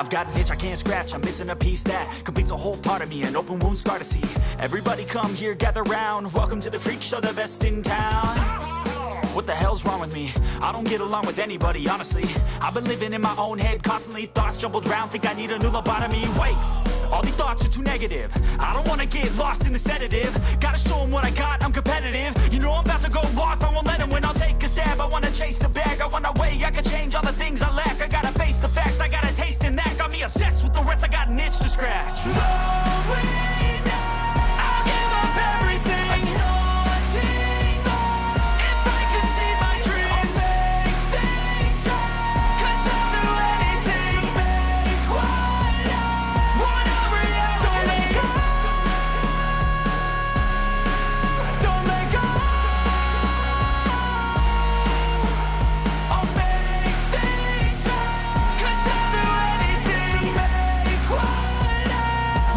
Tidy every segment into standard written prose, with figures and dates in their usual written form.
I've got an itch I can't scratch, I'm missing a piece that completes a whole part of me, an open wound scar to see. Everybody come here, gather round, welcome to the freak show, the best in town. What the hell's wrong with me? I don't get along with anybody, honestly. I've been living in my own head constantly, thoughts jumbled around, think I need a new lobotomy. Wait, all these thoughts are too negative. I don't wanna get lost in the sedative. Gotta show them what I got, I'm competitive. You know I'm about to go off, I won't let them win, I'll take a stab. I wanna chase a bag, I want a way I can change all the things I lack. I gotta face the facts, I got a taste in that. Got me obsessed with the rest, I got an itch to scratch. No way now, I'll give up everything. Daunting thought, if I could see my dreams, I'll make things right. 'Cause I'll do anything to make what I want a reality. Don't let go, don't let go. I'll make things right. 'Cause I'll do anything to make what I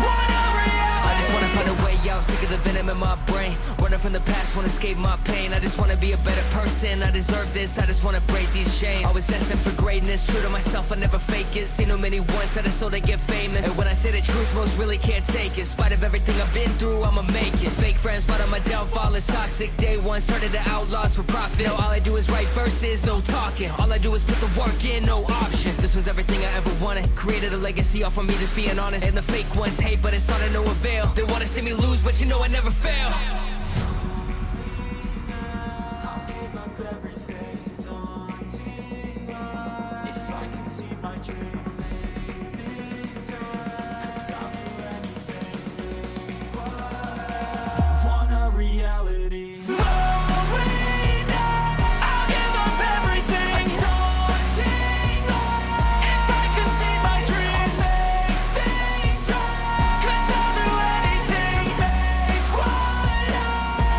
want a reality. I just wanna find a way out, sick of the venom in my brain. Running from the past, wanna escape my pain. I just wanna be a better person, I deserve this. I just wanna break these chains. Always asking for greatness, true to myself, I never fake it. Seen no many ones that are so they get famous. And when I say the truth, most really can't take it. In spite of everything I've been through, I'ma make it. Fake friends, but on my downfall is toxic. Day one, started the outlaws for profit. Now all I do is write verses, no talking. All I do is put the work in, no option. This was everything I ever wanted. Created a legacy off of me, just being honest. And the fake ones hate, but it's all to no avail. They wanna see me lose, but you know I never fail. I'll give up everything, daunting life. If I can see my dream, make things right. 'Cause I'll do anything, want a reality. No way now, I'll give up everything, daunting life. If I can see my dreams, make things right. 'Cause I'll do anything to make what I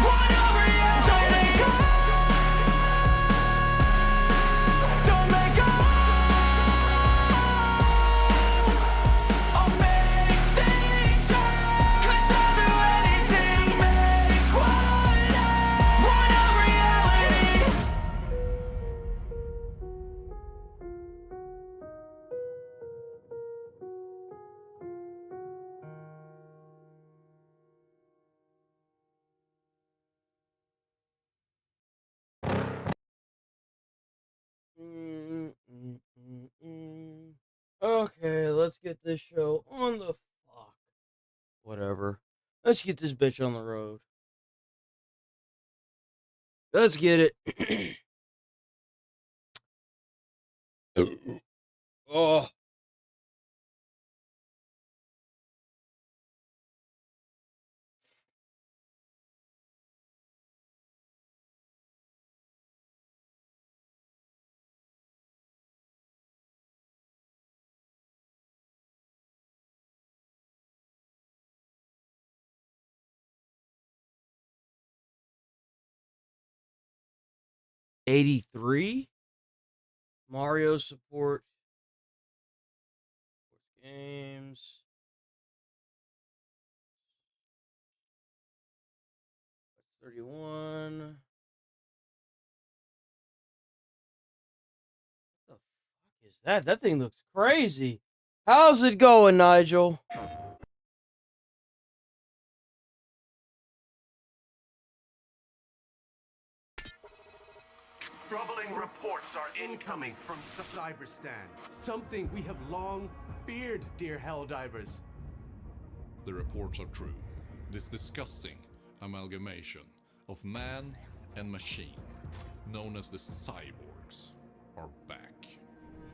want a reality. Don't let go, don't let go. I'll make things right. 'Cause I'll do anything to make what I want a reality. Okay, let's get this show on the fuck. Whatever. Let's get this bitch on the road. Let's get it. Oh. '83 Mario support games. That's 31. What the fuck is that? That thing looks crazy. How's it going, Nigel? Troubling reports are incoming from Cyberstan. Something we have long feared, dear Helldivers. The reports are true. This disgusting amalgamation of man and machine, known as the cyborgs, are back.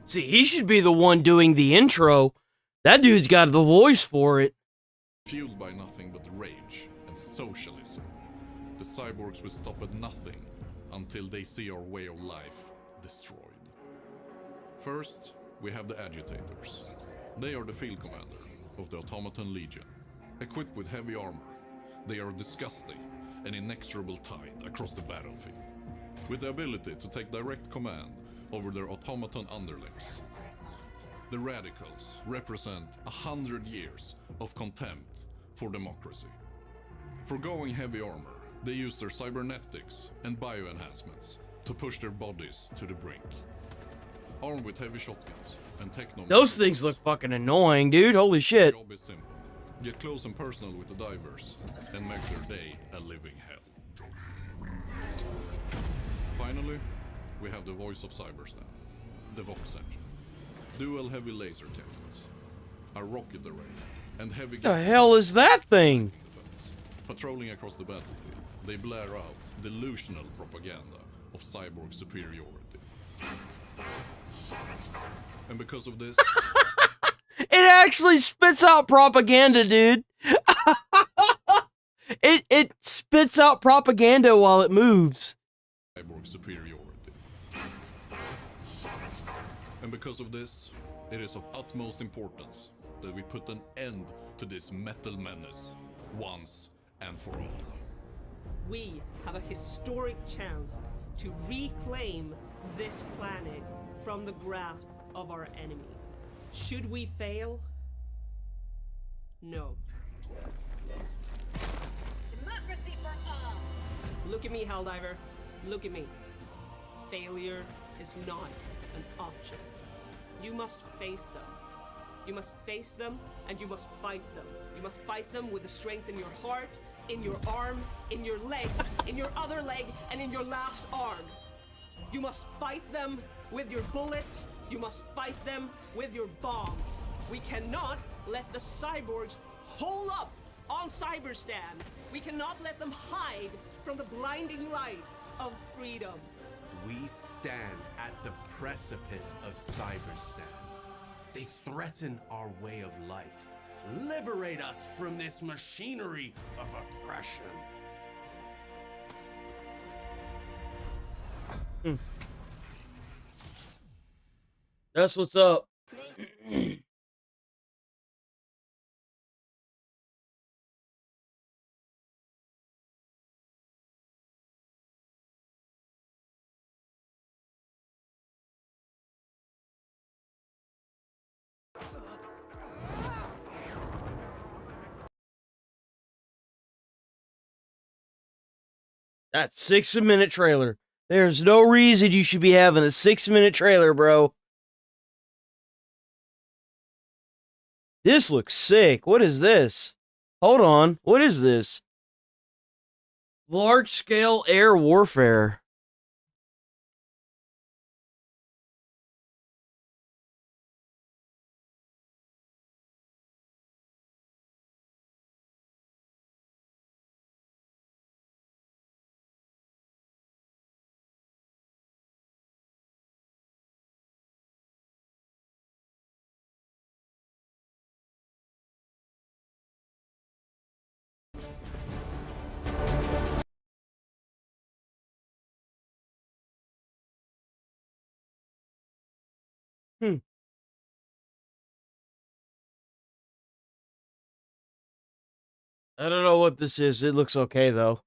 See, he should be the one doing the intro. That dude's got the voice for it. Fueled by nothing but rage and socialism, the cyborgs will stop at nothing until they see our way of life destroyed. First, we have the agitators. They are the field commander of the Automaton Legion. Equipped with heavy armor, they are disgusting and inexorable tide across the battlefield, with the ability to take direct command over their automaton underlings. The radicals represent 100 years of contempt for democracy. Forgoing heavy armor, they use their cybernetics and bioenhancements to push their bodies to the brink. Armed with heavy shotguns and techno. Those things look fucking annoying, dude. Holy shit. The job is simple. Get close and personal with the divers and make their day a living hell. Finally, we have the voice of Cyberstan, the Vox engine. Dual heavy laser cannons, a rocket array, and heavy... The hell is that thing? Defense. Patrolling across the battlefield, they blare out delusional propaganda of cyborg superiority. And because of this... It actually spits out propaganda, dude. It spits out propaganda while it moves. Cyborg superiority. And because of this, it is of utmost importance that we put an end to this metal menace once and for all. We have a historic chance to reclaim this planet from the grasp of our enemy. Should we fail? No. Democracy for all! Look at me, Helldiver. Look at me. Failure is not an option. You must face them. You must face them, and you must fight them. You must fight them with the strength in your heart, in your arm, in your leg, in your other leg, and in your last arm. You must fight them with your bullets. You must fight them with your bombs. We cannot let the cyborgs hole up on Cyberstan. We cannot let them hide from the blinding light of freedom. We stand at the precipice of Cyberstan. They threaten our way of life. Liberate us from this machinery of oppression. That's what's up. That 6-minute trailer. There's no reason you should be having a 6-minute trailer, bro. This looks sick. What is this? Hold on. What is this? Large-scale air warfare. I don't know what this is. It looks okay, though.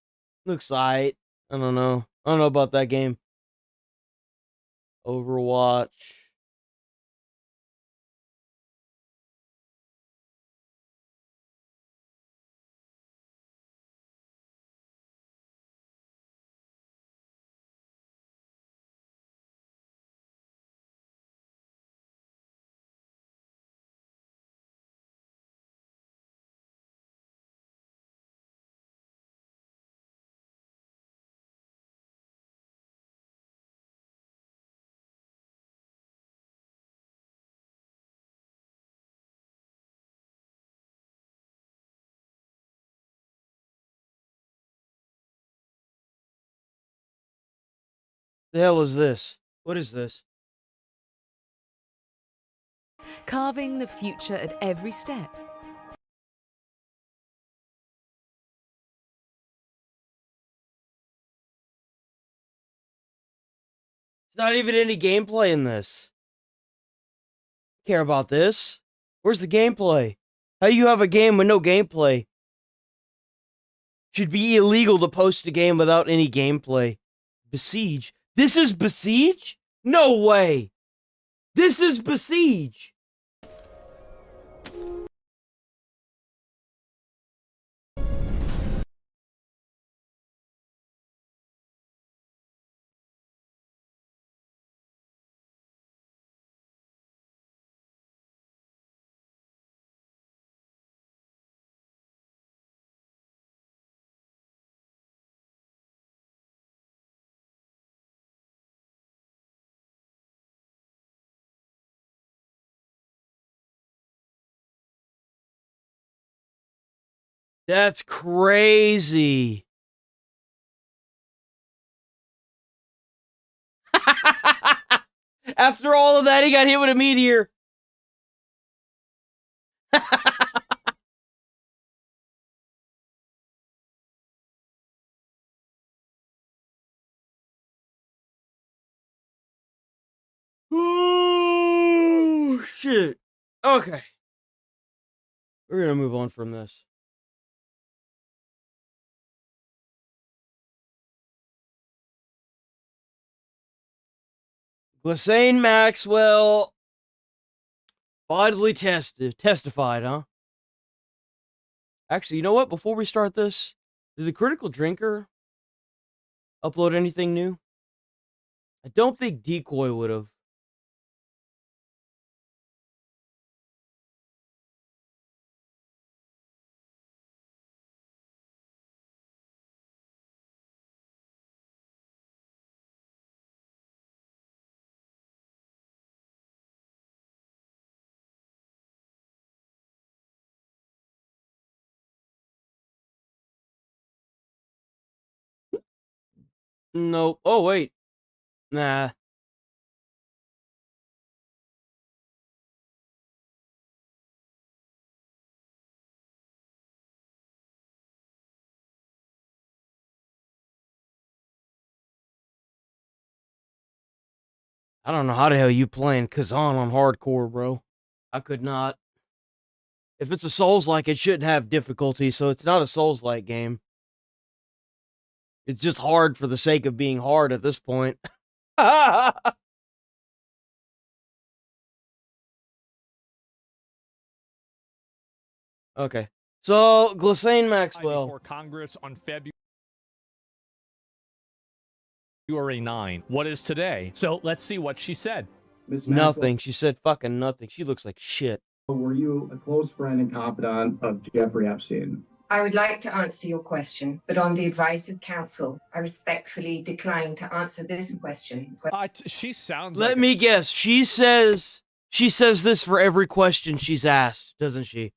Looks alright. I don't know. I don't know about that game. Overwatch. The hell is this? What is this? Carving the future at every step. There's not even any gameplay in this. Care about this? Where's the gameplay? How you have a game with no gameplay? Should be illegal to post a game without any gameplay. Besiege. This is Besiege? No way. This is Besiege. That's crazy. After all of that, he got hit with a meteor. Oh, shit. Okay. We're going to move on from this. Ghislaine Maxwell bodily testified, huh? Actually, you know what? Before we start this, did the Critical Drinker upload anything new? I don't think Decoy would have. Nope. Oh, wait. Nah. I don't know how the hell you playing Kazan on hardcore, bro. I could not. If it's a Souls-like, it shouldn't have difficulty, so it's not a Souls-like game. It's just hard for the sake of being hard at this point. Okay. So, Ghislaine Maxwell. Before Congress on February 9. What is today? So let's see what she said. Nothing. She said fucking nothing. She looks like shit. Were you a close friend and confidant of Jeffrey Epstein? I would like to answer your question, but on the advice of counsel, I respectfully decline to answer this question. She sounds Let like me guess. She says this for every question she's asked, doesn't she?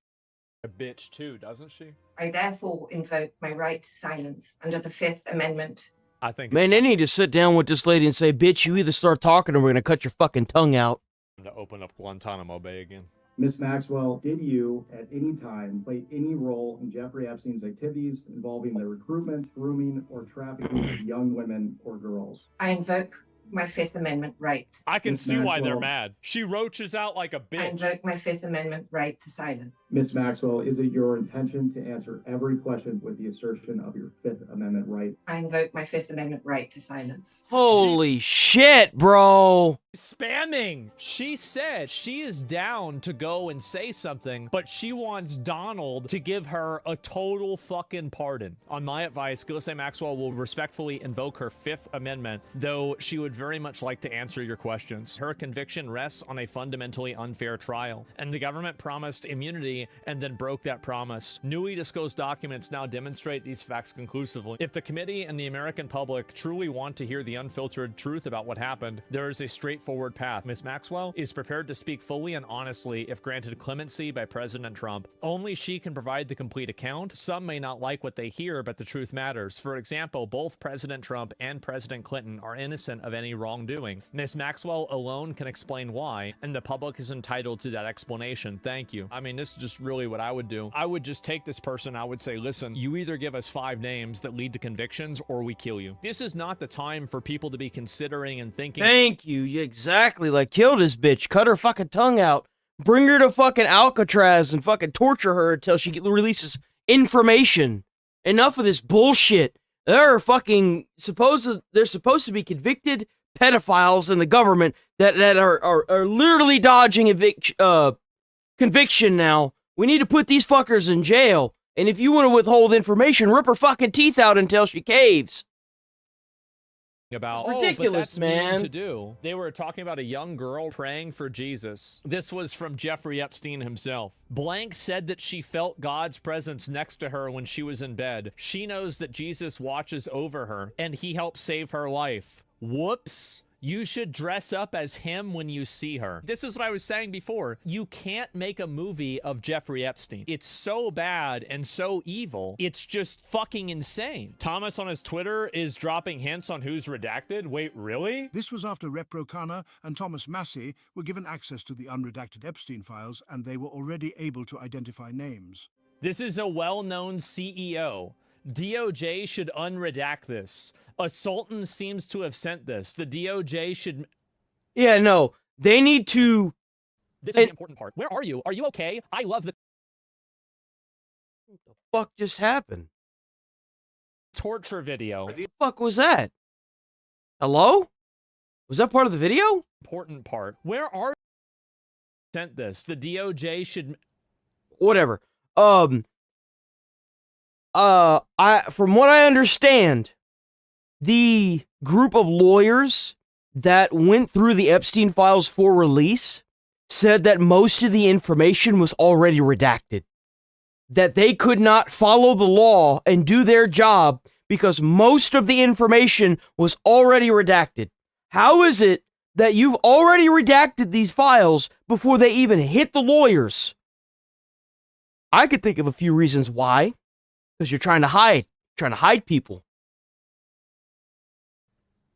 a bitch too, doesn't she? I therefore invoke my right to silence under the Fifth Amendment. I think Man, they need to sit down with this lady and say, bitch, you either start talking or we're gonna cut your fucking tongue out. to open up Guantanamo Bay again. Ms. Maxwell, did you at any time play any role in Jeffrey Epstein's activities involving the recruitment, grooming, or trafficking of young women or girls? I invoke my Fifth Amendment right. I can Ms. see why they're Maxwell. mad. She roaches out like a I bitch. invoke my Fifth Amendment right to silence. Ms. Maxwell, is it your intention to answer every question with the assertion of your Fifth Amendment right? I invoke my Fifth Amendment right to silence. Holy shit, bro. Spamming! She said she is down to go and say something, but she wants Donald to give her a total fucking pardon. On my advice, Ghislaine Maxwell will respectfully invoke her Fifth Amendment, though she would very much like to answer your questions. Her conviction rests on a fundamentally unfair trial, and the government promised immunity and then broke that promise. Newly disclosed documents now demonstrate these facts conclusively. If the committee and the American public truly want to hear the unfiltered truth about what happened, there is a straightforward path. Ms. Maxwell is prepared to speak fully and honestly if granted clemency by President Trump. Only she can provide the complete account. Some may not like what they hear, but the truth matters. For example, both President Trump and President Clinton are innocent of any wrongdoing. Ms. Maxwell alone can explain why, and the public is entitled to that explanation. Thank you. I mean, this is just really what I would do. I would just take this person. I would say, listen, you either give us 5 names that lead to convictions or we kill you. This is not the time for people to be considering and thinking. Thank you. Exactly. Like, kill this bitch. Cut her fucking tongue out. Bring her to fucking Alcatraz and fucking torture her until she releases information. Enough of this bullshit. They're supposed to be convicted pedophiles in the government that are literally dodging conviction now. We need to put these fuckers in jail. And if you want to withhold information, rip her fucking teeth out until she caves. About It's ridiculous, but that's man. mean to do. They were talking about a young girl praying for Jesus. This was from Jeffrey Epstein himself. Blank said that she felt God's presence next to her when she was in bed. She knows that Jesus watches over her and he helped save her life. Whoops. You should dress up as him when you see her. This is what I was saying before. You can't make a movie of Jeffrey Epstein. It's so bad and so evil. It's just fucking insane. Thomas on his Twitter is dropping hints on who's redacted. Wait, really? This was after Repro Khanna and Thomas Massey were given access to the unredacted Epstein files, and they were already able to identify names. This is a well-known CEO. DOJ should unredact this. A sultan seems to have sent this. The DOJ should... Yeah, no. They need to... This is the important part. Where are you? Are you okay? I love the... What the fuck just happened? torture video. What the fuck was that? Hello? Was that part of the video? Important part. Where are... Sent this. The DOJ should... Whatever. From what I understand, the group of lawyers that went through the Epstein files for release said that most of the information was already redacted. That they could not follow the law and do their job because most of the information was already redacted. How is it that you've already redacted these files before they even hit the lawyers? I could think of a few reasons why. Because you're trying to hide people.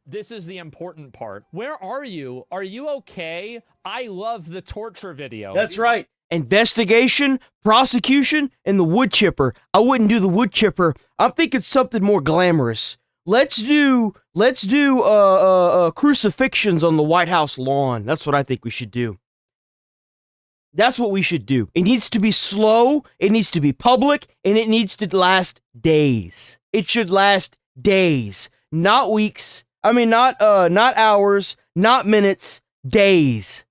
This is the important part. Where are you? Are you okay? I love the torture video. That's right. Investigation, prosecution, and the wood chipper. I wouldn't do the wood chipper. I'm thinking something more glamorous. Let's do crucifixions on the White House lawn. That's what I think we should do. That's what we should do. It needs to be slow, it needs to be public, and it needs to last days. It should last days, not weeks. I mean, not hours, not minutes, days.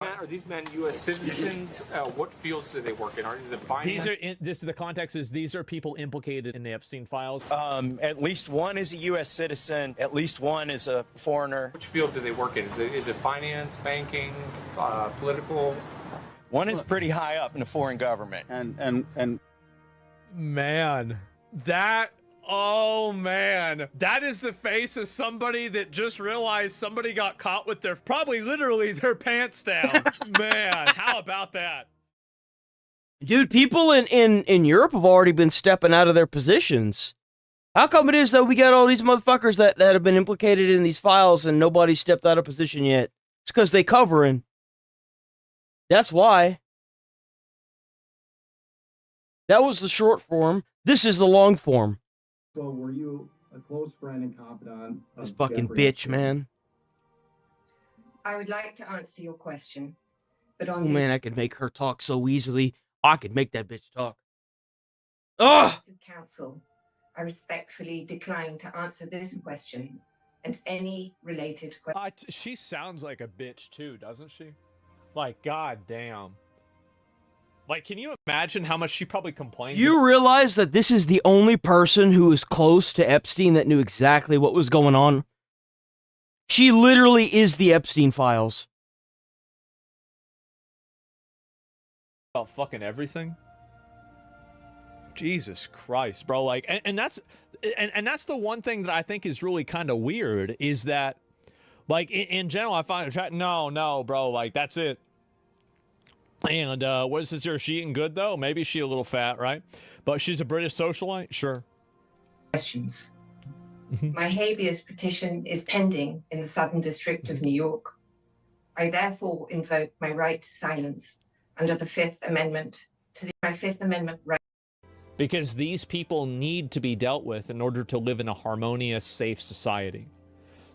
Are these men U.S. citizens? What fields do they work in? Is it finance? These are this is the context is these are people implicated in the Epstein files. At least one is a U.S. citizen. At least one is a foreigner. Which field do they work in? Is it finance, banking, political? One is pretty high up in the foreign government. And man, that. Oh man, that is the face of somebody that just realized somebody got caught with their, probably literally their pants down. Man, how about that? Dude, people in Europe have already been stepping out of their positions. How come it is that we got all these motherfuckers that have been implicated in these files and nobody stepped out of position yet? It's because they covering. That's why. That was the short form. This is the long form. So were you a close friend and confidant of This fucking Jeffrey bitch, Epstein? man. I would like to answer your question, but Oh on the man, I could make her talk so easily. I could make that bitch talk. Ugh! advice of counsel, I respectfully decline to answer this question and any related questions. She sounds like a bitch too, doesn't she? Like, goddamn. Like, can you imagine how much she probably complains? You realize that this is the only person who is close to Epstein that knew exactly what was going on? She literally is the Epstein files. About fucking everything? Jesus Christ, bro. Like, and that's the one thing that I think is really kind of weird is that, like, in general, I find no, bro, like, that's it. And what is this here? Is she eating good though? Maybe she a little fat, right? But she's a British socialite, sure. Questions. My habeas petition is pending in the Southern District of New York. I therefore invoke my right to silence under the Fifth Amendment my Fifth Amendment right. Because these people need to be dealt with in order to live in a harmonious, safe society.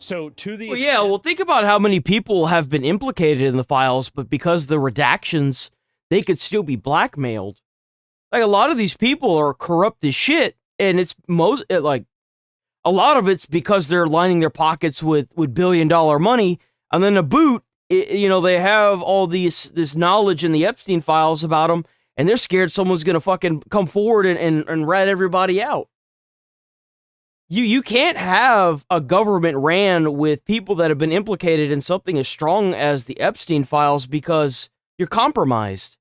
So to the Well, yeah, well, think about how many people have been implicated in the files, but because the redactions, they could still be blackmailed. Like, a lot of these people are corrupt as shit, and it's a lot of it's because they're lining their pockets with billion-dollar money, and then to boot, they have all this knowledge in the Epstein files about them, and they're scared someone's gonna fucking come forward and rat everybody out. You can't have a government ran with people that have been implicated in something as strong as the Epstein files because you're compromised.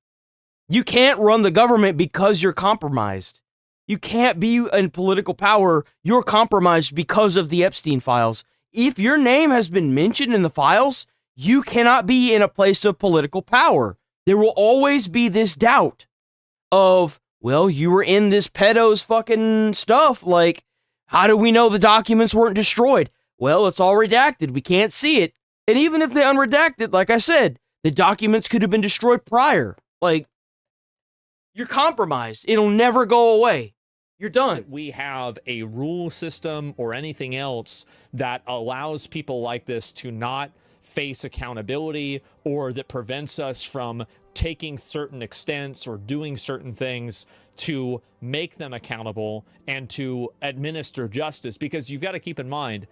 You can't run the government because you're compromised. You can't be in political power. You're compromised because of the Epstein files. If your name has been mentioned in the files, you cannot be in a place of political power. There will always be this doubt of, well, you were in this pedo's fucking stuff. Like, how do we know the documents weren't destroyed? Well, it's all redacted. We can't see it. And even if they unredacted, like I said, the documents could have been destroyed prior. Like, you're compromised. It'll never go away. You're done. We have a rule system or anything else that allows people like this to not face accountability, or that prevents us from taking certain extents or doing certain things to make them accountable and to administer justice. Because you've got to keep in mind,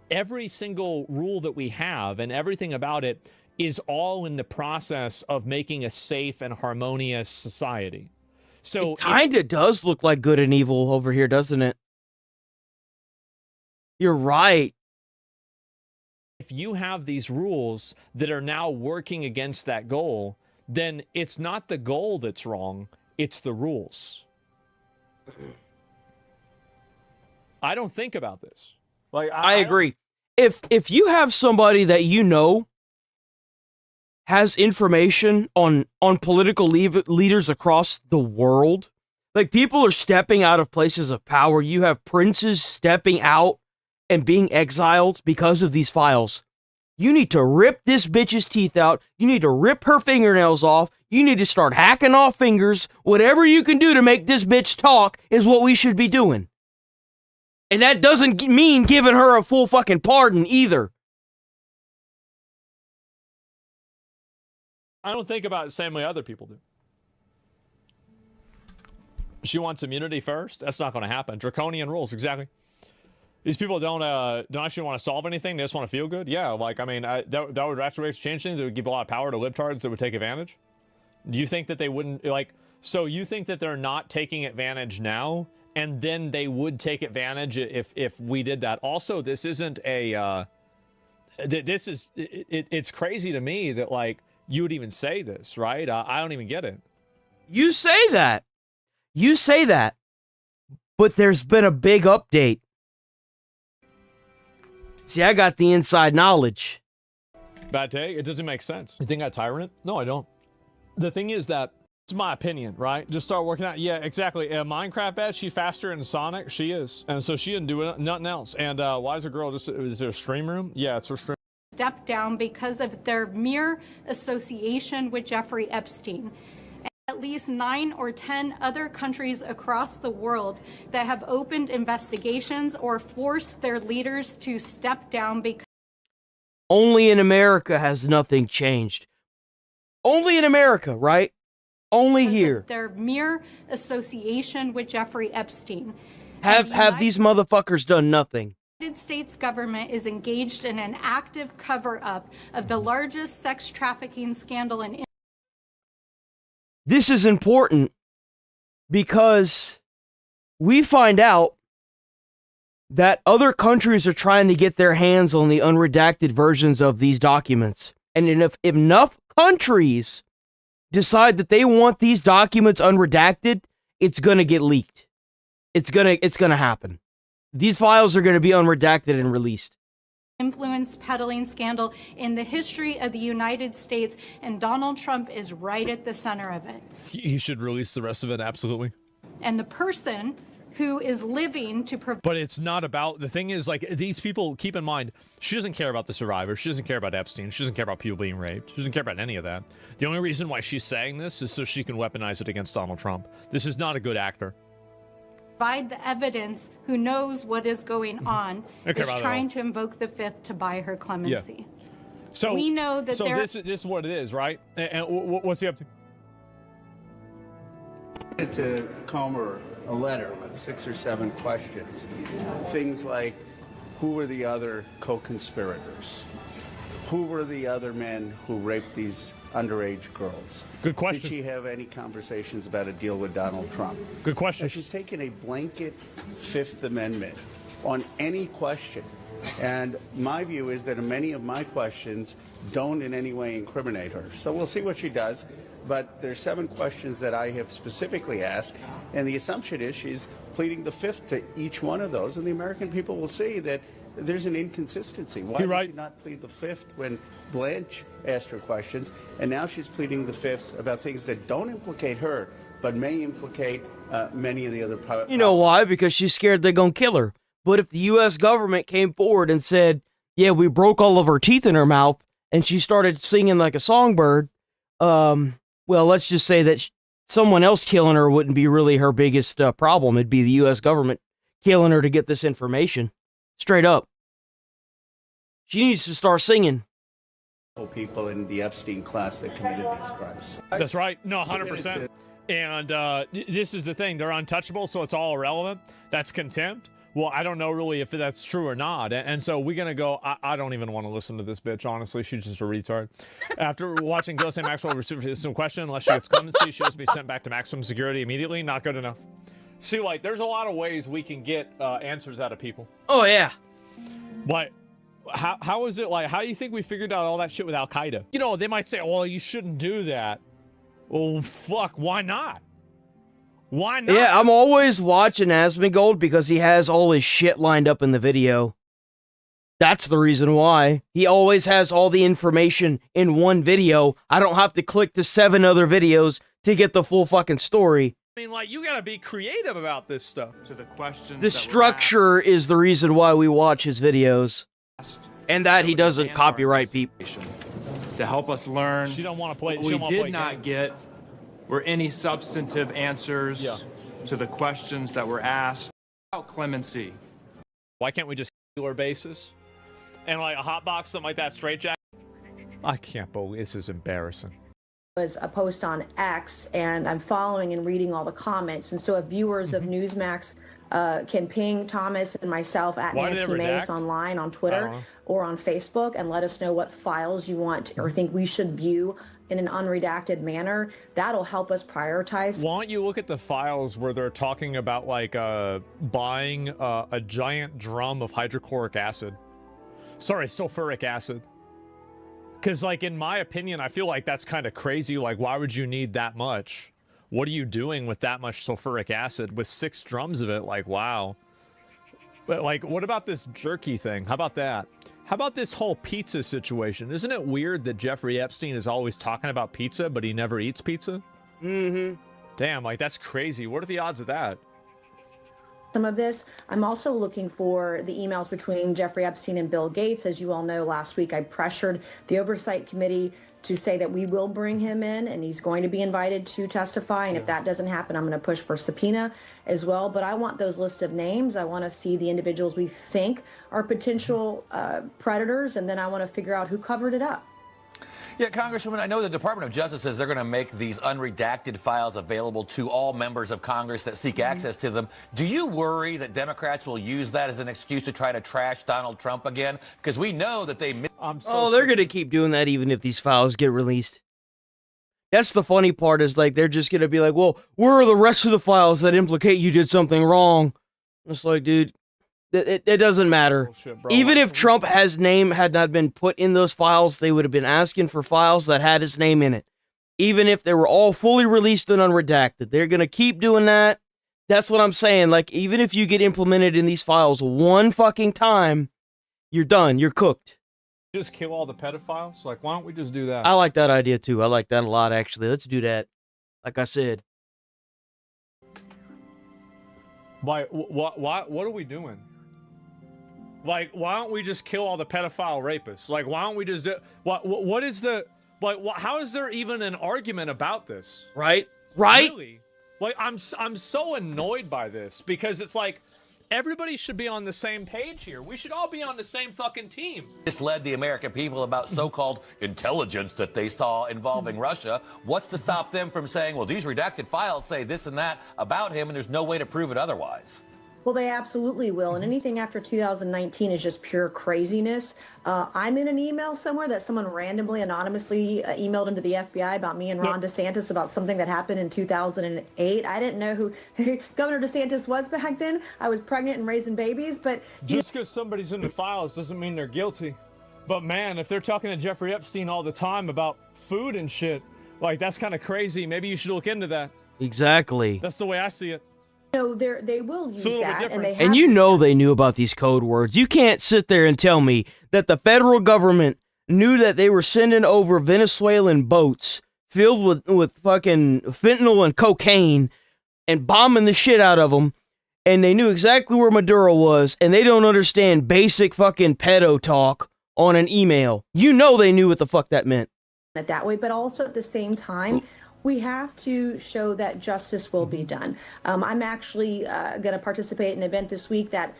every single rule that we have and everything about it is all in the process of making a safe and harmonious society. So it kind of does look like good and evil over here, doesn't it? You're right. If you have these rules that are now working against that goal, then it's not the goal that's wrong, it's the rules. I don't think about this. Like, I agree. If you have somebody that you know has information on political leaders across the world, like people are stepping out of places of power, you have princes stepping out and being exiled because of these files, you need to rip this bitch's teeth out. You need to rip her fingernails off. You need to start hacking off fingers. Whatever you can do to make this bitch talk is what we should be doing. And that doesn't mean giving her a full fucking pardon either. I don't think about it the same way other people do. She wants immunity first? That's not going to happen. Draconian rules, exactly. These people don't actually want to solve anything. They just want to feel good. Yeah, like, I mean, that would actually change things. It would give a lot of power to libtards that would take advantage. Do you think that they wouldn't, like, so you think that they're not taking advantage now, and then they would take advantage if we did that? Also, this isn't a, this is, it's crazy to me that, like, you would even say this, right? I don't even get it. You say that. You say that. But there's been a big update. See, I got the inside knowledge. Bad take? It doesn't make sense. You think I tyrant? No, I don't. The thing is that, it's my opinion, right? Just start working out. Yeah, exactly. Minecraft bad, she's faster in Sonic. She is. And so she didn't do nothing else. And why is a girl just, is there a stream room? Yeah, it's her stream. Step down because of their mere association with Jeffrey Epstein. At least 9 or 10 other countries across the world that have opened investigations or forced their leaders to step down because only in America has nothing changed. Only in America, right? Only here. Their mere association with Jeffrey Epstein. Have these motherfuckers done nothing? The United States government is engaged in an active cover-up of the largest sex trafficking scandal in. This is important because we find out that other countries are trying to get their hands on the unredacted versions of these documents. And if enough countries decide that they want these documents unredacted, it's going to get leaked. It's going to happen. These files are going to be unredacted and released. Influence peddling scandal in the history of the United States, and Donald Trump is right at the center of it. He should release the rest of it, absolutely. And the person who is living to provide. But it's not about, the thing is, like, these people, keep in mind, she doesn't care about the survivors. She doesn't care about Epstein. She doesn't care about people being raped. She doesn't care about any of that. The only reason why she's saying this is so she can weaponize it against Donald Trump. This is not a good actor. Provide the evidence, who knows what is going on, is trying to invoke the Fifth to buy her clemency. Yeah. So we know that so this is what it is, right? And what's he up to? To Comer a letter with 6 or 7 questions. Things like, who were the other co-conspirators? Who were the other men who raped these underage girls? Good question. Did she have any conversations about a deal with Donald Trump? Good question. She's taken a blanket Fifth Amendment on any question. And my view is that in many of my questions, don't in any way incriminate her. So we'll see what she does. But there's 7 questions that I have specifically asked, and the assumption is she's pleading the 5th to each one of those, and the American people will see that there's an inconsistency. Why did she not plead the 5th when Blanche asked her questions, and now she's pleading the 5th about things that don't implicate her, but may implicate many of the other... You know why? Because she's scared they're gonna kill her. But if the U.S. government came forward and said, yeah, we broke all of her teeth in her mouth, and she started singing like a songbird, well, let's just say that someone else killing her wouldn't be really her biggest problem. It'd be the U.S. government killing her to get this information. Straight up. She needs to start singing. People in the Epstein class that committed these crimes. That's right. No, 100%. And this is the thing. They're untouchable, so it's all irrelevant. That's contempt. Well, I don't know really if that's true or not. And so we're going to go, I don't even want to listen to this bitch, honestly. She's just a retard. After watching Ghislaine Maxwell receive some question, unless she gets clemency, she'll just be sent back to maximum security immediately. Not good enough. See, like, there's a lot of ways we can get answers out of people. Oh, yeah. But how is it, like, how do you think we figured out all that shit with Al-Qaeda? You know, they might say, well, you shouldn't do that. Well, fuck, why not? Why not? Yeah, I'm always watching Asmongold because he has all his shit lined up in the video. That's the reason why. He always has all the information in one video. I don't have to click to 7 other videos to get the full fucking story. I mean, like, you gotta be creative about this stuff. To the questions. The structure is the reason why we watch his videos. And that he doesn't copyright people. To help us learn. She don't want to play. What we did not get were any substantive answers to the questions that were asked about clemency. Why can't we just kill her bases? And like a hotbox, something like that, straight jack? I can't believe this is embarrassing. Was a post on X, and I'm following and reading all the comments. And so if viewers of Newsmax can ping Thomas and myself at Nancy Mace online on Twitter or on Facebook and let us know what files you want or think we should view in an unredacted manner, that'll help us prioritize. Why don't you look at the files where they're talking about like buying a giant drum of hydrochloric acid? Sorry, sulfuric acid. Because, like, in my opinion, I feel like that's kind of crazy. Like, why would you need that much? What are you doing with that much sulfuric acid with 6 drums of it? Like, wow. But, like, what about this jerky thing? How about that? How about this whole pizza situation? Isn't it weird that Jeffrey Epstein is always talking about pizza, but he never eats pizza? Mm-hmm. Damn, like, that's crazy. What are the odds of that? Some of this. I'm also looking for the emails between Jeffrey Epstein and Bill Gates. As you all know, last week I pressured the Oversight Committee to say that we will bring him in and he's going to be invited to testify. And if that doesn't happen, I'm going to push for subpoena as well. But I want those lists of names. I want to see the individuals we think are potential predators. And then I want to figure out who covered it up. Yeah, Congresswoman, I know the Department of Justice says they're going to make these unredacted files available to all members of Congress that seek access to them. Do you worry that Democrats will use that as an excuse to try to trash Donald Trump again? Because we know that they... they're going to keep doing that even if these files get released. That's the funny part is, like, they're just going to be like, well, where are the rest of the files that implicate you did something wrong? It's like, dude... It doesn't matter. Bullshit, even if Trump's name had not been put in those files, they would have been asking for files that had his name in it. Even if they were all fully released and unredacted. They're going to keep doing that. That's what I'm saying. Like, even if you get implemented in these files one fucking time, you're done. You're cooked. Just kill all the pedophiles? Like, why don't we just do that? I like that idea, too. I like that a lot, actually. Let's do that. Like I said. What are we doing? Like, why don't we just kill all the pedophile rapists? Like, why don't we just do... What is the... Like, how is there even an argument about this? Right? Right? Really? Like, I'm so annoyed by this because it's like, everybody should be on the same page here. We should all be on the same fucking team. Misled the American people about so-called intelligence that they saw involving Russia. What's to stop them from saying, well, these redacted files say this and that about him and there's no way to prove it otherwise? Well, they absolutely will. And anything after 2019 is just pure craziness. I'm in an email somewhere that someone randomly, anonymously emailed into the FBI about me and Ron DeSantis about something that happened in 2008. I didn't know who Governor DeSantis was back then. I was pregnant and raising babies, but... Just because somebody's in the files doesn't mean they're guilty. But man, if they're talking to Jeffrey Epstein all the time about food and shit, like that's kind of crazy. Maybe you should look into that. Exactly. That's the way I see it. No, they will use that, and they have. And you know they knew about these code words. You can't sit there and tell me that the federal government knew that they were sending over Venezuelan boats filled with fucking fentanyl and cocaine and bombing the shit out of them, and they knew exactly where Maduro was, and they don't understand basic fucking pedo talk on an email. You know they knew what the fuck that meant. It that way, but also at the same time, we have to show that justice will be done. I'm actually going to participate in an event this week that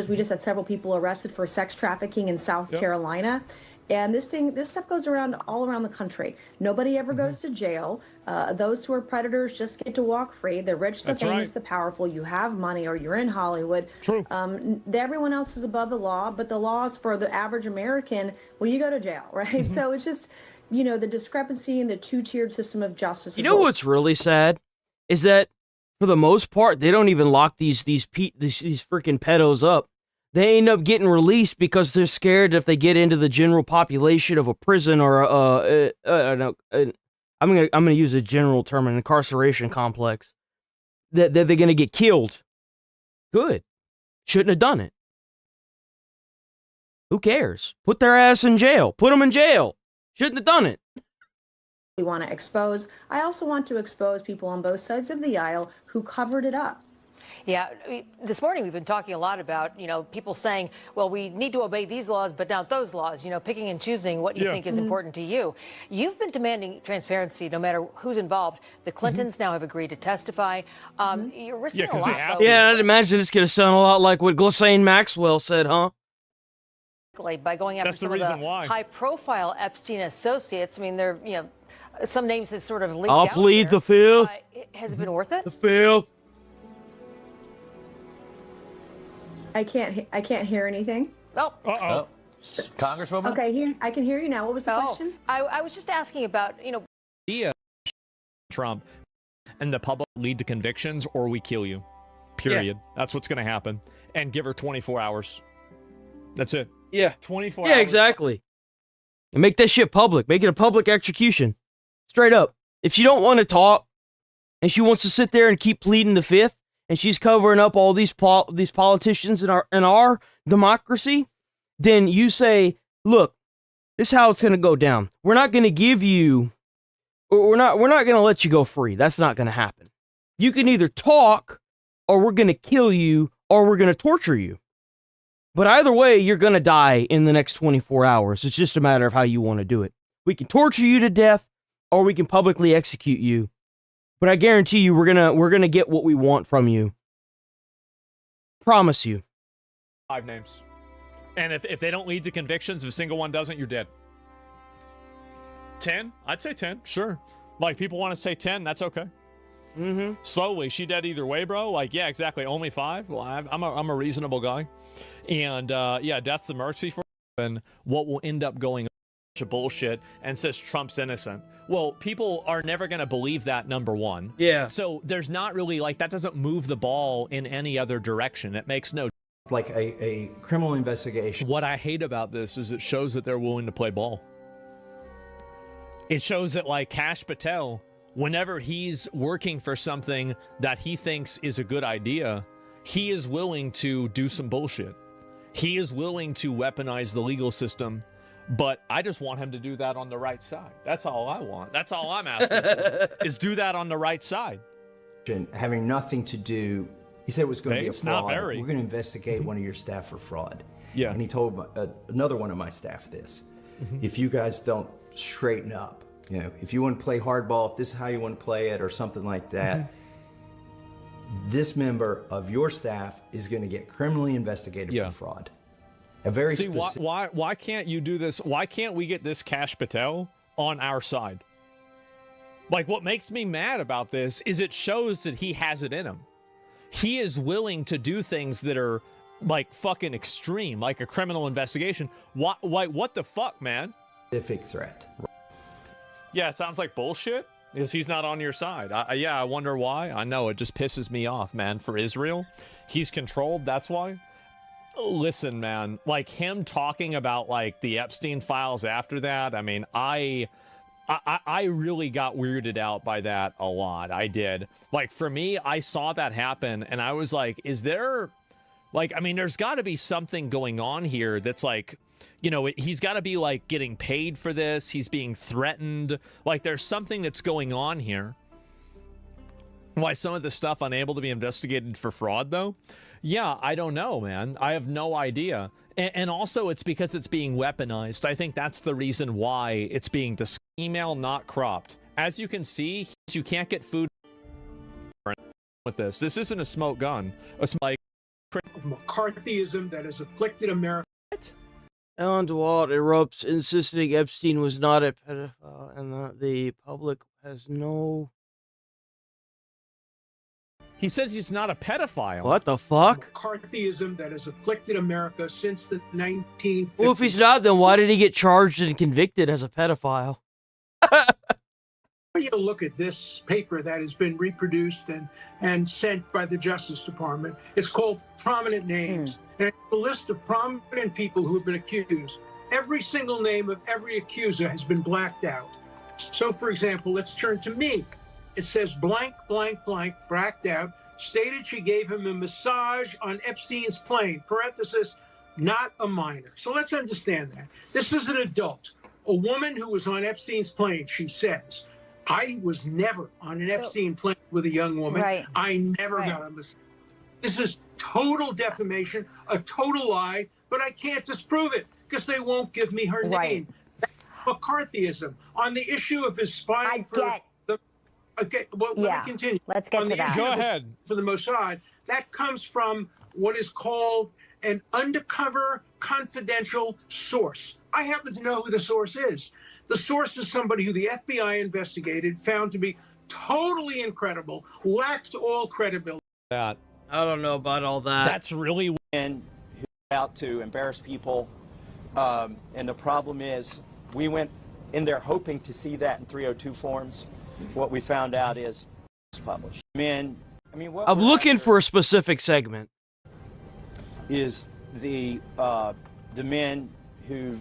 we just had several people arrested for sex trafficking in South Carolina. And this stuff goes around all around the country. Nobody ever goes to jail. Those who are predators just get to walk free. The rich, the famous, the powerful. You have money or you're in Hollywood. True. Everyone else is above the law, but the laws for the average American, well, you go to jail, right? So it's just, you know, the discrepancy in the two-tiered system of justice. You know what's really sad is that for the most part they don't even lock these freaking pedos up. They end up getting released because they're scared if they get into the general population of a prison or I'm gonna use a general term, an incarceration complex, that they're gonna get killed. Good. Shouldn't have done it. Who cares? Put their ass in jail. Put them in jail. Shouldn't have done it. We want to expose. I also want to expose people on both sides of the aisle who covered it up. Yeah, this morning we've been talking a lot about, you know, people saying, well, we need to obey these laws, but not those laws, you know, picking and choosing what you think is important to you. You've been demanding transparency no matter who's involved. The Clintons now have agreed to testify. You're risking a lot. Yeah, I'd imagine it's going to sound a lot like what Ghislaine Maxwell said, huh? By going after some of the high-profile Epstein associates. I mean, they're, you know, some names have sort of leaked out. I'll plead the fifth. Has it been worth it? The fifth. I can't hear anything. Oh. Uh-oh. Congresswoman? Okay, I can hear you now. What was the question? I was just asking about, you know, Trump and the public lead to convictions, or we kill you. Period. That's what's going to happen. And give her 24 hours. That's it. Yeah. 24 hours. Yeah, exactly. And make that shit public. Make it a public execution. Straight up. If she don't want to talk and she wants to sit there and keep pleading the fifth, and she's covering up all these politicians in our democracy, then you say, look, this is how it's going to go down. We're not going to give you, we're not going to let you go free. That's not going to happen. You can either talk, or we're going to kill you, or we're going to torture you. But either way, you're going to die in the next 24 hours. It's just a matter of how you want to do it. We can torture you to death, or we can publicly execute you. But I guarantee you, we're gonna get what we want from you. Promise you. 5 names. And if they don't lead to convictions, if a single one doesn't, you're dead. 10? I'd say 10, sure. Like, people want to say 10, that's okay. Slowly, she dead either way, bro. Like, yeah, exactly. Only 5. Well, I'm a reasonable guy. And, yeah, death's the mercy for and what will end up going of bullshit and says Trump's innocent. Well, people are never going to believe that, number one. Yeah. So there's not really, like, that doesn't move the ball in any other direction. It makes no... Like a criminal investigation. What I hate about this is it shows that they're willing to play ball. It shows that, like, Kash Patel, whenever he's working for something that he thinks is a good idea, he is willing to do some bullshit. He is willing to weaponize the legal system. But I just want him to do that on the right side. That's all I want. That's all I'm asking for, is do that on the right side. Having nothing to do, he said it was going to be a fraud. Not very. We're going to investigate one of your staff for fraud. Yeah. And he told another one of my staff this. If you guys don't straighten up, you know, if you want to play hardball, if this is how you want to play it or something like that, this member of your staff is going to get criminally investigated for fraud. A very See, why can't you do this? Why can't we get this Kash Patel on our side? Like, what makes me mad about this is it shows that he has it in him. He is willing to do things that are, like, fucking extreme, like a criminal investigation. What the fuck, man? Specific threat. Yeah, it sounds like bullshit because he's not on your side. I wonder why. I know, it just pisses me off, man. For Israel, he's controlled, that's why. Listen, man, like him talking about like the Epstein files after that. I mean, I really got weirded out by that a lot. I did. Like for me, I saw that happen and I was like, is there like, I mean, there's got to be something going on here that's like, you know, he's got to be like getting paid for this. He's being threatened. Like there's something that's going on here. Why some of this stuff unable to be investigated for fraud though? Yeah, I don't know, man. I have no idea. And also it's because it's being weaponized. I think that's the reason why it's being email not cropped. As you can see, you can't get food with this. This isn't a smoke gun. A like McCarthyism that has afflicted America. Alan DeWalt erupts, insisting Epstein was not a pedophile and that the public has no... He says he's not a pedophile. What the fuck? McCarthyism that has afflicted America since the 1950s. Well, if he's not, then why did he get charged and convicted as a pedophile? You look at this paper that has been reproduced and sent by the Justice Department. It's called Prominent Names. And it's a list of prominent people who have been accused. Every single name of every accuser has been blacked out. So, for example, let's turn to me. It says blank, blank, blank, blacked out, stated she gave him a massage on Epstein's plane, parenthesis, not a minor. So let's understand that. This is an adult, a woman who was on Epstein's plane, she says. I was never on an Epstein plane with a young woman. Right. I never got on this. This is total defamation, a total lie, but I can't disprove it because they won't give me her name. That's McCarthyism. On the issue of his spying Okay, well, let me continue. Let's get to that. Go ahead. For the Mossad, that comes from what is called an undercover confidential source. I happen to know who the source is. The source is somebody who the FBI investigated, found to be totally incredible, lacked all credibility. That I don't know about all that. That's really and who out to embarrass people. And the problem is, we went in there hoping to see that in 302 forms. What we found out is it's published. I'm looking for a specific segment. Is the men who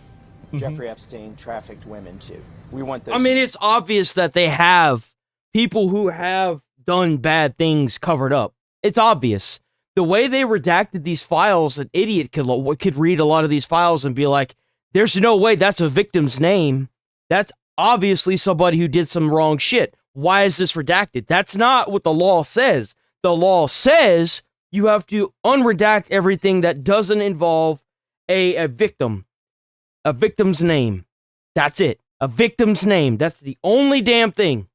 Jeffrey Epstein trafficked women to. We want those. I mean, it's obvious that they have people who have done bad things covered up. It's obvious. The way they redacted these files, an idiot could read a lot of these files and be like, there's no way that's a victim's name. That's obviously somebody who did some wrong shit. Why is this redacted? That's not what the law says. The law says you have to unredact everything that doesn't involve a victim. A victim's name. That's it. A victim's name. That's the only damn thing.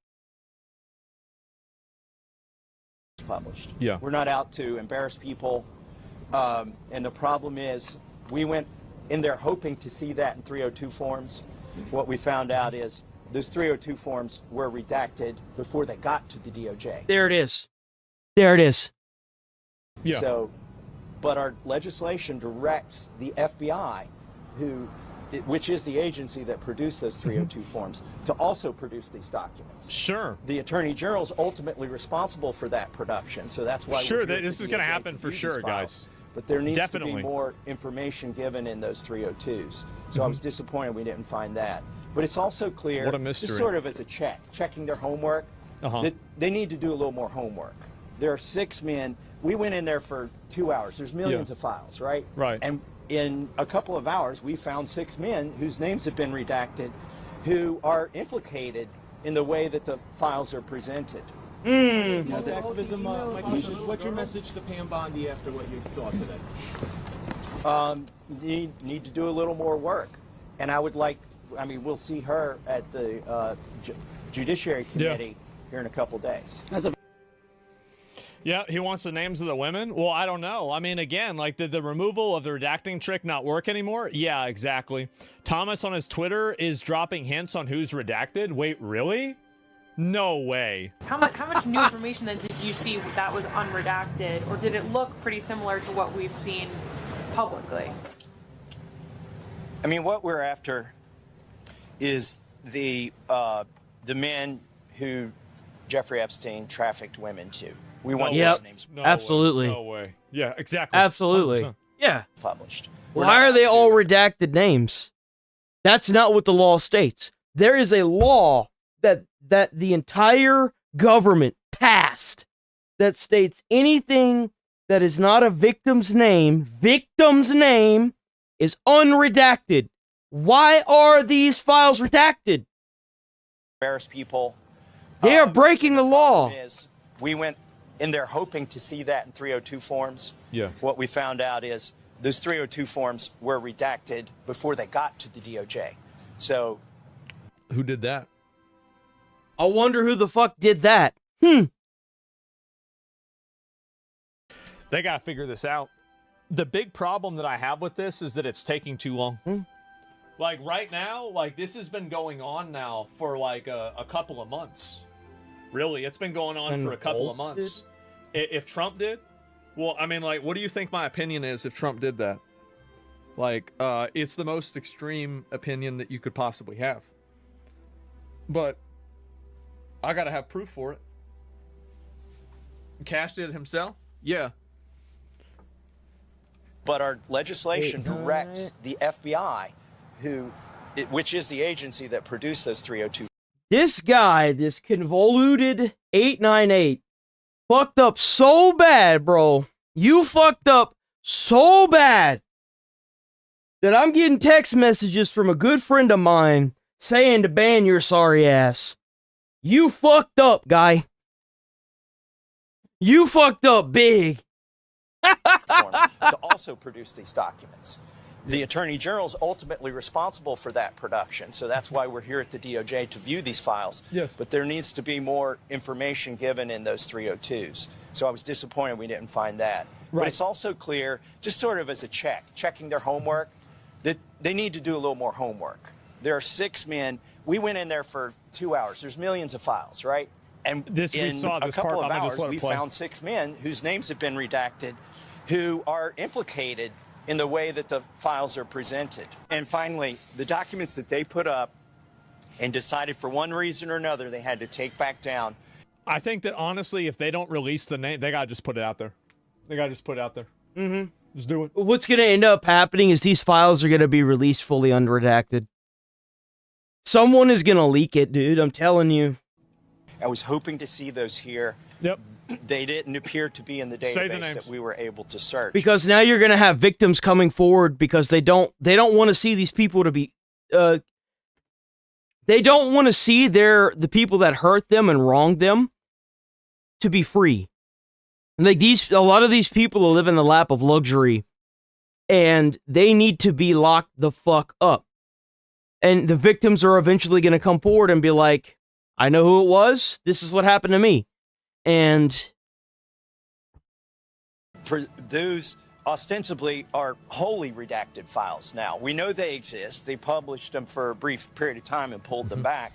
Published. Yeah. We're not out to embarrass people. And the problem is, we went in there hoping to see that in 302 forms. What we found out is those 302 forms were redacted before they got to the DOJ. There it is. There it is. Yeah. So, but our legislation directs the FBI, which is the agency that produced those 302 forms, to also produce these documents. Sure. The Attorney General is ultimately responsible for that production, so that's why. Sure, this is going to happen for sure, guys. But there needs to Definitely. be more information given in those 302s. So I was disappointed we didn't find that. But it's also clear, What a mystery. just sort of as a checking their homework, that they need to do a little more homework. There are 6 men. We went in there for 2 hours. There's millions of files, right? Right. And in a couple of hours, we found 6 men whose names have been redacted, who are implicated in the way that the files are presented. The activism, my question is, what's your message to Pam Bondi after what you saw today? Need to do a little more work. And I would like, we'll see her at the Judiciary Committee here in a couple days. Yeah, he wants the names of the women? Well, I don't know. I mean, again, like, did the removal of the redacting trick not work anymore? Yeah, exactly. Thomas on his Twitter is dropping hints on who's redacted. Wait, really? No way. How much new information then did you see that was unredacted, or did it look pretty similar to what we've seen publicly? What we're after is the men who Jeffrey Epstein trafficked women to. We want those names. Absolutely. No way. Yeah, exactly. Absolutely. 100%. Yeah. Published. Why are they all redacted names? That's not what the law states. There is a law that the entire government passed that states anything that is not a victim's name is unredacted. Why are these files redacted? Embarrass people. They are breaking the law. We went in there hoping to see that in 302 forms. Yeah. What we found out is those 302 forms were redacted before they got to the DOJ. So, who did that? I wonder who the fuck did that. They gotta figure this out. The big problem that I have with this is that it's taking too long. Like right now, like this has been going on now for like a couple of months. Really, it's been going on for a couple of months. If Trump did, well, I mean, like, what do you think my opinion is if Trump did that? Like, it's the most extreme opinion that you could possibly have. But I gotta have proof for it. Cash did it himself? Yeah. but our legislation directs the FBI, which is the agency that produced those 302. This guy, this convoluted 898, fucked up so bad, bro. You fucked up so bad that I'm getting text messages from a good friend of mine saying to ban your sorry ass. You fucked up, guy. You fucked up big. To also produce these documents. The Attorney General is ultimately responsible for that production, so that's why we're here at the DOJ to view these files. Yes. But there needs to be more information given in those 302s. So I was disappointed we didn't find that. Right. But it's also clear, just sort of as a checking their homework, that they need to do a little more homework. There are 6 men. We went in there for 2 hours. There's millions of files, right? And we saw a this couple part. of I'm gonna just hours, let it we play. found 6 men whose names have been redacted, who are implicated in the way that the files are presented. And finally, the documents that they put up and decided for one reason or another they had to take back down. I think that honestly, if they don't release the name, they gotta just put it out there. They gotta just put it out there. Mm-hmm. Just do it. What's going to end up happening is these files are going to be released fully unredacted. Someone is going to leak it, dude. I'm telling you. I was hoping to see those here. Yep. They didn't appear to be in the Say the database names. that we were able to search. Because now you're going to have victims coming forward because they don't want to see these people to be they don't want to see the people that hurt them and wronged them to be free. Like a lot of these people live in the lap of luxury and they need to be locked the fuck up. And the victims are eventually going to come forward and be like, I know who it was. This is what happened to me. And those ostensibly are wholly redacted files now. We know they exist. They published them for a brief period of time and pulled them back.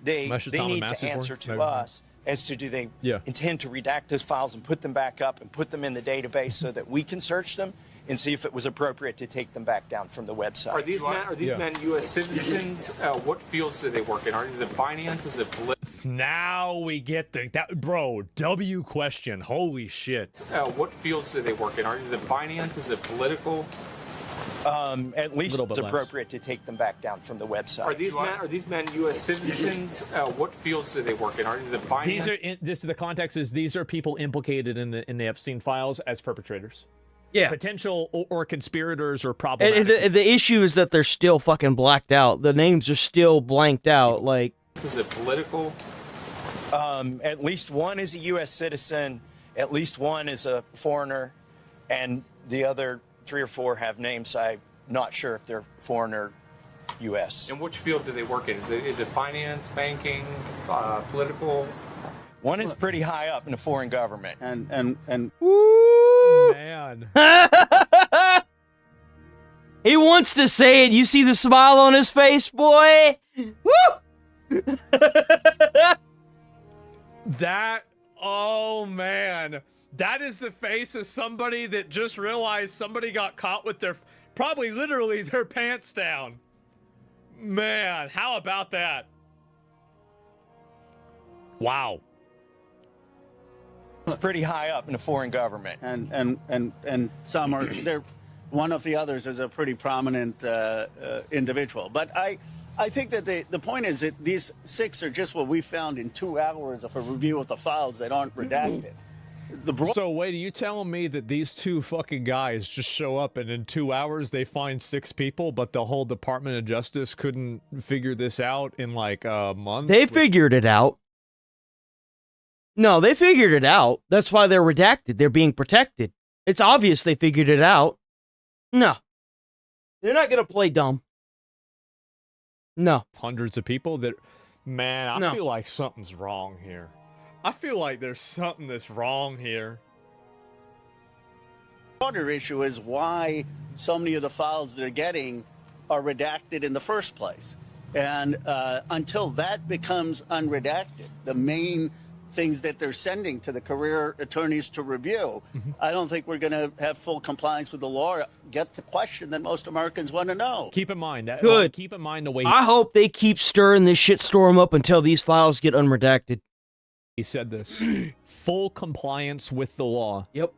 They need to answer to us as to do they intend to redact those files and put them back up and put them in the database so that we can search them and see if it was appropriate to take them back down from the website. Are these men U.S. citizens? What fields do they work in? Is it finance? Is it Now we get that, bro. W question. Holy shit. what fields do they work in? Is it finance? Is it political? At least Little bit it's less. appropriate to take them back down from the website. Are these men U.S. citizens? What fields do they work in? Is it finance? The context is these are people implicated in the Epstein files as perpetrators. Yeah. Potential or conspirators or problematic. And the issue is that they're still fucking blacked out. The names are still blanked out. Like, is it political? At least one is a U.S. citizen. At least one is a foreigner, and the other 3 or 4 have names. I'm not sure if they're foreign or U.S. In which field do they work in? Is it finance, banking, political? One is pretty high up in a foreign government. And woo, man. He wants to say it. You see the smile on his face, boy? Woo! Oh man. That is the face of somebody that just realized somebody got caught with probably literally their pants down. Man, how about that? Wow. It's pretty high up in a foreign government. And some are one of the others is a pretty prominent individual. But I think that the point is that these 6 are just what we found in 2 hours of a review of the files that aren't redacted. So wait, are you telling me that these 2 fucking guys just show up and in 2 hours they find 6 people, but the whole Department of Justice couldn't figure this out in like a month? They figured it out. No, they figured it out. That's why they're redacted. They're being protected. It's obvious they figured it out. No. They're not going to play dumb. No. Hundreds of people that, man, I feel like something's wrong here. I feel like there's something that's wrong here. The broader issue is why so many of the files they're getting are redacted in the first place. And until that becomes unredacted, the main things that they're sending to the career attorneys to review, I don't think we're going to have full compliance with the law, get the question that most Americans want to know. Keep in mind that. Good. Keep in mind the way I hope they keep stirring this shitstorm up until these files get unredacted. he said this. Full compliance with the law. Yep.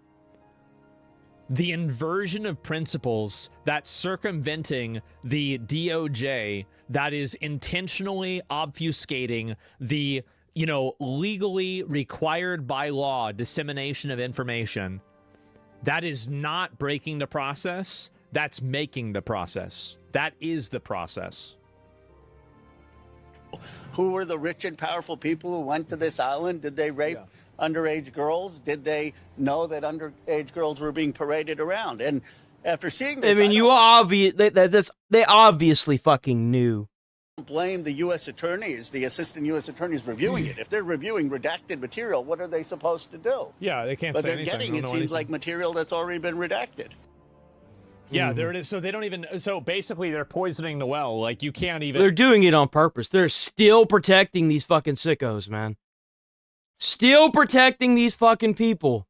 The inversion of principles that's circumventing the DOJ, that is intentionally obfuscating the, you know, legally required by law dissemination of information. That is not breaking the process. That's making the process. That is the process. Who were the rich and powerful people who went to this island? Did they rape underage girls? Did they know that underage girls were being paraded around? And after seeing this, I mean, they obviously fucking knew. Blame the U.S. attorneys, the assistant U.S. attorneys reviewing it. If they're reviewing redacted material, what are they supposed to do? Yeah, they can't but say they're anything. getting, it seems like, material that's already been redacted. Yeah, there it is. So they don't even. So basically, they're poisoning the well. Like, you can't even. They're doing it on purpose. They're still protecting these fucking sickos, man. Still protecting these fucking people.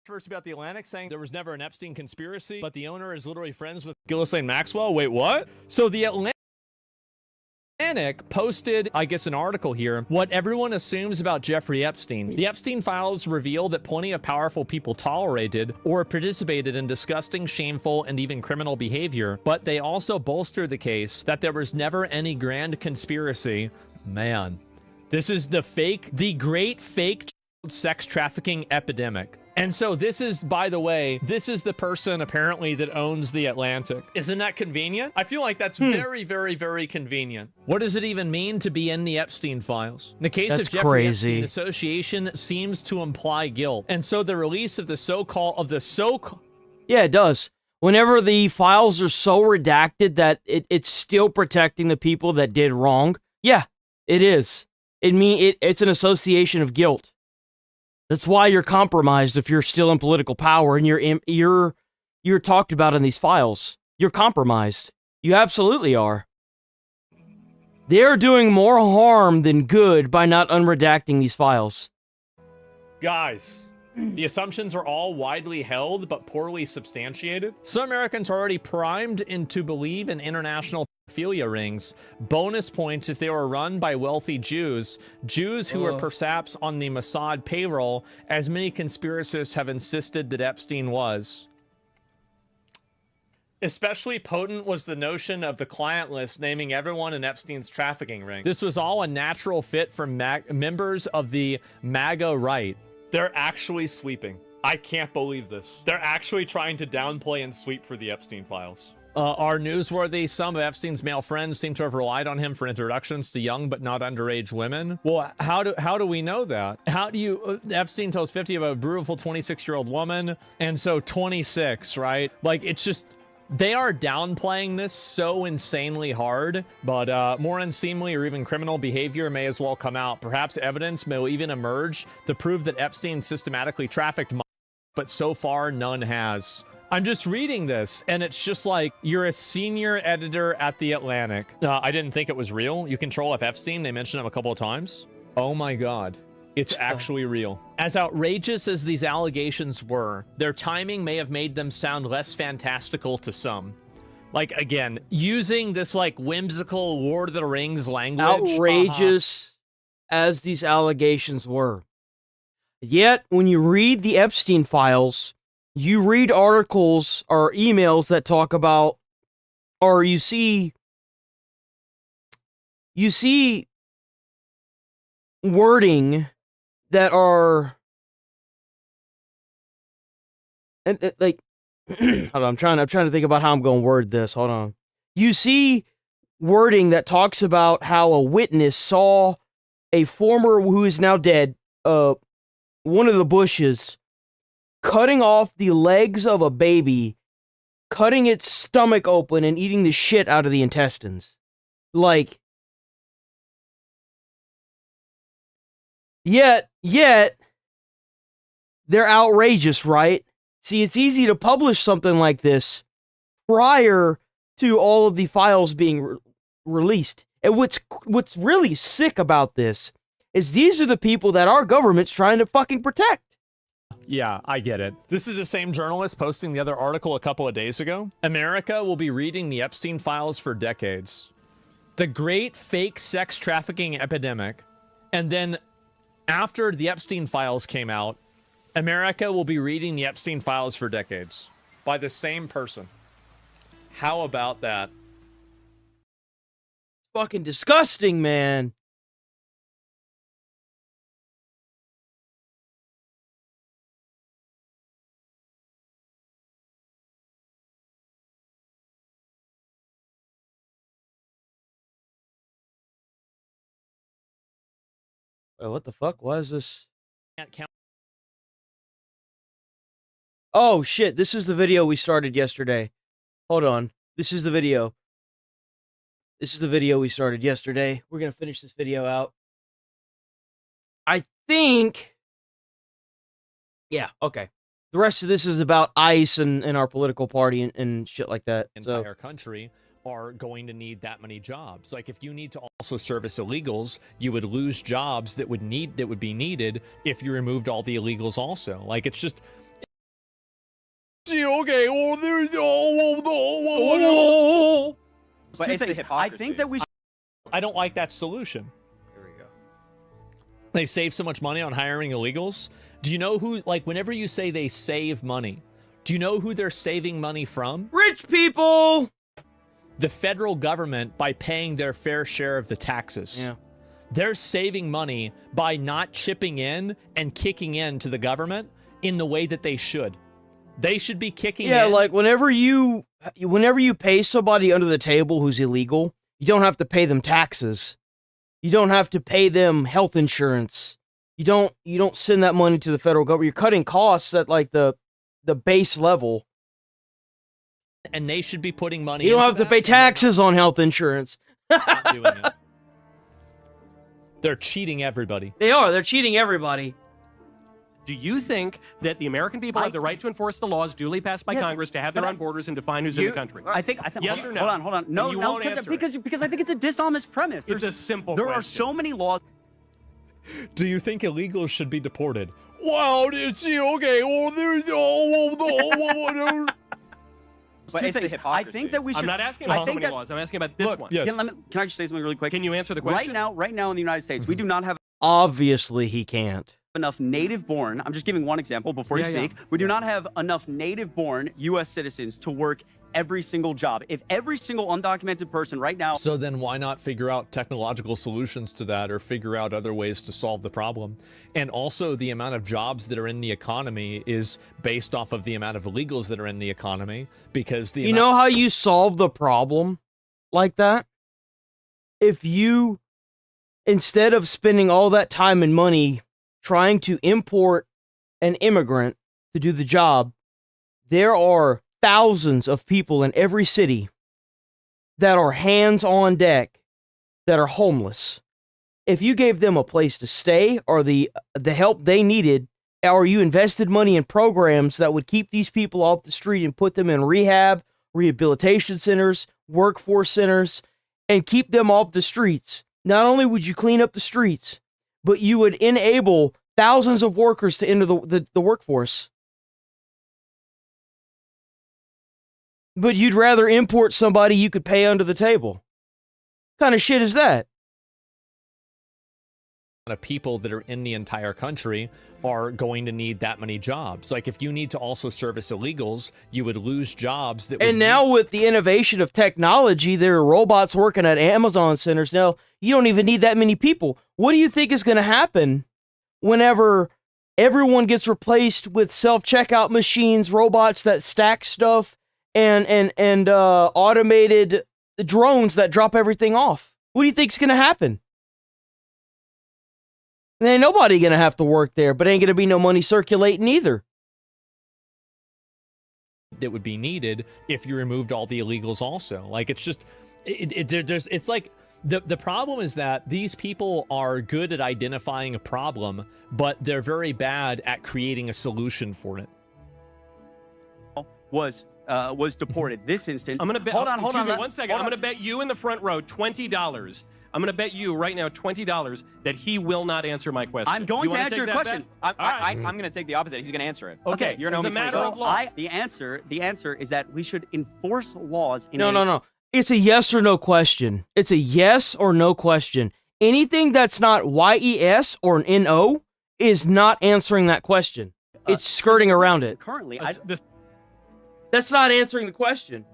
First about the Atlantic saying there was never an Epstein conspiracy, but the owner is literally friends with Ghislaine Maxwell. Wait, what? So the Atlantic posted, I guess, an article here, what everyone assumes about Jeffrey Epstein. The Epstein files reveal that plenty of powerful people tolerated or participated in disgusting, shameful, and even criminal behavior, but they also bolster the case that there was never any grand conspiracy. Man, this is the great fake child sex trafficking epidemic. And so this is, by the way, this is the person apparently that owns the Atlantic. Isn't that convenient? I feel like that's very, very, very convenient. What does it even mean to be in the Epstein files? In the case of Jeffrey Epstein, association seems to imply guilt. And so the release of the so-called, Yeah, it does. Whenever the files are so redacted that it's still protecting the people that did wrong, yeah, it is. It's an association of guilt. That's why you're compromised if you're still in political power and you're talked about in these files. You're compromised. You absolutely are. They're doing more harm than good by not unredacting these files. Guys, the assumptions are all widely held but poorly substantiated. Some Americans are already primed to believe in international pedophilia rings. Bonus points if they were run by wealthy Jews who are perhaps on the Mossad payroll, as many conspiracists have insisted that Epstein was. Especially potent was the notion of the client list naming everyone in Epstein's trafficking ring. This was all a natural fit for members of the MAGA right. They're actually sweeping. I can't believe this. They're actually trying to downplay and sweep for the Epstein files. Are newsworthy. Some of Epstein's male friends seem to have relied on him for introductions to young but not underage women. Well, how do we know that? How do you... Epstein tells 50 about a beautiful 26-year-old woman, and so 26, right? Like, it's just... They are downplaying this so insanely hard, but more unseemly or even criminal behavior may as well come out. Perhaps evidence may even emerge to prove that Epstein systematically trafficked minors, but so far none has. I'm just reading this, and it's just like, you're a senior editor at The Atlantic. I didn't think it was real. You control F. Epstein. They mentioned him a couple of times. Oh my God. It's actually real. As outrageous as these allegations were, their timing may have made them sound less fantastical to some. Like, again, using this, like, whimsical Lord of the Rings language. Outrageous as these allegations were. Yet, when you read the Epstein files, you read articles or emails that talk about, or you see wording that are, and like, hold on, I'm trying to think about how I'm going to word this. Hold on. You see wording that talks about how a witness saw a former, who is now dead, one of the Bushes, cutting off the legs of a baby, cutting its stomach open and eating the shit out of the intestines. Like, yet, they're outrageous, right? See, it's easy to publish something like this prior to all of the files being released. And what's really sick about this is these are the people that our government's trying to fucking protect. Yeah, I get it. This is the same journalist posting the other article a couple of days ago. America will be reading the Epstein files for decades. The great fake sex trafficking epidemic. And then after the Epstein files came out, America will be reading the Epstein files for decades by the same person. How about that? Fucking disgusting, man. Wait, what the fuck? Why is this? Can't count. Oh shit, this is the video we started yesterday. Hold on. This is the video. This is the video we started yesterday. We're gonna finish this video out. I think... Yeah, okay. The rest of this is about ICE and our political party and shit like that. Entire country are going to need that many jobs. Like, if you need to also service illegals, you would lose jobs that would be needed if you removed all the illegals also. Like, it's just... Okay, well, there's... But it's the hypocrisy. I think that we should... I don't like that solution. Here we go. They save so much money on hiring illegals. Do you know who, like, whenever you say they save money, do you know who they're saving money from? Rich people! The federal government, by paying their fair share of the taxes. Yeah. They're saving money by not chipping in and kicking in to the government in the way that they should. They should be kicking in. Yeah, like whenever you pay somebody under the table who's illegal, you don't have to pay them taxes. You don't have to pay them health insurance. You don't send that money to the federal government. You're cutting costs at like the base level. And they should be putting money. You don't have to pay taxes on health insurance. Not doing it. They're cheating everybody. They are. They're cheating everybody. Do you think that the American people have the right to enforce the laws duly passed by Congress to have their own borders and define who's in the country? I think. Yes or no? Hold on. No, because I think it's a dishonest premise. It's a simple There question. are so many laws. Do you think illegals should be deported? Wow, okay. Well, there's whatever. But it's the hypocrisy. I think that we should. I'm not asking about so many laws. I'm asking about this one. Yes. Can I just say something really quick? Can you answer the question? Right now in the United States, we do not have Obviously, he can't. enough native-born. I'm just giving one example before you speak. We do not have enough native-born U.S. citizens to work every single job. If every single undocumented person right now... So then why not figure out technological solutions to that or figure out other ways to solve the problem? And also the amount of jobs that are in the economy is based off of the amount of illegals that are in the economy because the... You know how you solve the problem like that? If you, instead of spending all that time and money trying to import an immigrant to do the job, there are thousands of people in every city that are hands on deck that are homeless. If you gave them a place to stay or the help they needed, or you invested money in programs that would keep these people off the street and put them in rehab, rehabilitation centers, workforce centers, and keep them off the streets, not only would you clean up the streets, but you would enable thousands of workers to enter the workforce. But you'd rather import somebody you could pay under the table. What kind of shit is that? of people that are in the entire country are going to need that many jobs. Like if you need to also service illegals, you would lose jobs that And now with the innovation of technology, there are robots working at Amazon centers. Now, you don't even need that many people. What do you think is going to happen whenever everyone gets replaced with self-checkout machines, robots that stack stuff, and automated drones that drop everything off? What do you think's going to happen? There ain't nobody going to have to work there, but ain't going to be no money circulating either. that would be needed if you removed all the illegals also. Like, it's just, it's like, the problem is that these people are good at identifying a problem, but they're very bad at creating a solution for it. Was deported. This instant. I'm gonna bet. Hold on. 1 second. I'm gonna bet you in the front row $20. I'm gonna bet you right now $20 that he will not answer my question. I'm going to answer your question. I'm going to take the opposite. He's going to answer it. Okay, you're going to matter of law. The answer is that we should enforce laws. No. It's a yes or no question. It's a yes or no question. Anything that's not YES or an NO is not answering that question. It's skirting around it. Currently, that's not answering the question.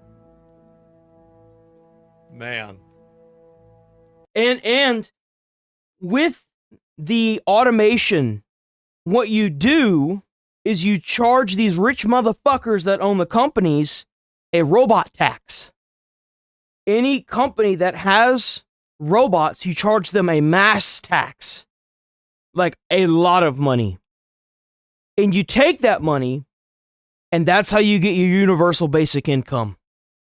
Man. And with the automation, what you do is you charge these rich motherfuckers that own the companies a robot tax. Any company that has robots, you charge them a mass tax. Like a lot of money. And you take that money, and that's how you get your universal basic income.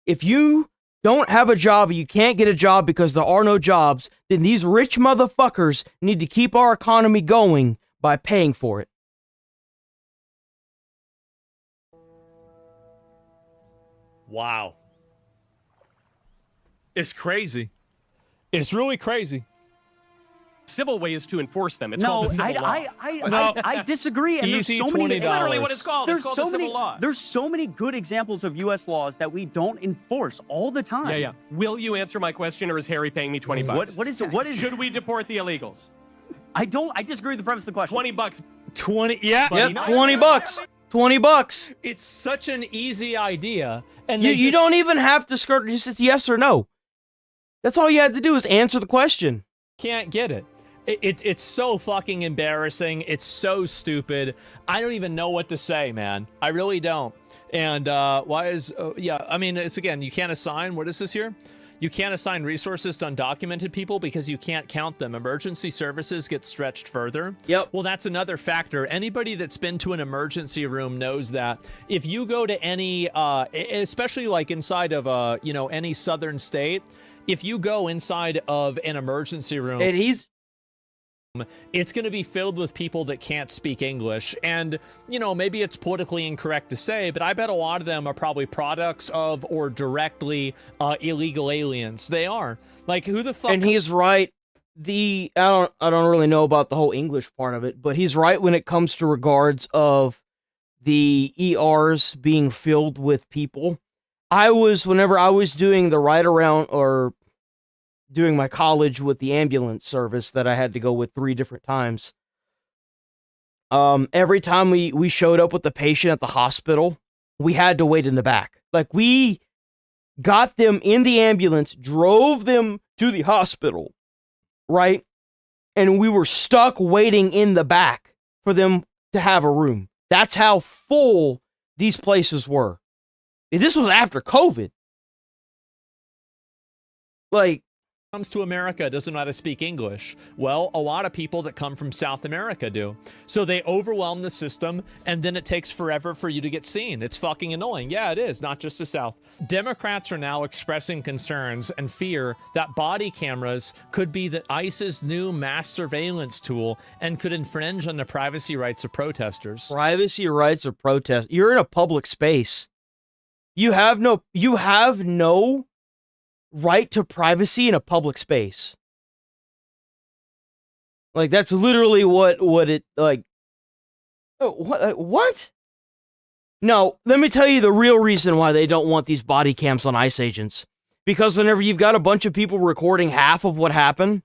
If you don't have a job, or you can't get a job because there are no jobs, then these rich motherfuckers need to keep our economy going by paying for it. Wow. It's crazy. It's really crazy. Civil way is to enforce them. It's no, called the civil law. I disagree. And Easy there's so many. $20. Literally what it's called. It's called the civil law. There's so many good examples of U.S. laws that we don't enforce all the time. Yeah. Will you answer my question, or is Harry paying me $20? What is it? What is? Should we deport the illegals? I disagree with the premise of the question. $20. 20. Yeah. Yep. $20. $20. It's such an easy idea, and you don't even have to skirt. Just it's yes or no. That's all you had to do is answer the question. Can't get it. It's so fucking embarrassing. It's so stupid. I don't even know what to say, man. I really don't. And I mean, it's again, you can't assign, what is this here? You can't assign resources to undocumented people because you can't count them. Emergency services get stretched further. Yep. Well, that's another factor. Anybody that's been to an emergency room knows that if you go to any, especially like inside of any southern state, if you go inside of an emergency room, it's going to be filled with people that can't speak English. And, maybe it's politically incorrect to say, but I bet a lot of them are probably products of or directly illegal aliens. They are. Like, who the fuck? And he's right. I don't really know about the whole English part of it, but he's right when it comes to regards of the ERs being filled with people. Whenever I was doing the ride around or doing my college with the ambulance service that I had to go with 3 different times. Every time we showed up with the patient at the hospital, we had to wait in the back. Like, we got them in the ambulance, drove them to the hospital, right? And we were stuck waiting in the back for them to have a room. That's how full these places were. And this was after COVID. Like, comes to America doesn't know how to speak English. Well, a lot of people that come from South America do. So they overwhelm the system, and then it takes forever for you to get seen. It's fucking annoying. Yeah, it is, not just the South. Democrats are now expressing concerns and fear that body cameras could be the ICE's new mass surveillance tool and could infringe on the privacy rights of protesters. Privacy rights of protest. You're in a public space. You have no right to privacy in a public space. Like, that's literally what it, like, what? No, let me tell you the real reason why they don't want these body cams on ICE agents. Because whenever you've got a bunch of people recording half of what happened,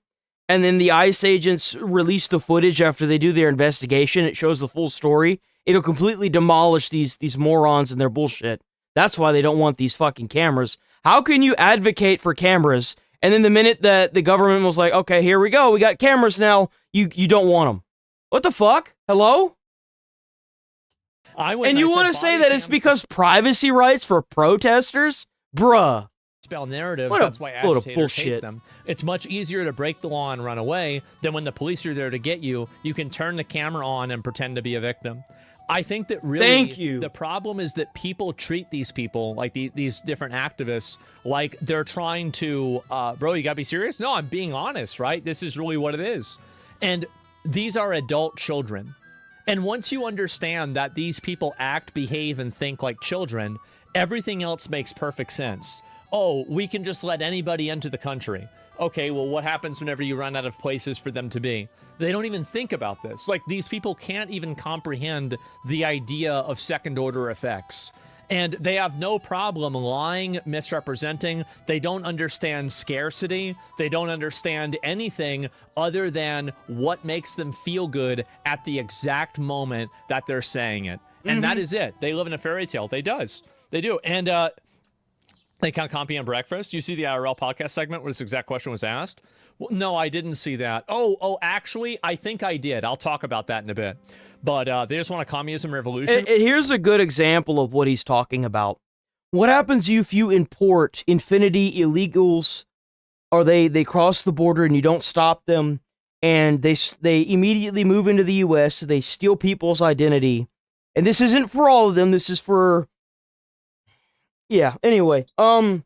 and then the ICE agents release the footage after they do their investigation, it shows the full story, it'll completely demolish these morons and their bullshit. That's why they don't want these fucking cameras. How can you advocate for cameras, and then the minute that the government was like, okay, here we go, we got cameras now, you don't want them? What the fuck? Hello? And you want to say that it's because privacy rights for protesters? Bruh. Spell narratives, What a that's why load of agitators hate bullshit. them. It's much easier to break the law and run away than when the police are there to get you. You can turn the camera on and pretend to be a victim. I think that really Thank you. The problem is that people treat these people, like these different activists, like they're trying to, bro, you gotta be serious? No, I'm being honest, right? This is really what it is. And these are adult children. And once you understand that these people act, behave, and think like children, everything else makes perfect sense. Oh, we can just let anybody into the country. Okay, well, what happens whenever you run out of places for them to be? They don't even think about this. Like, these people can't even comprehend the idea of second-order effects. And they have no problem lying, misrepresenting. They don't understand scarcity. They don't understand anything other than what makes them feel good at the exact moment that they're saying it. And that is it. They live in a fairy tale. They do. And they can't comprehend breakfast. You see the IRL podcast segment where this exact question was asked? Well, no, I didn't see that. Oh, actually, I think I did. I'll talk about that in a bit. But they just want a communism revolution. And here's a good example of what he's talking about. What happens if you import infinity illegals, or they cross the border and you don't stop them, and they immediately move into the U.S., they steal people's identity. And this isn't for all of them, this is for... Yeah, anyway. And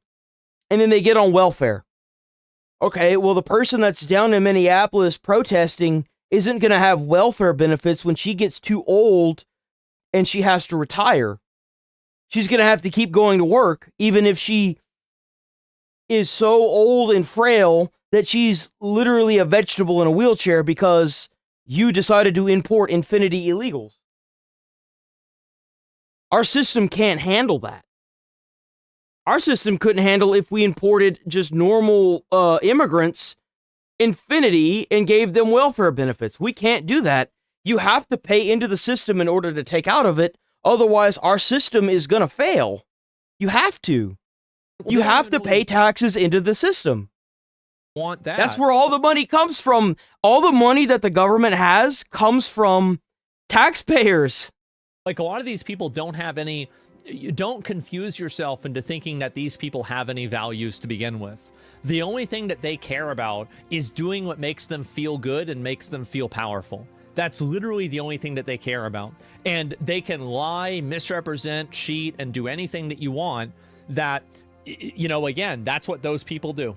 then they get on welfare. Okay, well, the person that's down in Minneapolis protesting isn't going to have welfare benefits when she gets too old and she has to retire. She's going to have to keep going to work, even if she is so old and frail that she's literally a vegetable in a wheelchair because you decided to import infinity illegals. Our system can't handle that. Our system couldn't handle if we imported just normal immigrants, infinity, and gave them welfare benefits. We can't do that. You have to pay into the system in order to take out of it. Otherwise, our system is going to fail. You have to. You have to pay taxes into the system. Want that. That's where all the money comes from. All the money that the government has comes from taxpayers. Like, a lot of these people don't have any... Don't confuse yourself into thinking that these people have any values to begin with. The only thing that they care about is doing what makes them feel good and makes them feel powerful. That's literally the only thing that they care about. And they can lie, misrepresent, cheat, and do anything that you want. That, you know, again, that's what those people do.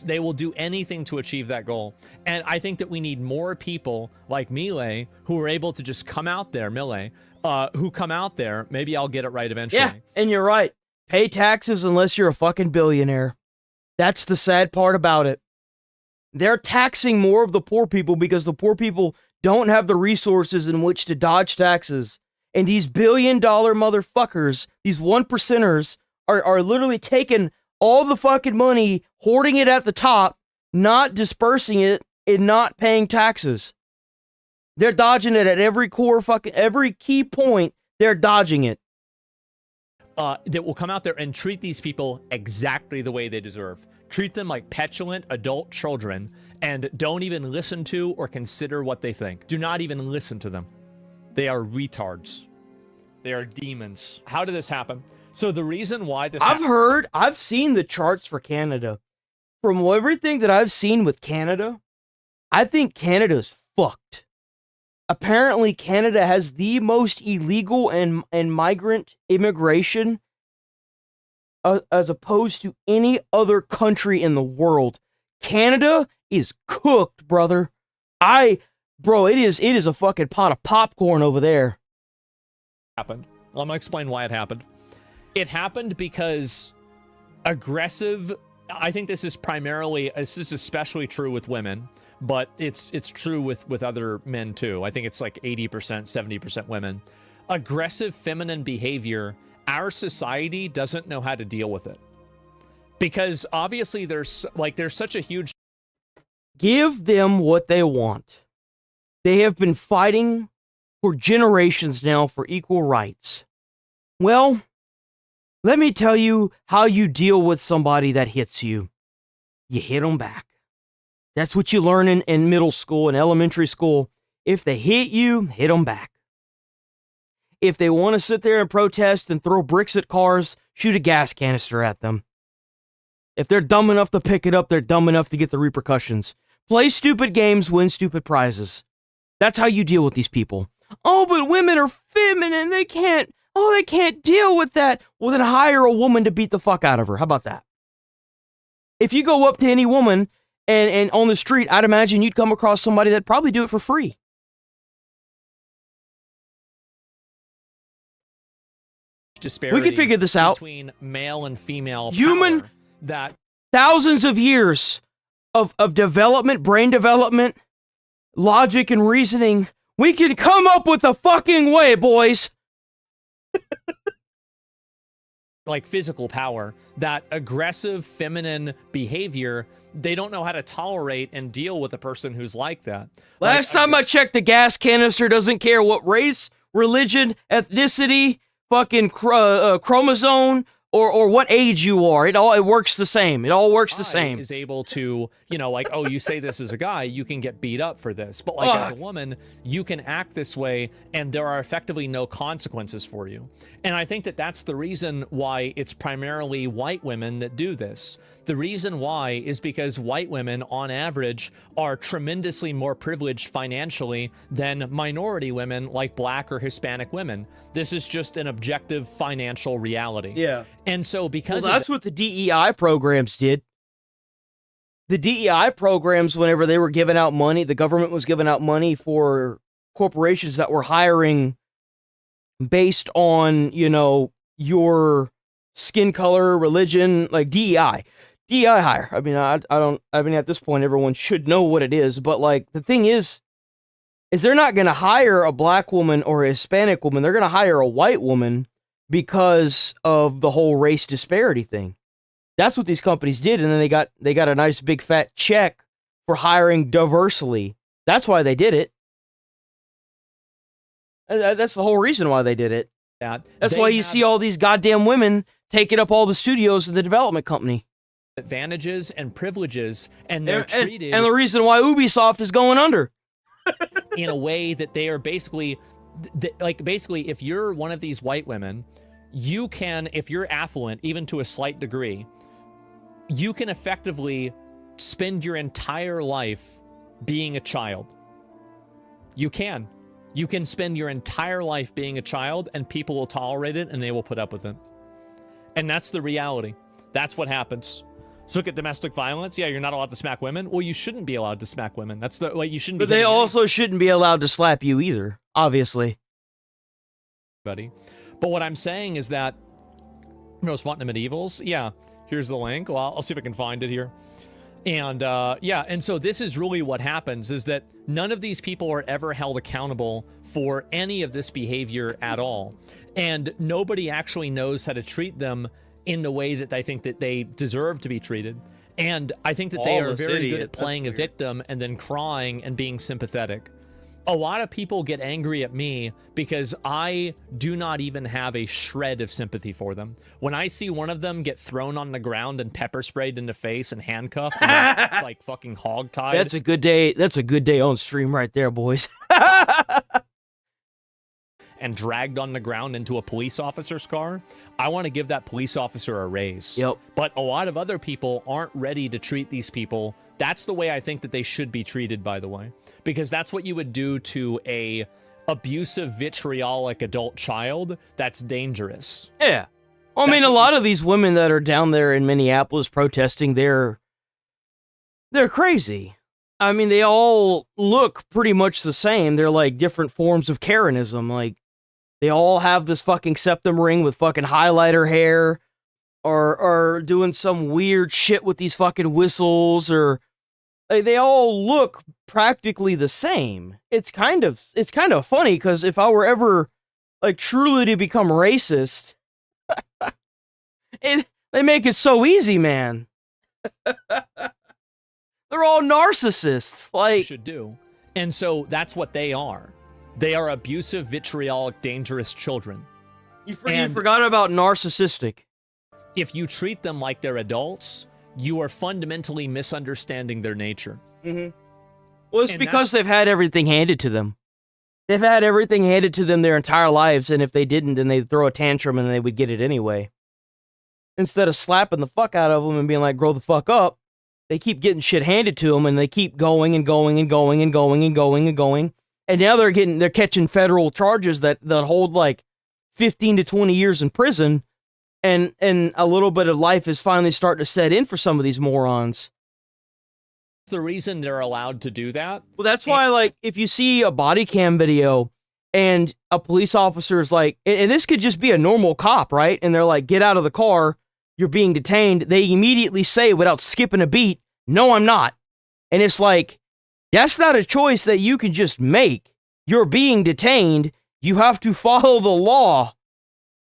They will do anything to achieve that goal. And I think that we need more people like Milei who are able to just come out there, who come out there. Maybe I'll get it right eventually. Yeah, and you're right. Pay taxes unless you're a fucking billionaire. That's the sad part about it. They're taxing more of the poor people because the poor people don't have the resources in which to dodge taxes. And these billion-dollar motherfuckers, these 1%ers, are literally taking all the fucking money, hoarding it at the top, not dispersing it, and not paying taxes. They're dodging it at every key point. They're dodging it. That will come out there and treat these people exactly the way they deserve. Treat them like petulant adult children and don't even listen to or consider what they think. Do not even listen to them. They are retards. They are demons. How did this happen? So the reason why this I've seen the charts for Canada. From everything that I've seen with Canada, I think Canada's fucked. Apparently, Canada has the most illegal and migrant immigration as opposed to any other country in the world. Canada is cooked, brother. Bro, it is a fucking pot of popcorn over there. Happened. I'm gonna explain why it happened. It happened because aggressive. I think this is especially true with women, but it's true with other men too. I think it's like 80%, 70% women. Aggressive feminine behavior, our society doesn't know how to deal with it. Because obviously there's such a huge... Give them what they want. They have been fighting for generations now for equal rights. Well, let me tell you how you deal with somebody that hits you. You hit them back. That's what you learn in middle school and elementary school. If they hit you, hit them back. If they want to sit there and protest and throw bricks at cars, shoot a gas canister at them. If they're dumb enough to pick it up, they're dumb enough to get the repercussions. Play stupid games, win stupid prizes. That's how you deal with these people. Oh, but women are feminine. They can't deal with that. Well, then hire a woman to beat the fuck out of her. How about that? If you go up to any woman and on the street, I'd imagine you'd come across somebody that'd probably do it for free. Disparity we can figure this out. Between male and female human power that thousands of years of development, brain development, logic and reasoning. We can come up with a fucking way, boys. Like physical power, that aggressive feminine behavior, they don't know how to tolerate and deal with a person who's like that. Last time I checked, the gas canister doesn't care what race, religion, ethnicity, fucking chromosome, or what age you are. It works the same. It all works the same. Is able to, like, oh, you say this as a guy, you can get beat up for this. But like as a woman, you can act this way and there are effectively no consequences for you. And I think that that's the reason why it's primarily white women that do this. The reason why is because white women, on average, are tremendously more privileged financially than minority women like black or Hispanic women. This is just an objective financial reality. Yeah. And so because that's what the DEI programs did. The DEI programs, whenever they were giving out money, the government was giving out money for corporations that were hiring based on, your skin color, religion, like DEI. DEI hire. I mean, at this point, everyone should know what it is, but like, the thing is they're not going to hire a black woman or a Hispanic woman. They're going to hire a white woman because of the whole race disparity thing. That's what these companies did, and then they got a nice big fat check for hiring diversely. That's why they did it. That's the whole reason why they did it. That's why you see all these goddamn women taking up all the studios in the development company. Advantages and privileges, and they're treated... And the reason why Ubisoft is going under. In a way that they are basically, if you're one of these white women, you can, if you're affluent, even to a slight degree, you can effectively spend your entire life being a child. You can spend your entire life being a child and people will tolerate it and they will put up with it. And that's the reality. That's what happens. So look at domestic violence. Yeah, you're not allowed to smack women. Well, you shouldn't be allowed to smack women. That's you shouldn't be. But they also shouldn't be allowed to slap you either, obviously. Buddy. But what I'm saying is that most fought in the medievals. Yeah, here's the link. Well, I'll see if I can find it here. And and so this is really what happens, is that none of these people are ever held accountable for any of this behavior at all. And nobody actually knows how to treat them in the way that I think that they deserve to be treated. And I think that they are very good at playing a victim and then crying and being sympathetic. A lot of people get angry at me because I do not even have a shred of sympathy for them. When I see one of them get thrown on the ground and pepper sprayed in the face and handcuffed and like fucking hogtied. That's a good day. That's a good day on stream right there, boys. And dragged on the ground into a police officer's car, I want to give that police officer a raise. Yep. But a lot of other people aren't ready to treat these people. That's the way I think that they should be treated, by the way. Because that's what you would do to a abusive, vitriolic adult child. That's dangerous. Yeah. Well, I mean, a lot of these women that are down there in Minneapolis protesting, they're crazy. I mean, they all look pretty much the same. They're like different forms of Karenism. Like, they all have this fucking septum ring with fucking highlighter hair, or doing some weird shit with these fucking whistles, or they all look practically the same. It's kind of funny, because if I were ever like truly to become racist, they make it so easy, man. They're all narcissists. Like, should do. And so that's what they are. They are abusive, vitriolic, dangerous children. You forgot about narcissistic. If you treat them like they're adults, you are fundamentally misunderstanding their nature. Mm-hmm. Well, it's because they've had everything handed to them. They've had everything handed to them their entire lives, and if they didn't, then they'd throw a tantrum and they would get it anyway. Instead of slapping the fuck out of them and being like, grow the fuck up, they keep getting shit handed to them, and they keep going and going and going and going and going and going. And now they're catching federal charges that hold like 15 to 20 years in prison, and a little bit of life is finally starting to set in for some of these morons. The reason they're allowed to do that. Well, that's why, like, if you see a body cam video and a police officer is like, and this could just be a normal cop, right? And they're like, get out of the car, you're being detained. They immediately say, without skipping a beat, no, I'm not. And it's like, that's not a choice that you can just make. You're being detained. You have to follow the law.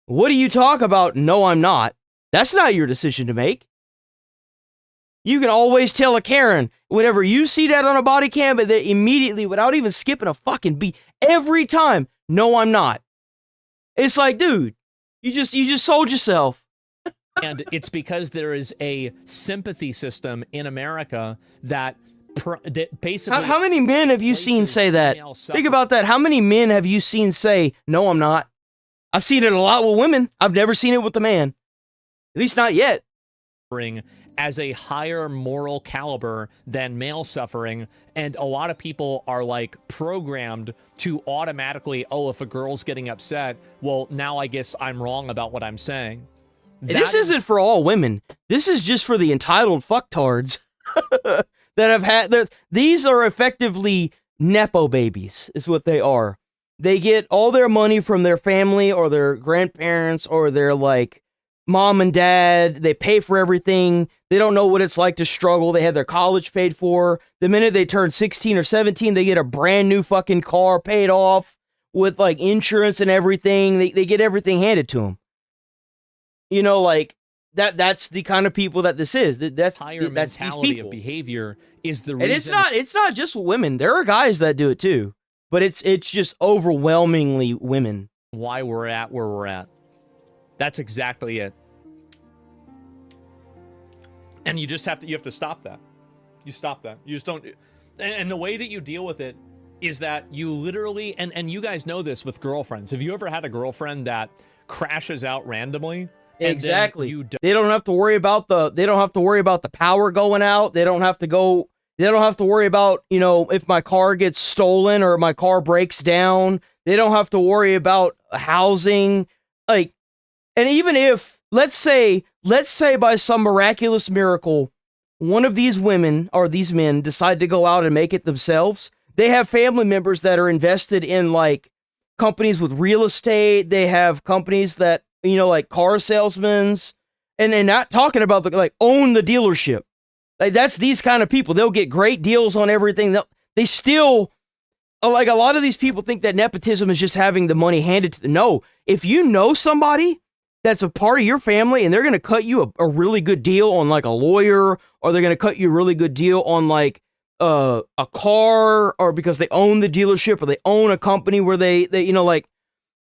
What do you talk about? No, I'm not. That's not your decision to make. You can always tell a Karen, whenever you see that on a body cam, that immediately, without even skipping a fucking beat, every time, no, I'm not. It's like, dude, you just sold yourself. And it's because there is a sympathy system in America that basically... How many men have you seen say that? Think about that. How many men have you seen say, no, I'm not? I've seen it a lot with women. I've never seen it with the man. At least not yet. As a higher moral caliber than male suffering, and a lot of people are like programmed to automatically, oh, if a girl's getting upset, well, now I guess I'm wrong about what I'm saying. This isn't for all women. This is just for the entitled fucktards that have had... These are effectively Nepo babies, is what they are. They get all their money from their family or their grandparents or their, like, mom and dad. They pay for everything. They don't know what it's like to struggle. They have their college paid for. The minute they turn 16 or 17, they get a brand new fucking car paid off with, like, insurance and everything. They get everything handed to them. You know, like, that's the kind of people that this is. That's these people. Of behavior is the reason. And it's not just women. There are guys that do it too. But it's just overwhelmingly women. Why we're at where we're at. That's exactly it. And you have to stop that. You stop that. You just don't. And the way that you deal with it is that you literally, and you guys know this with girlfriends. Have you ever had a girlfriend that crashes out randomly? Exactly. They don't have to worry about the power going out. They don't have to worry about, you know, if my car gets stolen or my car breaks down. They don't have to worry about housing. Like, and even if, let's say by some miraculous miracle, one of these women or these men decide to go out and make it themselves, they have family members that are invested in, like, companies with real estate. They have companies that, you know, like car salesmen, and they're not talking about own the dealership. Like, that's these kind of people. They'll get great deals on everything. They still, like, a lot of these people think that nepotism is just having the money handed to them. No, if you know somebody that's a part of your family and they're going to cut you a really good deal on, like, a lawyer, or they're going to cut you a really good deal on, like, a car, or because they own the dealership or they own a company where they you know, like,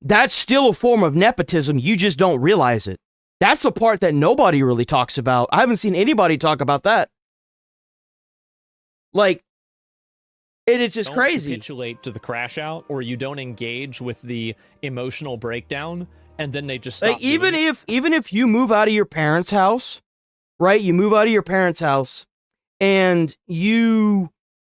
that's still a form of nepotism. You just don't realize it. That's the part that nobody really talks about. I haven't seen anybody talk about that. Like, it's just crazy. Don't capitulate to the crash out, or you don't engage with the emotional breakdown, and then they just stop. Like, even if you move out of your parents' house, right? You move out of your parents' house and you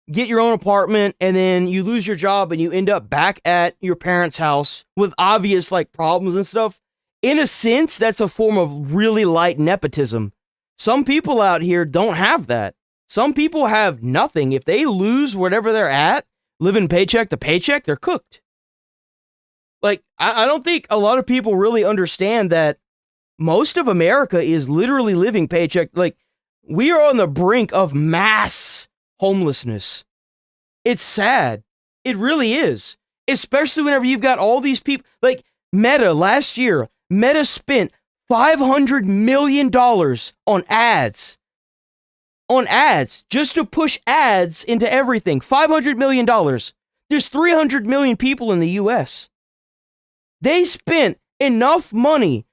get your own apartment, and then you lose your job and you end up back at your parents' house with obvious, like, problems and stuff. In a sense, that's a form of really light nepotism. Some people out here don't have that. Some people have nothing. If they lose whatever they're at, living paycheck to paycheck, they're cooked. Like, I don't think a lot of people really understand that most of America is literally living paycheck. Like, we are on the brink of mass homelessness. It's sad. It really is. Especially whenever you've got all these people. Like, last year, Meta spent $500 million on ads. on ads, just to push ads into everything. $500 million. There's 300 million people in the U.S. They spent enough money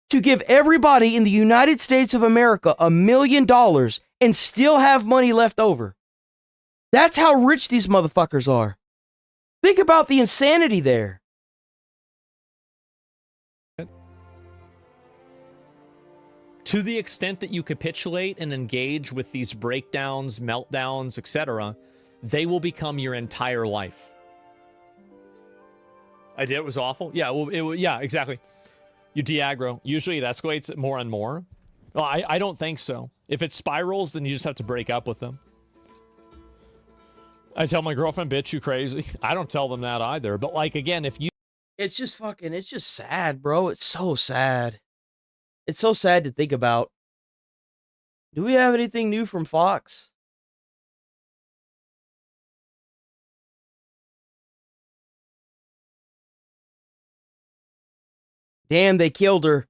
to give everybody in the United States of America $1 million and still have money left over. That's how rich these motherfuckers are. Think about the insanity there. To the extent that you capitulate and engage with these breakdowns, meltdowns, etc., they will become your entire life. I did. It was awful. Yeah, yeah, exactly. You de-aggro. Usually it escalates more and more. Well, I don't think so. If it spirals, then you just have to break up with them. I tell my girlfriend, bitch, you crazy. I don't tell them that either. But, like, again, if you... It's just sad, bro. It's so sad. It's so sad to think about. Do we have anything new from Fox? Damn, they killed her.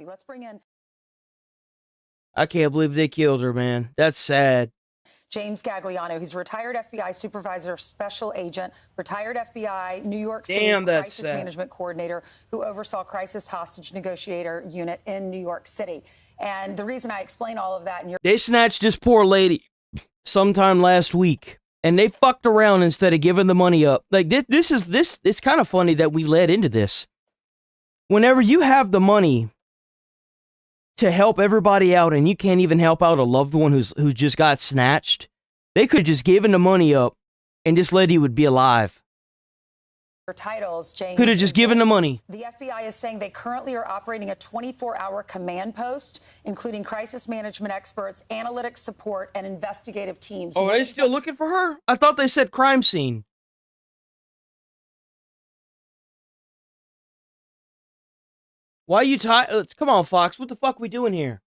Let's bring in I can't believe they killed her, man. That's sad. James Gagliano. He's retired FBI supervisor, special agent, retired FBI New York City crisis management coordinator who oversaw crisis hostage negotiator unit in New York City. And the reason I explain all of that, They snatched this poor lady sometime last week, and they fucked around instead of giving the money up. Like this. It's kind of funny that we led into this. Whenever you have the money to help everybody out, and you can't even help out a loved one who just got snatched, they could have just given the money up, and this lady would be alive. titles, James. Could have just given the money. The FBI is saying they currently are operating a 24-hour command post, including crisis management experts, analytics support, and investigative teams. Oh, are they still looking for her? I thought they said crime scene. Why you come on, Fox. What the fuck we doing here?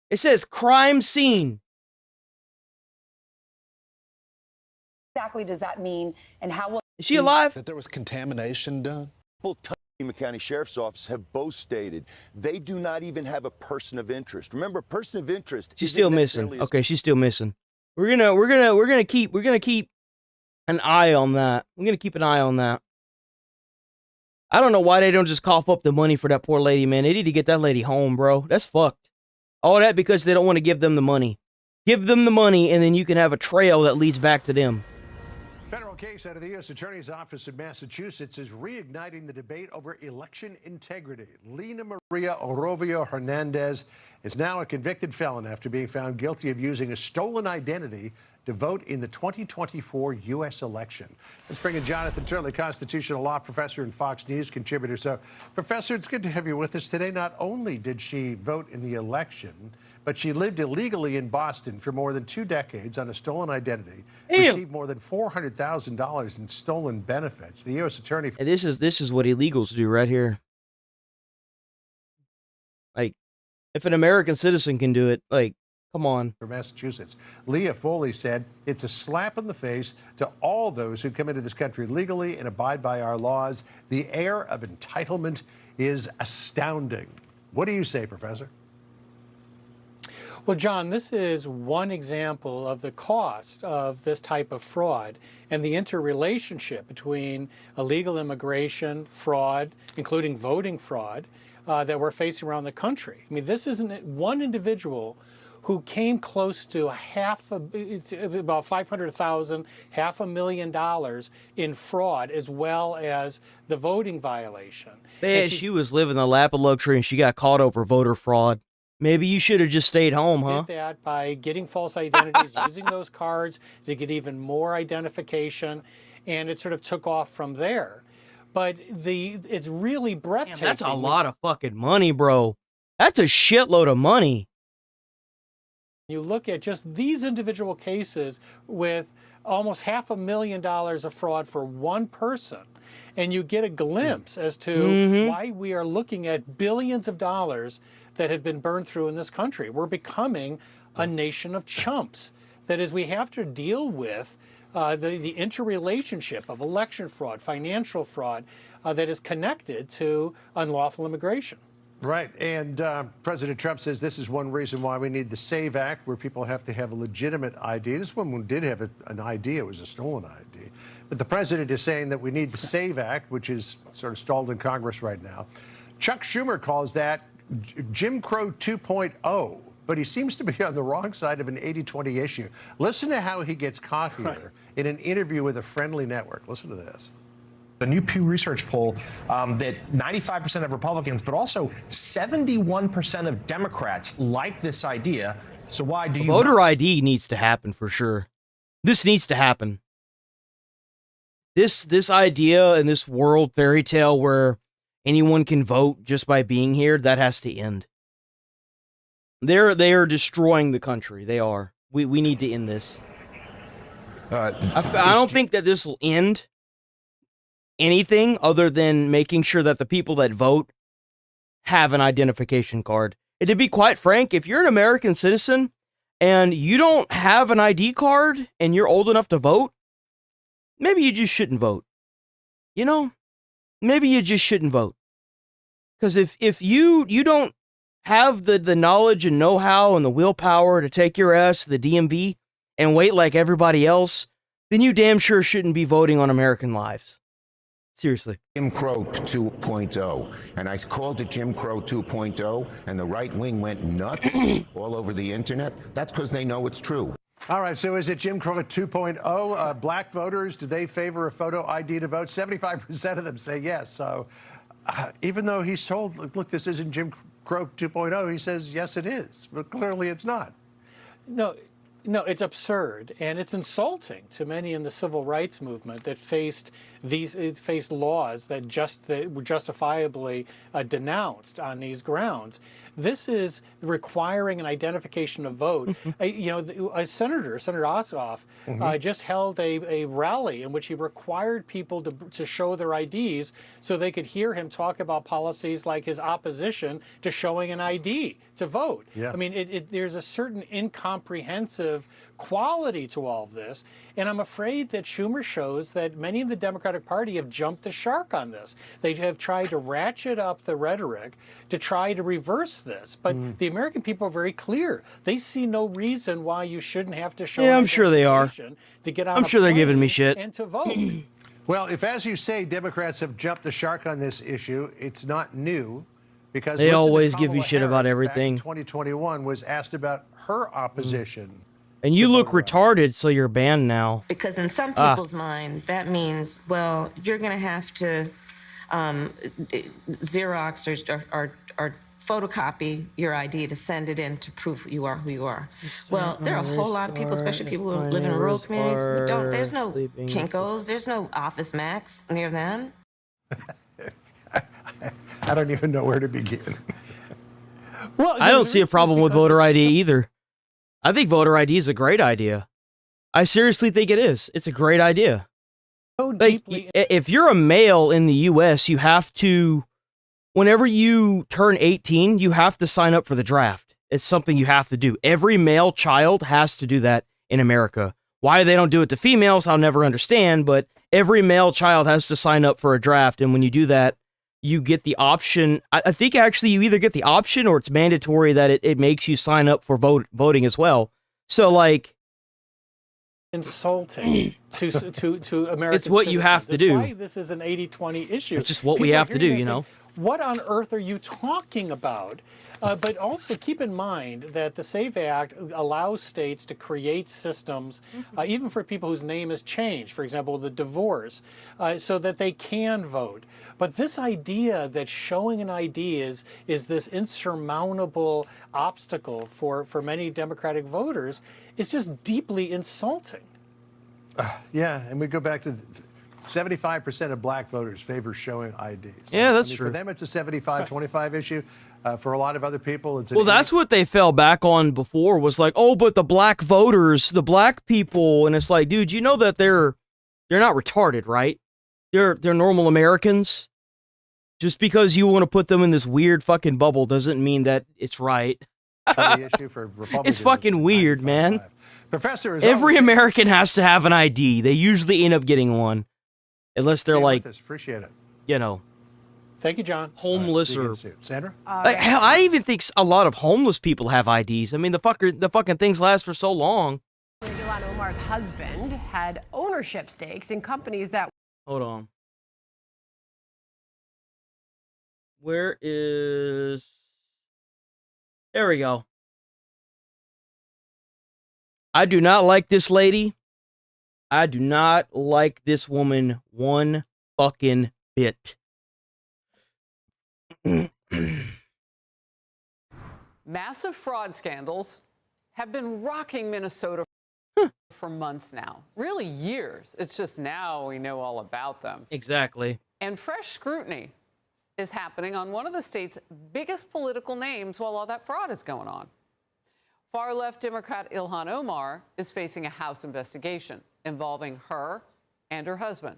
It says crime scene. Exactly does that mean, and how will... Is she alive? That there was contamination done? Well, Tucson County Sheriff's Office have both stated they do not even have a person of interest. Remember, person of interest. She's still missing. Okay, she's still missing. We're gonna keep an eye on that. We're gonna keep an eye on that. I don't know why they don't just cough up the money for that poor lady, man. They need to get that lady home, bro. That's fucked. All that because they don't want to give them the money. Give them the money, and then you can have a trail that leads back to them. Federal case out of the U.S. Attorney's Office in Massachusetts is reigniting the debate over election integrity. Lina Maria Orovio Hernandez is now a convicted felon after being found guilty of using a stolen identity to vote in the 2024 U.S. election. Let's bring in Jonathan Turley, constitutional law professor and Fox News contributor. So, Professor, it's good to have you with us today. Not only did she vote in the election, but she lived illegally in Boston for more than 2 decades on a stolen identity, received more than $400,000 in stolen benefits. The U.S. attorney... And this is what illegals do right here. Like, if an American citizen can do it, like, come on. For Massachusetts, Leah Foley said it's a slap in the face to all those who come into this country legally and abide by our laws. The air of entitlement is astounding. What do you say, Professor? Well, John, this is one example of the cost of this type of fraud and the interrelationship between illegal immigration, fraud, including voting fraud, that we're facing around the country. I mean, this isn't one individual who came close to about $500,000, $500,000 in fraud, as well as the voting violation. Man, she was living the lap of luxury and she got caught over voter fraud. Maybe you should have just stayed home, huh? Did that by getting false identities, using those cards to get even more identification, and it sort of took off from there. But it's really breathtaking. Damn, that's a lot of fucking money, bro. That's a shitload of money. You look at just these individual cases with almost $500,000 of fraud for one person, and you get a glimpse as to why we are looking at billions of dollars that have been burned through in this country. We're becoming a nation of chumps. That is, we have to deal with the interrelationship of election fraud, financial fraud that is connected to unlawful immigration. Right, and President Trump says this is one reason why we need the SAVE Act, where people have to have a legitimate ID. This woman did have an ID, it was a stolen ID. But the president is saying that we need the SAVE Act, which is sort of stalled in Congress right now. Chuck Schumer calls that Jim Crow 2.0, but he seems to be on the wrong side of an 80-20 issue. Listen to how he gets caught here in an interview with a friendly network. Listen to this. A new Pew Research poll that 95% of Republicans, but also 71% of Democrats like this idea. So why do you... Voter ID needs to happen for sure. This needs to happen. This idea and this world fairy tale where anyone can vote just by being here, that has to end. They are destroying the country. They are. We need to end this. I don't think that this will end anything other than making sure that the people that vote have an identification card. And to be quite frank, if you're an American citizen and you don't have an ID card and you're old enough to vote, maybe you just shouldn't vote. You know, maybe you just shouldn't vote. Because if you don't have the knowledge and know-how and the willpower to take your ass to the DMV and wait like everybody else, then you damn sure shouldn't be voting on American lives. Seriously. Jim Crow 2.0, and I called it Jim Crow 2.0, and the right wing went nuts all over the internet. That's because they know it's true. All right, so is it Jim Crow 2.0? Black voters, do they favor a photo ID to vote? 75% of them say yes. So even though he's told, look, this isn't Jim Crow 2.0, he says, yes, it is. But clearly it's not. No, it's absurd, and it's insulting to many in the civil rights movement that faced laws that were justifiably denounced on these grounds. This is requiring an identification of vote. Senator Ossoff just held a rally in which he required people to show their IDs so they could hear him talk about policies like his opposition to showing an ID to vote. Yeah. I mean, there's a certain incomprehensive quality to all of this, and I'm afraid that Schumer shows that many in the Democratic Party have jumped the shark on this. They have tried to ratchet up the rhetoric to try to reverse this, but the American people are very clear. They see no reason why you shouldn't have to show. Yeah, I'm sure they are. To get on I'm sure they're giving me shit. And to vote. Well, if, as you say, Democrats have jumped the shark on this issue, it's not new, because they always give you shit about everything. 2021 was asked about her opposition. And you look retarded, so you're banned now. Because in some people's mind, that means, well, you're going to have to Xerox or photocopy your ID to send it in to prove you are who you are. Well, there are a whole lot of people, especially people who live in rural communities, who don't. There's no Kinkos, there's no Office Max near them. I don't even know where to begin. Well, I don't see a problem with voter ID either. I think voter ID is a great idea. I seriously think it is. It's a great idea. Like, if you're a male in the U.S., you have to, whenever you turn 18, you have to sign up for the draft. It's something you have to do. Every male child has to do that in America. Why they don't do it to females, I'll never understand, but every male child has to sign up for a draft, and when you do that, you get the option. I think actually you either get the option or it's mandatory that it makes you sign up for voting as well. So, like, insulting to Americans. It's what you have to do. Why this is an 80-20 issue. It's just what we have to do, you know. What on earth are you talking about? But also keep in mind that the SAVE Act allows states to create systems, even for people whose name has changed, for example, the divorce, so that they can vote. But this idea that showing an ID is this insurmountable obstacle for many Democratic voters is just deeply insulting. Yeah, and we go back to 75% of black voters favor showing IDs. Yeah, that's true. For them, it's a 75-25 issue. For a lot of other people, it's that's what they fell back on before, was like, oh, but the black voters, the black people, and it's like, dude, you know that they're not retarded, right? They're normal Americans. Just because you want to put them in this weird fucking bubble doesn't mean that it's right. issue for Republicans. It's fucking weird, man. Professor is Every American has to have an ID. They usually end up getting one. Unless they're like, appreciate it. You know, thank you, John. Homeless or Sandra. Like, hell, I even think a lot of homeless people have IDs. I mean, the fucking things last for so long. Ilhan Omar's husband had ownership stakes in companies that. Hold on. Where is? There we go. I do not like this lady. I do not like this woman one fucking bit. Massive fraud scandals have been rocking Minnesota for months now. Really years. It's just now we know all about them. Exactly. And fresh scrutiny is happening on one of the state's biggest political names while all that fraud is going on. Far-left Democrat Ilhan Omar is facing a House investigation involving her and her husband.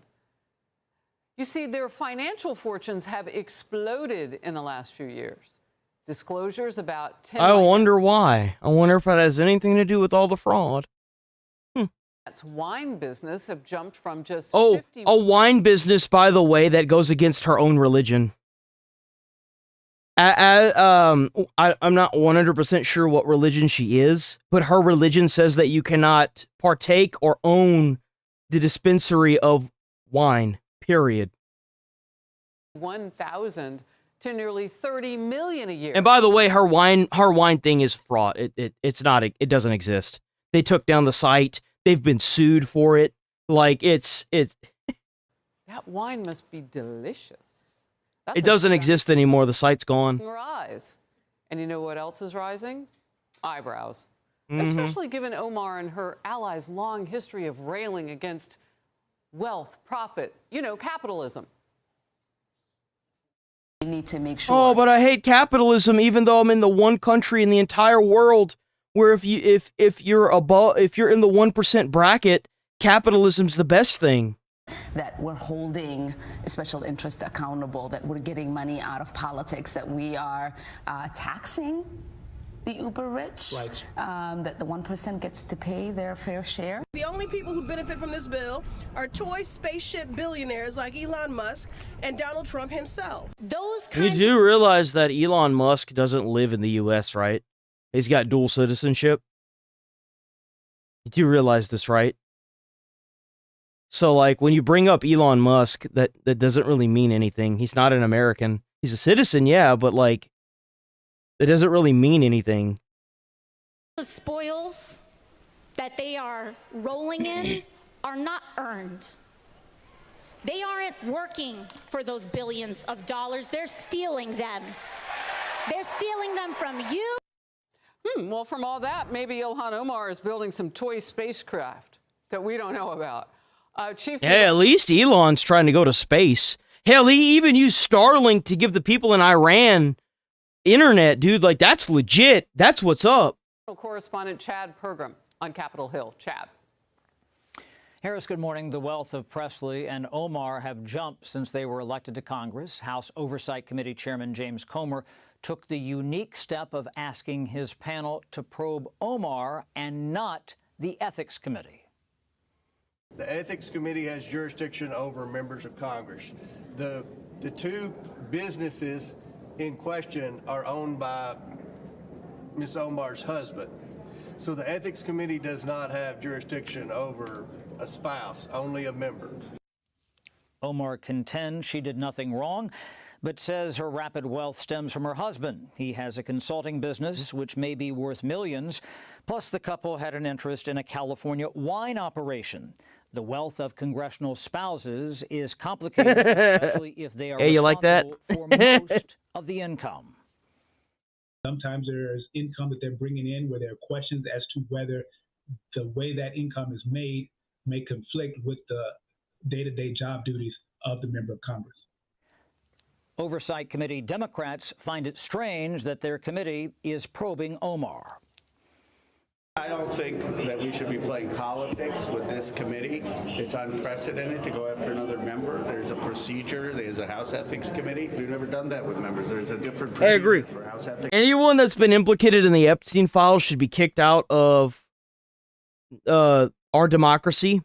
You see, their financial fortunes have exploded in the last few years. Disclosures about 10 I wonder why. I wonder if it has anything to do with all the fraud. That's wine business have jumped from just Oh, 50 a wine business, by the way, that goes against her own religion. I'm not 100% sure what religion she is, but her religion says that you cannot partake or own the dispensary of wine, period. 1,000 to nearly 30 million a year. And by the way, her wine thing is fraud. It's not, it doesn't exist. They took down the site. They've been sued for it. Like, it's That wine must be delicious. it doesn't exist anymore. The site's gone. Rise. And you know what else is rising? Eyebrows. Mhm. Especially given Omar and her allies' long history of railing against wealth, profit, capitalism. We need to make sure. Oh, but I hate capitalism, even though I'm in the one country in the entire world where if you're in the 1% bracket, capitalism's the best thing. That we're holding special interests accountable, that we're getting money out of politics, that we are taxing the uber rich, right. That the 1% gets to pay their fair share. The only people who benefit from this bill are toy spaceship billionaires like Elon Musk and Donald Trump himself. You do realize that Elon Musk doesn't live in the U.S., right? He's got dual citizenship. You do realize this, right? So, like, when you bring up Elon Musk, that doesn't really mean anything. He's not an American. He's a citizen, yeah, but, like, that doesn't really mean anything. The spoils that they are rolling in are not earned. They aren't working for those billions of dollars. They're stealing them. They're stealing them from you. Well, from all that, maybe Ilhan Omar is building some toy spacecraft that we don't know about. Hey, at least Elon's trying to go to space. Hell, he even used Starlink to give the people in Iran internet, dude. Like, that's legit. That's what's up. Correspondent Chad Pergram on Capitol Hill. Chad. Harris, good morning. The wealth of Presley and Omar have jumped since they were elected to Congress. House Oversight Committee Chairman James Comer took the unique step of asking his panel to probe Omar and not the Ethics Committee. The Ethics Committee has jurisdiction over members of Congress. The two businesses in question are owned by Ms. Omar's husband. So the Ethics Committee does not have jurisdiction over a spouse, only a member. Omar contends she did nothing wrong, but says her rapid wealth stems from her husband. He has a consulting business, which may be worth millions. Plus, the couple had an interest in a California wine operation. The wealth of congressional spouses is complicated, especially if they are hey, you like that? for most of the income. Sometimes there's income that they're bringing in where there are questions as to whether the way that income is made may conflict with the day-to-day job duties of the member of Congress. Oversight Committee Democrats find it strange that their committee is probing Omar. I don't think that we should be playing politics with this committee. It's unprecedented to go after another member. There's a procedure. There's a House Ethics Committee. We've never done that with members. There's a different procedure I agree. for House Ethics. Anyone that's been implicated in the Epstein files should be kicked out of our democracy.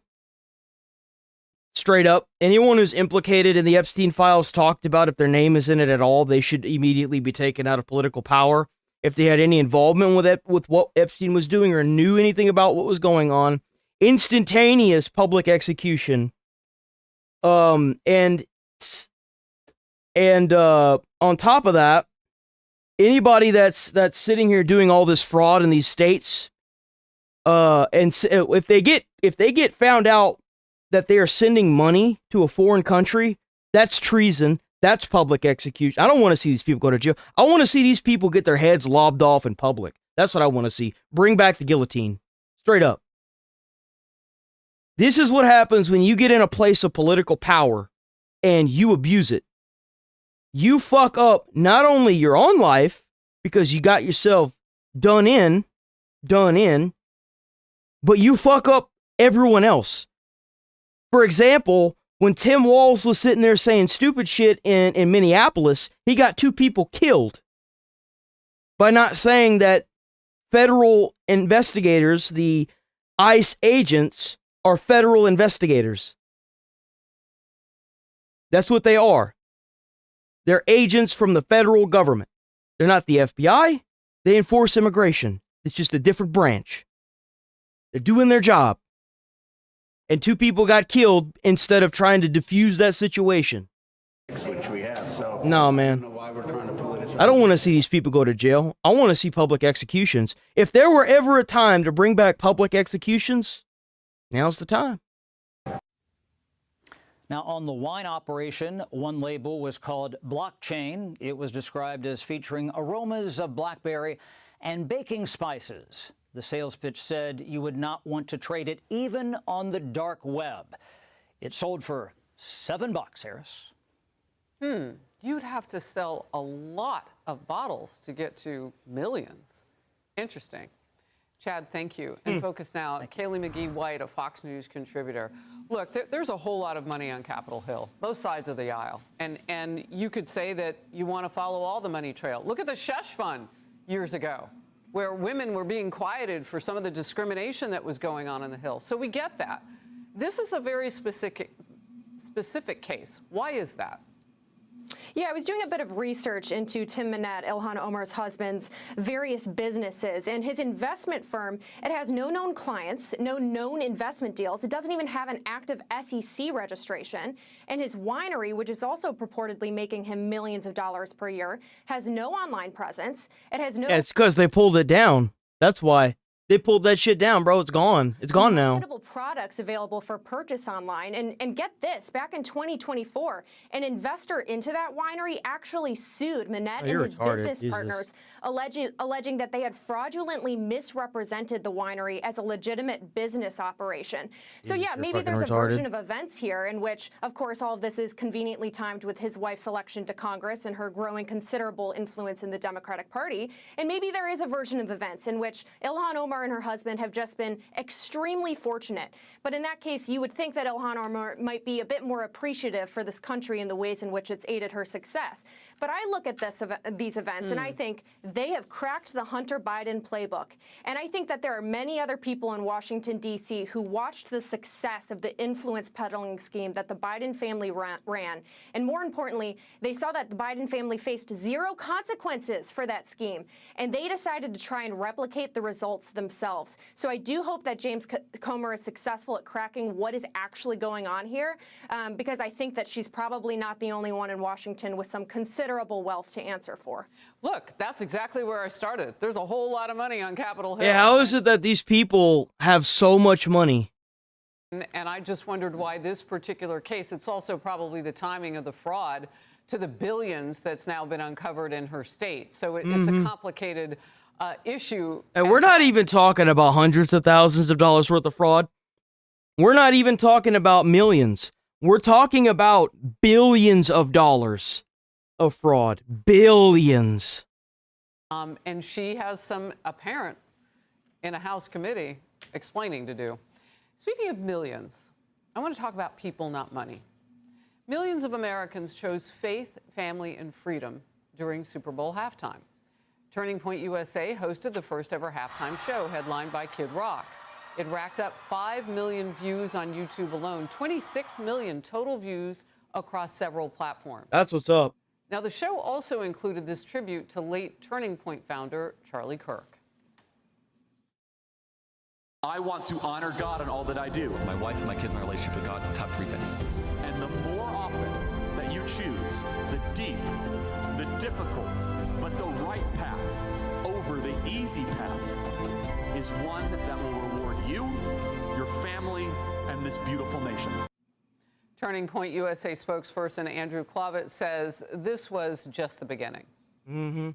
Straight up. Anyone who's implicated in the Epstein files talked about if their name is in it at all, they should immediately be taken out of political power. If they had any involvement with what Epstein was doing or knew anything about what was going on, instantaneous public execution. And on top of that, anybody that's sitting here doing all this fraud in these states, if they get found out that they are sending money to a foreign country, that's treason. That's public execution. I don't want to see these people go to jail. I want to see these people get their heads lobbed off in public. That's what I want to see. Bring back the guillotine. Straight up. This is what happens when you get in a place of political power and you abuse it. You fuck up not only your own life because you got yourself done in, but you fuck up everyone else. For example, when Tim Walz was sitting there saying stupid shit in Minneapolis, he got 2 people killed by not saying that federal investigators, the ICE agents, are federal investigators. That's what they are. They're agents from the federal government. They're not the FBI. They enforce immigration. It's just a different branch. They're doing their job. And 2 people got killed instead of trying to defuse that situation. Which we have, so no, man. I don't want to see these people go to jail. I want to see public executions. If there were ever a time to bring back public executions, now's the time. Now, on the wine operation, one label was called Blockchain. It was described as featuring aromas of blackberry and baking spices. The sales pitch said you would not want to trade it even on the dark web. It sold for $7, Harris. You'd have to sell a lot of bottles to get to millions. Interesting. Chad, thank you. And focus now. Kaylee McGee-White, a Fox News contributor. Look, there's a whole lot of money on Capitol Hill, both sides of the aisle. And you could say that you want to follow all the money trail. Look at the Shush Fund years ago, where women were being quieted for some of the discrimination that was going on in the Hill. So we get that. This is a very specific case. Why is that? Yeah, I was doing a bit of research into Tim Manette, Ilhan Omar's husband's various businesses, and his investment firm, it has no known clients, no known investment deals. It doesn't even have an active SEC registration. And his winery, which is also purportedly making him millions of dollars per year, has no online presence. It has no... Yeah, it's because they pulled it down. That's why. They pulled that shit down, bro. It's gone. It's gone now. Incredible products available for purchase online. And get this, back in 2024, an investor into that winery actually sued Manette and his business partners, alleging that they had fraudulently misrepresented the winery as a legitimate business operation. So yeah, maybe there's a version of events here in which, of course, all of this is conveniently timed with his wife's election to Congress and her growing considerable influence in the Democratic Party. And maybe there is a version of events in which Ilhan Omar and her husband have just been extremely fortunate. But in that case, you would think that Ilhan Omar might be a bit more appreciative for this country in the ways in which it's aided her success. But I look at these events and I think they have cracked the Hunter Biden playbook. And I think that there are many other people in Washington, D.C. who watched the success of the influence peddling scheme that the Biden family ran. And more importantly, they saw that the Biden family faced zero consequences for that scheme. And they decided to try and replicate the results themselves. So I do hope that James Comer is successful at cracking what is actually going on here, because I think that she's probably not the only one in Washington with some considerable wealth to answer for. Look, that's exactly where I started. There's a whole lot of money on Capitol Hill. Yeah, how is it that these people have so much money? And I just wondered why this particular case, it's also probably the timing of the fraud to the billions that's now been uncovered in her state. So it's a complicated issue. And we're not even talking about hundreds of thousands of dollars worth of fraud. We're not even talking about millions. We're talking about billions of dollars of fraud. Billions. And she has some apparent in a House committee explaining to do. Speaking of millions, I want to talk about people, not money. Millions of Americans chose faith, family, and freedom during Super Bowl halftime. Turning Point USA hosted the first ever halftime show headlined by Kid Rock. It racked up 5 million views on YouTube alone, 26 million total views across several platforms. That's what's up. Now, the show also included this tribute to late Turning Point founder Charlie Kirk. I want to honor God in all that I do. My wife and my kids, my relationship with God, top 3 things. And the more often that you choose the deep, the difficult, but the right path over the easy path is one that will reward you, your family, and this beautiful nation. Turning Point USA spokesperson Andrew Clovet says this was just the beginning. Mm-hmm.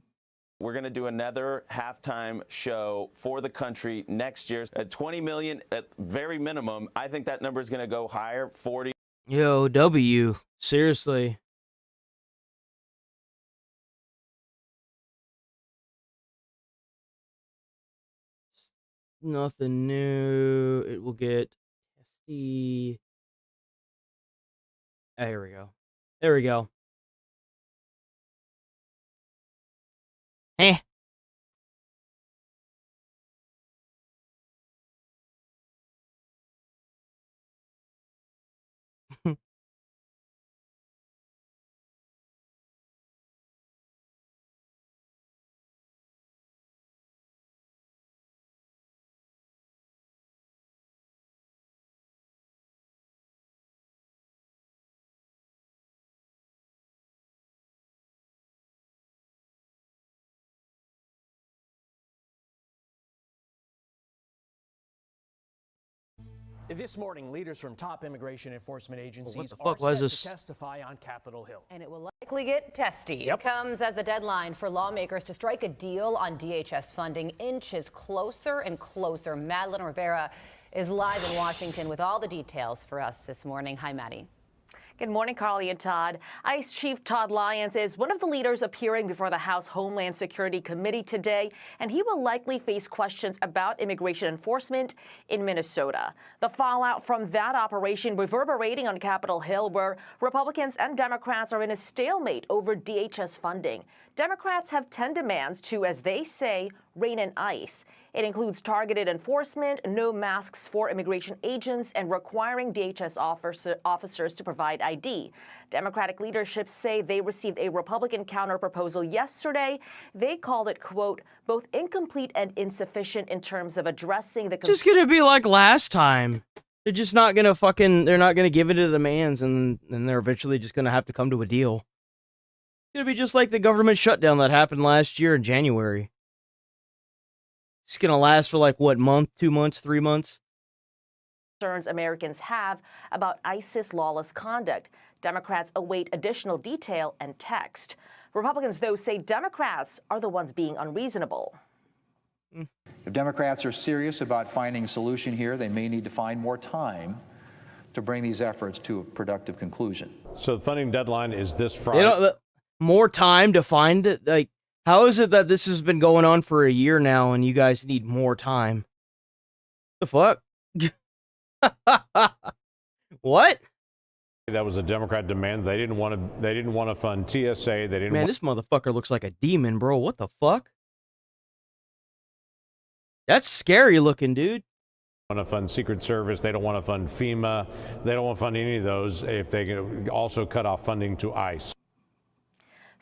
We're going to do another halftime show for the country next year at 20 million at very minimum. I think that number is going to go higher, 40. Yo, W. Seriously. Nothing new. It will get testy. There we go. There we go. Eh. This morning, leaders from top immigration enforcement agencies are set to testify on Capitol Hill. And it will likely get testy. It comes as the deadline for lawmakers to strike a deal on DHS funding inches closer and closer. Madeline Rivera is live in Washington with all the details for us this morning. Hi, Maddie. Good morning, Carly and Todd. ICE Chief Todd Lyons is one of the leaders appearing before the House Homeland Security Committee today, and he will likely face questions about immigration enforcement in Minnesota. The fallout from that operation reverberating on Capitol Hill, where Republicans and Democrats are in a stalemate over DHS funding. Democrats have 10 demands to, as they say, rein in ICE. It includes targeted enforcement, no masks for immigration agents, and requiring DHS officers to provide ID. Democratic leadership say they received a Republican counterproposal yesterday. They called it, quote, both incomplete and insufficient in terms of addressing the... Just gonna be like last time. They're just not gonna they're not gonna give it to the demands, and they're eventually just gonna have to come to a deal. It's gonna be just like the government shutdown that happened last year in January. It's going to last for like, what, month, 2 months, 3 months? Concerns Americans have about ISIS lawless conduct. Democrats await additional detail and text. Republicans, though, say Democrats are the ones being unreasonable. If Democrats are serious about finding a solution here, they may need to find more time to bring these efforts to a productive conclusion. So the funding deadline is this Friday. You know, more time to find it? Like, how is it that this has been going on for a year now and you guys need more time? The fuck? What? That was a Democrat demand. They didn't want to fund TSA. They didn't. Man, this motherfucker looks like a demon, bro. What the fuck? That's scary looking, dude. Want to fund Secret Service. They don't want to fund FEMA. They don't want to fund any of those if they can also cut off funding to ICE.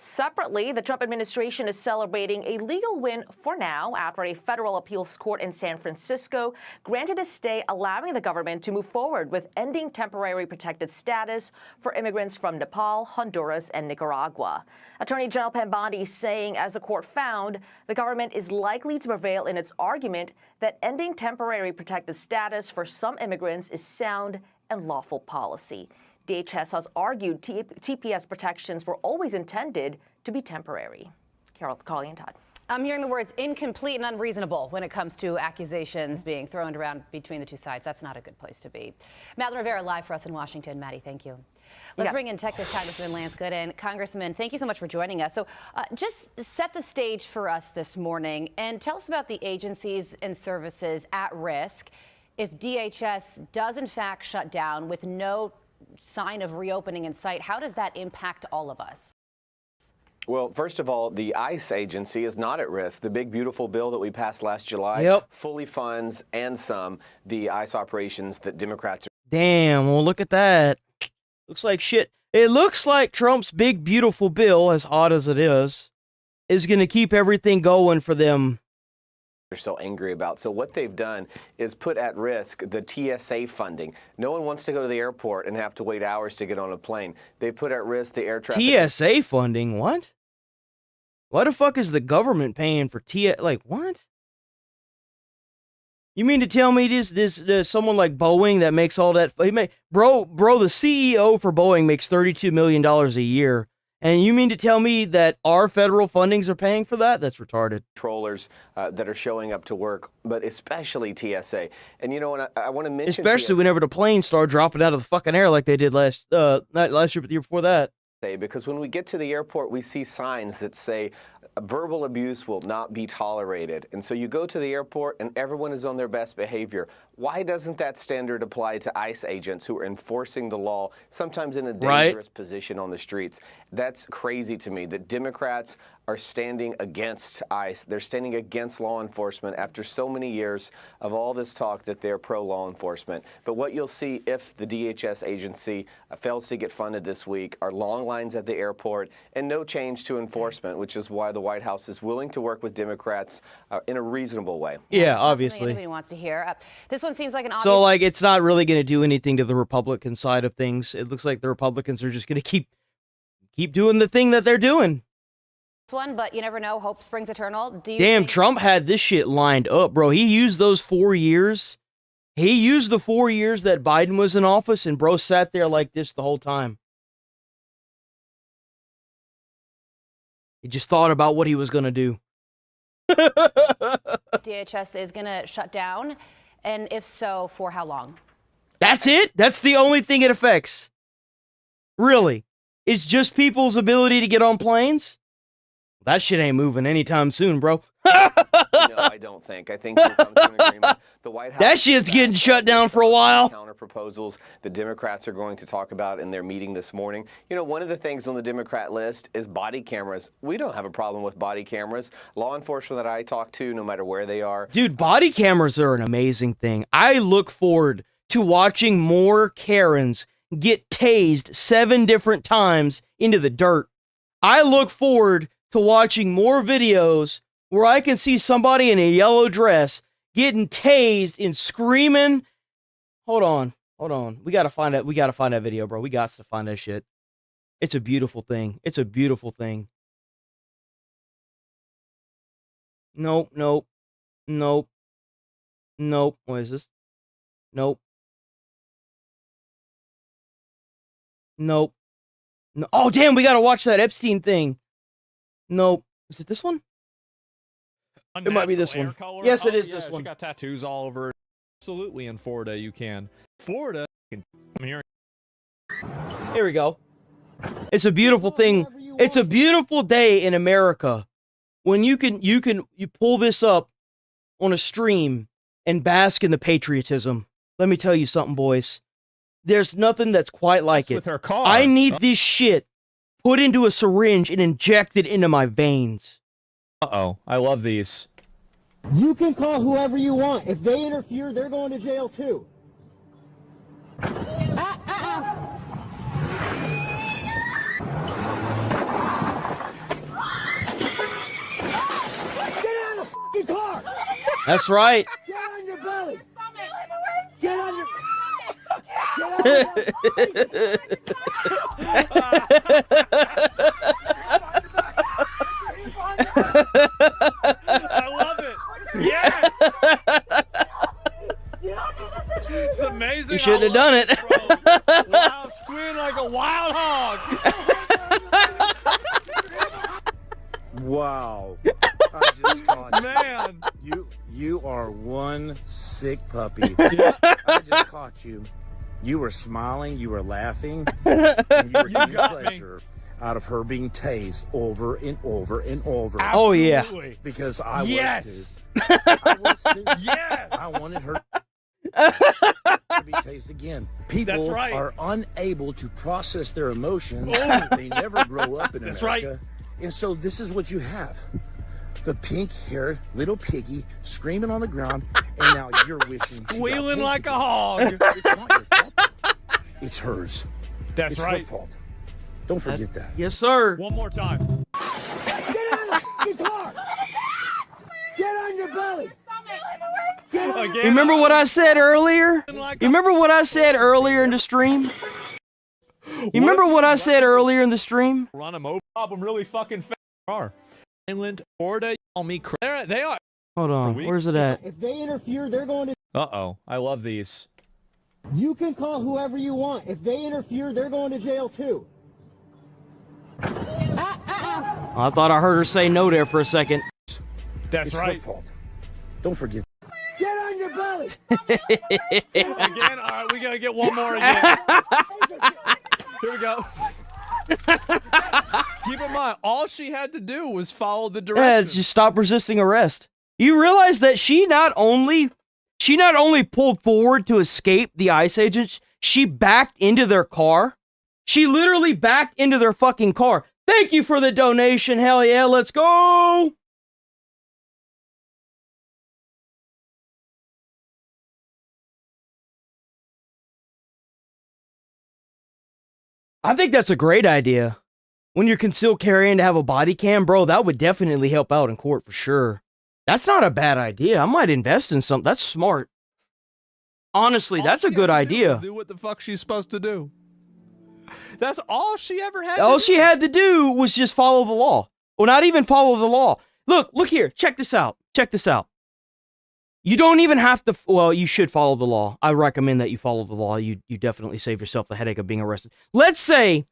Separately, the Trump administration is celebrating a legal win for now after a federal appeals court in San Francisco granted a stay allowing the government to move forward with ending temporary protected status for immigrants from Nepal, Honduras, and Nicaragua. Attorney General Pam Bondi saying, as the court found, the government is likely to prevail in its argument that ending temporary protected status for some immigrants is sound and lawful policy. DHS has argued TPS protections were always intended to be temporary. Carly and Todd. I'm hearing the words incomplete and unreasonable when it comes to accusations being thrown around between the two sides. That's not a good place to be. Madeline Rivera live for us in Washington. Maddie, thank you. Let's bring in Texas Congressman Lance Gooden. Congressman, thank you so much for joining us. So just set the stage for us this morning and tell us about the agencies and services at risk if DHS does in fact shut down with no sign of reopening in sight. How does that impact all of us? Well, first of all, the ICE agency is not at risk. The big, beautiful bill that we passed last July fully funds and some the ICE operations that Democrats are. Damn, well, look at that. Looks like shit. It looks like Trump's big, beautiful bill, as odd as it is going to keep everything going for them. They're so angry about. So what they've done is put at risk the TSA funding. No one wants to go to the airport and have to wait hours to get on a plane. They put at risk the air traffic. TSA funding? What? Why the fuck is the government paying for like, what? You mean to tell me this someone like Boeing that makes all that? Bro, the CEO for Boeing makes $32 million a year. And you mean to tell me that our federal fundings are paying for that? That's retarded. Controllers that are showing up to work, but especially TSA. And you know what? I want to mention especially whenever the planes start dropping out of the fucking air like they did not last year, but the year before that. Because when we get to the airport, we see signs that say verbal abuse will not be tolerated. And so you go to the airport and everyone is on their best behavior. Why doesn't that standard apply to ICE agents who are enforcing the law, sometimes in a dangerous position on the streets? That's crazy to me that Democrats are standing against ICE. They're standing against law enforcement after so many years of all this talk that they're pro-law enforcement. But what you'll see if the DHS agency fails to get funded this week are long lines at the airport and no change to enforcement, which is why the White House is willing to work with Democrats in a reasonable way. Yeah, obviously. Anybody wants to hear. This one seems like an obvious. So, like, it's not really going to do anything to the Republican side of things. It looks like the Republicans are just going to keep doing the thing that they're doing. One, but you never know. Hope springs eternal. Damn, Trump had this shit lined up, bro. He used those 4 years. He used the 4 years that Biden was in office, and bro sat there like this the whole time. He just thought about what he was going to do. DHS is going to shut down, and if so, for how long? That's it? That's the only thing it affects? Really? It's just people's ability to get on planes? That shit ain't moving anytime soon, bro. No, I don't think. I think we'll come to an agreement. The White House. That shit's getting shut down for a while. Counter proposals the Democrats are going to talk about in their meeting this morning. You know, one of the things on the Democrat list is body cameras. We don't have a problem with body cameras. Law enforcement that I talk to, no matter where they are. Dude, body cameras are an amazing thing. I look forward to watching more Karens get tased 7 different times into the dirt. I look forward to watching more videos where I can see somebody in a yellow dress getting tased and screaming. Hold on. We gotta find that video, bro. We got to find that shit. It's a beautiful thing. It's a beautiful thing. Nope. What is this? Nope. No. Oh, damn, we gotta watch that Epstein thing. Nope. Is it this one? It might be this one. Color? Yes, it is this one. She got tattoos all over. Absolutely, in Florida, you can. Florida, I'm hearing. Here we go. It's a beautiful thing. It's a beautiful day in America when you pull this up on a stream and bask in the patriotism. Let me tell you something, boys. There's nothing that's quite like it. With her car. I need this shit put into a syringe and injected into my veins. Uh-oh. I love these. You can call whoever you want. If they interfere, they're going to jail too. Get out of the fucking car! That's right. Get on your belly! Get on your... I love it. Yes. It's amazing. You shouldn't have done it. Wow, squealing like a wild hog. Wow. I just caught Man. You are one sick puppy. I just caught you. You were smiling, you were laughing, and you were getting pleasure out of her being tased over and over and over. Oh, yeah. Because I was Yes. I was too. Yes. I wanted her to be tased again. People That's right. are unable to process their emotions. Oh. They never grow up in That's America. And so this is what you have. The pink-haired little piggy screaming on the ground, and now you're wishing. Squealing like a hog. It's not your fault. It's hers. That's it's right. Her fault. Don't forget that. Yes, sir. One more time. Get out of the fucking car! Get on your belly! You remember what I said earlier? You remember what I said earlier in the stream? You remember what I said earlier in the stream? Run them over. Bob them really fucking fast. Island, Florida, call me. They are. Hold on. Where's it at? If they interfere, they're going to. Uh-oh. I love these. You can call whoever you want. If they interfere, they're going to jail too. I thought I heard her say no there for a second. That's it's right. Her fault. Don't forget. Get on your belly! Again? All right, we got to get one more again. Here we go. Keep in mind, all she had to do was follow the directions. Yeah, it's just stop resisting arrest. You realize that she not only pulled forward to escape the ICE agents, she backed into their car. She literally backed into their fucking car. Thank you for the donation. Hell yeah, let's go. I think that's a great idea. When you're concealed carrying to have a body cam, bro, that would definitely help out in court for sure. That's not a bad idea. I might invest in something. That's smart. Honestly, that's a good idea. Do what the fuck she's supposed to do. That's all she ever had. All she had to do was just follow the law. Well, not even follow the law. Look here. Check this out. Check this out. You don't even have to, well, you should follow the law. I recommend that you follow the law. You definitely save yourself the headache of being arrested. Let's say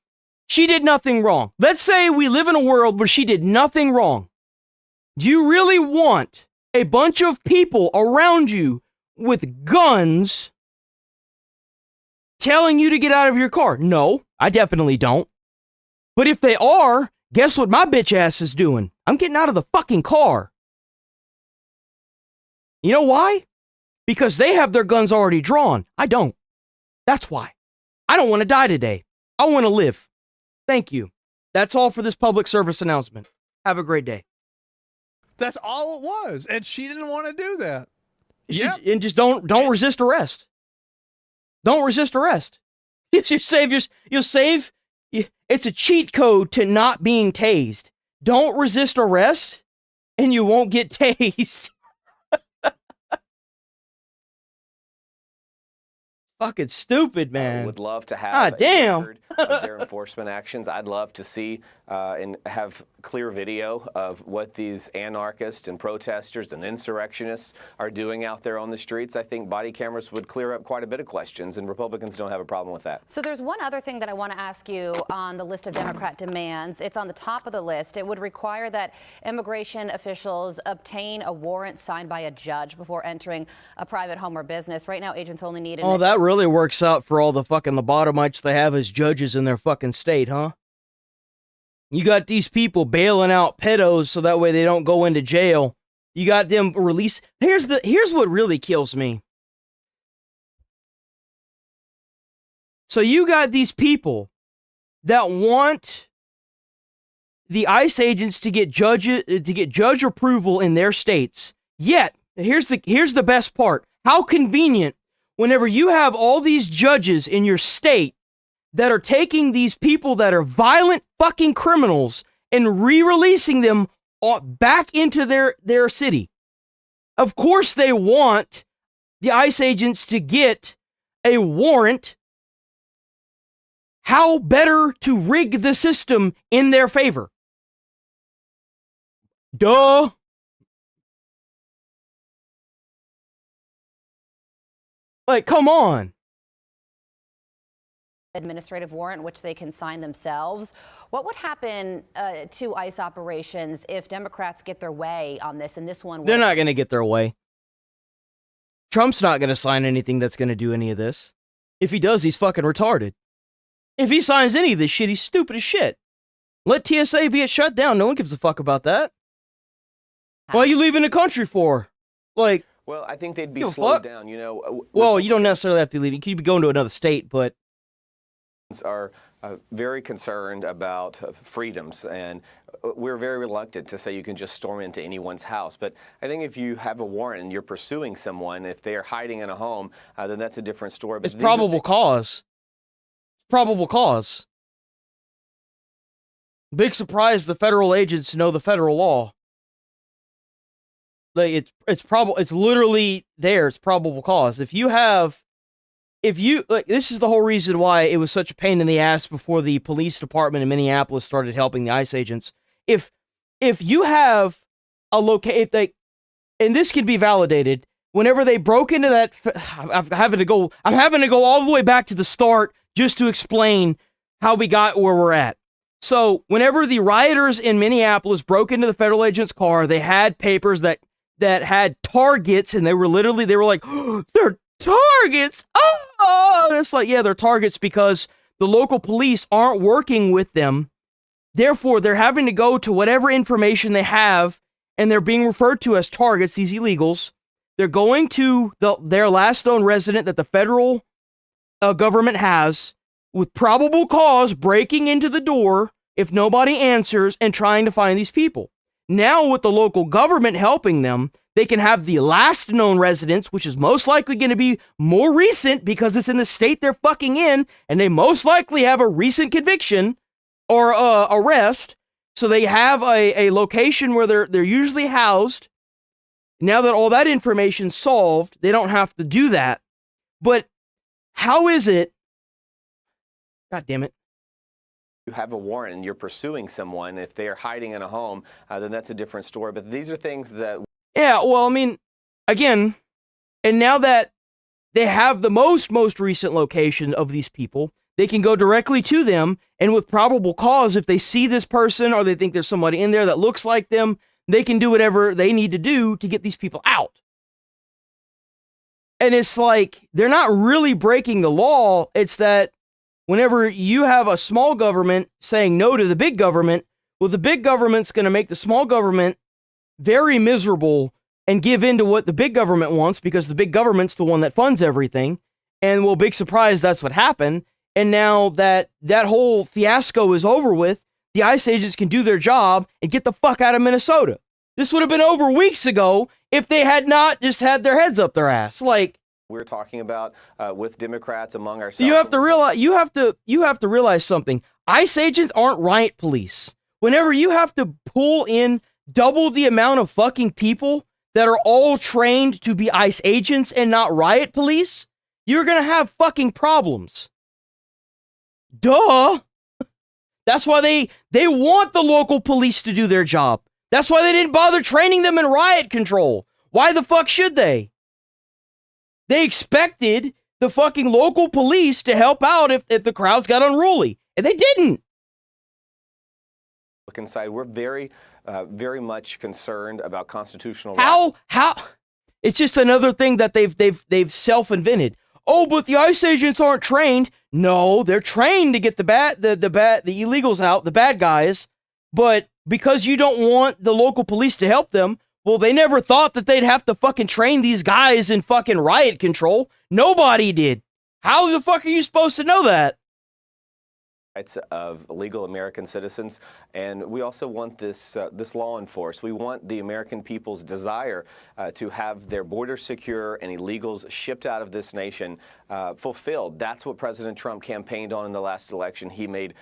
she did nothing wrong. Let's say we live in a world where she did nothing wrong. Do you really want a bunch of people around you with guns telling you to get out of your car? No, I definitely don't. But if they are, guess what my bitch ass is doing? I'm getting out of the fucking car. You know why? Because they have their guns already drawn. I don't. That's why. I don't want to die today. I want to live. Thank you. That's all for this public service announcement. Have a great day. That's all it was. And she didn't want to do that. And just don't resist arrest. Don't resist arrest. It's a cheat code to not being tased. Don't resist arrest and you won't get tased. Fucking stupid, man. I would love to have a damn. record of their enforcement actions. I'd love to see and have clear video of what these anarchists and protesters and insurrectionists are doing out there on the streets. I think body cameras would clear up quite a bit of questions, and Republicans don't have a problem with that. So there's one other thing that I want to ask you on the list of Democrat demands. It's on the top of the list. It would require that immigration officials obtain a warrant signed by a judge before entering a private home or business. Right now, agents only need Oh, that really works out for all the fucking lobotomites they have as judges in their fucking state, huh? You got these people bailing out pedos so that way they don't go into jail. You got them release. Here's what really kills me. So you got these people that want the ICE agents to get judge approval in their states. Yet, here's the best part. How convenient whenever you have all these judges in your state that are taking these people that are violent fucking criminals and re-releasing them back into their city. Of course they want the ICE agents to get a warrant. How better to rig the system in their favor? Duh. Like, come on. Administrative warrant, which they can sign themselves. What would happen to ICE operations if Democrats get their way on this? And this one, They're not going to get their way. Trump's not going to sign anything that's going to do any of this. If he does, he's fucking retarded. If he signs any of this shit, he's stupid as shit. Let TSA be shut down. No one gives a fuck about that. What are you leaving the country for? Like, well, I think they'd be slowed down, you know. Well, you don't necessarily have to be leaving. You could be going to another state, but are very concerned about freedoms, and we're very reluctant to say you can just storm into anyone's house. But I think if you have a warrant and you're pursuing someone, if they are hiding in a home, then that's a different story. But it's probable cause. Probable cause. Big surprise, the federal agents know the federal law. Like it's literally there. It's probable cause. If you this is the whole reason why it was such a pain in the ass before the police department in Minneapolis started helping the ICE agents. If you have a and this can be validated, whenever they broke into that, I'm having to go all the way back to the start just to explain how we got where we're at. So whenever the rioters in Minneapolis broke into the federal agent's car, they had papers that had targets, and they were like, oh, they're targets. Oh, and it's like, yeah, they're targets because the local police aren't working with them. Therefore, they're having to go to whatever information they have, and they're being referred to as targets, these illegals. They're going to their last known resident that the federal government has with probable cause, breaking into the door if nobody answers and trying to find these people. Now, with the local government helping them, they can have the last known residents, which is most likely going to be more recent because it's in the state they're fucking in, and they most likely have a recent conviction or arrest. So they have a location where they're usually housed. Now that all that information's solved, they don't have to do that. But how is it? God damn it. You have a warrant and you're pursuing someone, if they are hiding in a home, then that's a different story. But these are things that... Yeah, well, I mean, again, and now that they have the most recent location of these people, they can go directly to them, and with probable cause, if they see this person or they think there's somebody in there that looks like them, they can do whatever they need to do to get these people out. And it's like, they're not really breaking the law. It's that whenever you have a small government saying no to the big government, well, the big government's going to make the small government very miserable and give in to what the big government wants because the big government's the one that funds everything. And well, big surprise, that's what happened. And now that whole fiasco is over with, the ICE agents can do their job and get the fuck out of Minnesota. This would have been over weeks ago if they had not just had their heads up their ass. Like, we're talking about with Democrats among ourselves. You have to realize something. ICE agents aren't riot police. Whenever you have to pull in double the amount of fucking people that are all trained to be ICE agents and not riot police, you're gonna have fucking problems. Duh. That's why they want the local police to do their job. That's why they didn't bother training them in riot control. Why the fuck should they? They expected the fucking local police to help out if the crowds got unruly, and they didn't. Look inside. We're very much concerned about constitutional rights. How? It's just another thing that they've self-invented. Oh, but the ICE agents aren't trained. No, they're trained to get the illegals out, the bad guys. But because you don't want the local police to help them, well, they never thought that they'd have to fucking train these guys in fucking riot control. Nobody did. How the fuck are you supposed to know that? Rights of legal American citizens, and we also want this law enforced. We want the American people's desire to have their borders secure and illegals shipped out of this nation fulfilled. That's what President Trump campaigned on in the last election. He made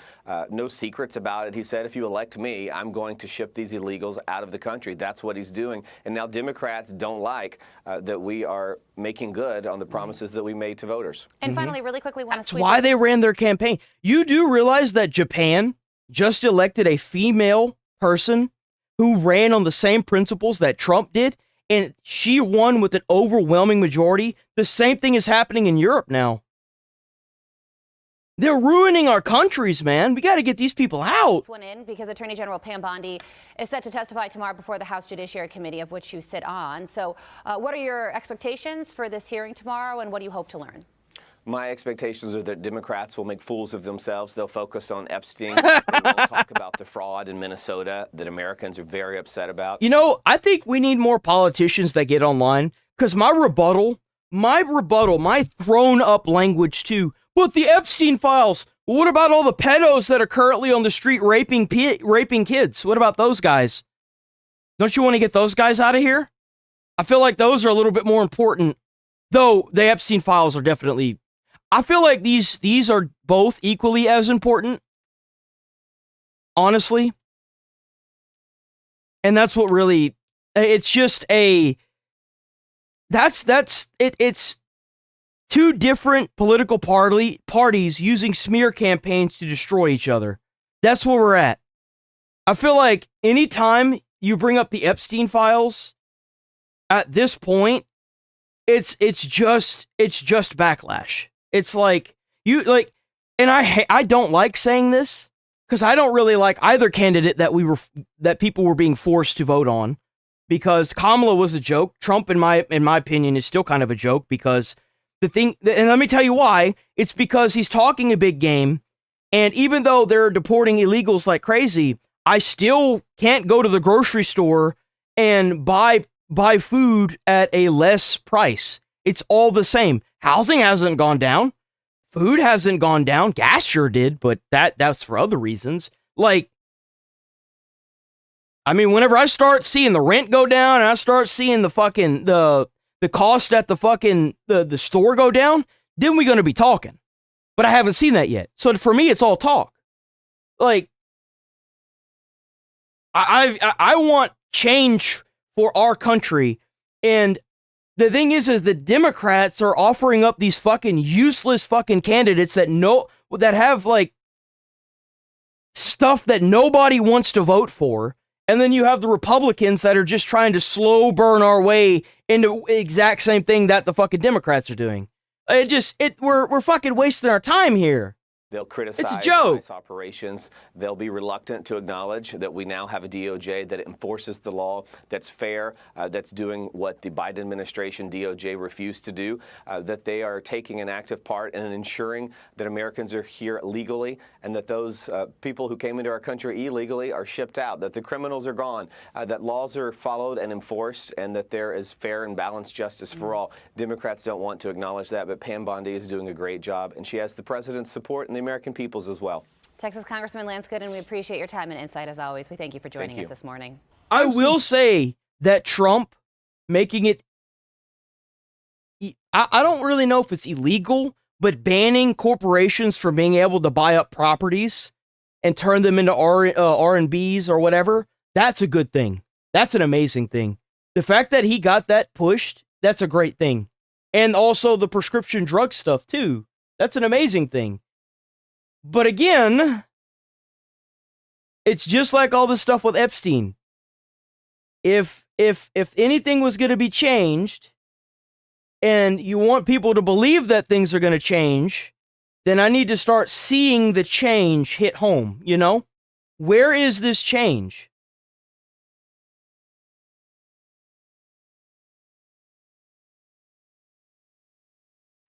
no secrets about it. He said, if you elect me, I'm going to ship these illegals out of the country. That's what he's doing. And now Democrats don't like that we are making good on the promises that we made to voters. And finally, really quickly, That's why they ran their campaign. You do realize that Japan just elected a female person who ran on the same principles that Trump did, and she won with an overwhelming majority. The same thing is happening in Europe now. They're ruining our countries, man. We got to get these people out. One in because Attorney General Pam Bondi is set to testify tomorrow before the House Judiciary Committee, of which you sit on. So what are your expectations for this hearing tomorrow, and what do you hope to learn? My expectations are that Democrats will make fools of themselves. They'll focus on Epstein. They won't talk about the fraud in Minnesota that Americans are very upset about. You know, I think we need more politicians that get online, because my rebuttal, my thrown up language too, but the Epstein files, What about all the pedos that are currently on the street raping kids? What about those guys? Don't you want to get those guys out of here? I feel like those are a little bit more important, though the Epstein files are definitely... I feel like these are both equally as important, honestly. And that's what really... It's just a... It's two different political parties using smear campaigns to destroy each other. That's where we're at. I feel like anytime you bring up the Epstein files, at this point, it's just backlash. It's like and I don't like saying this because I don't really like either candidate that people were being forced to vote on, because Kamala was a joke. Trump, in my opinion, is still kind of a joke because the thing, and let me tell you why. It's because he's talking a big game, and even though they're deporting illegals like crazy, I still can't go to the grocery store and buy food at a less price. It's all the same. Housing hasn't gone down. Food hasn't gone down. Gas sure did, but that's for other reasons. Like, I mean, whenever I start seeing the rent go down and I start seeing the fucking the cost at the fucking the store go down, then we're gonna be talking. But I haven't seen that yet. So for me, it's all talk. Like, I want change for our country, and the thing is the Democrats are offering up these fucking useless fucking candidates that have like stuff that nobody wants to vote for. And then you have the Republicans that are just trying to slow burn our way into the exact same thing that the fucking Democrats are doing. We're fucking wasting our time here. They'll criticize ICE operations. They'll be reluctant to acknowledge that we now have a DOJ that enforces the law, that's fair, that's doing what the Biden administration DOJ refused to do, that they are taking an active part in ensuring that Americans are here legally and that those people who came into our country illegally are shipped out, that the criminals are gone, that laws are followed and enforced, and that there is fair and balanced justice for all. Democrats don't want to acknowledge that, but Pam Bondi is doing a great job, and she has the president's support and the American people's as well. Texas Congressman Lance Gooden, we appreciate your time and insight as always. We thank you for joining us this morning. I will say that Trump making it, I don't really know if it's illegal, but banning corporations from being able to buy up properties and turn them into R&Bs or whatever, that's a good thing. That's an amazing thing. The fact that he got that pushed, that's a great thing. And also the prescription drug stuff too. That's an amazing thing. But again, it's just like all this stuff with Epstein. If anything was going to be changed, and you want people to believe that things are going to change, then I need to start seeing the change hit home, you know? Where is this change?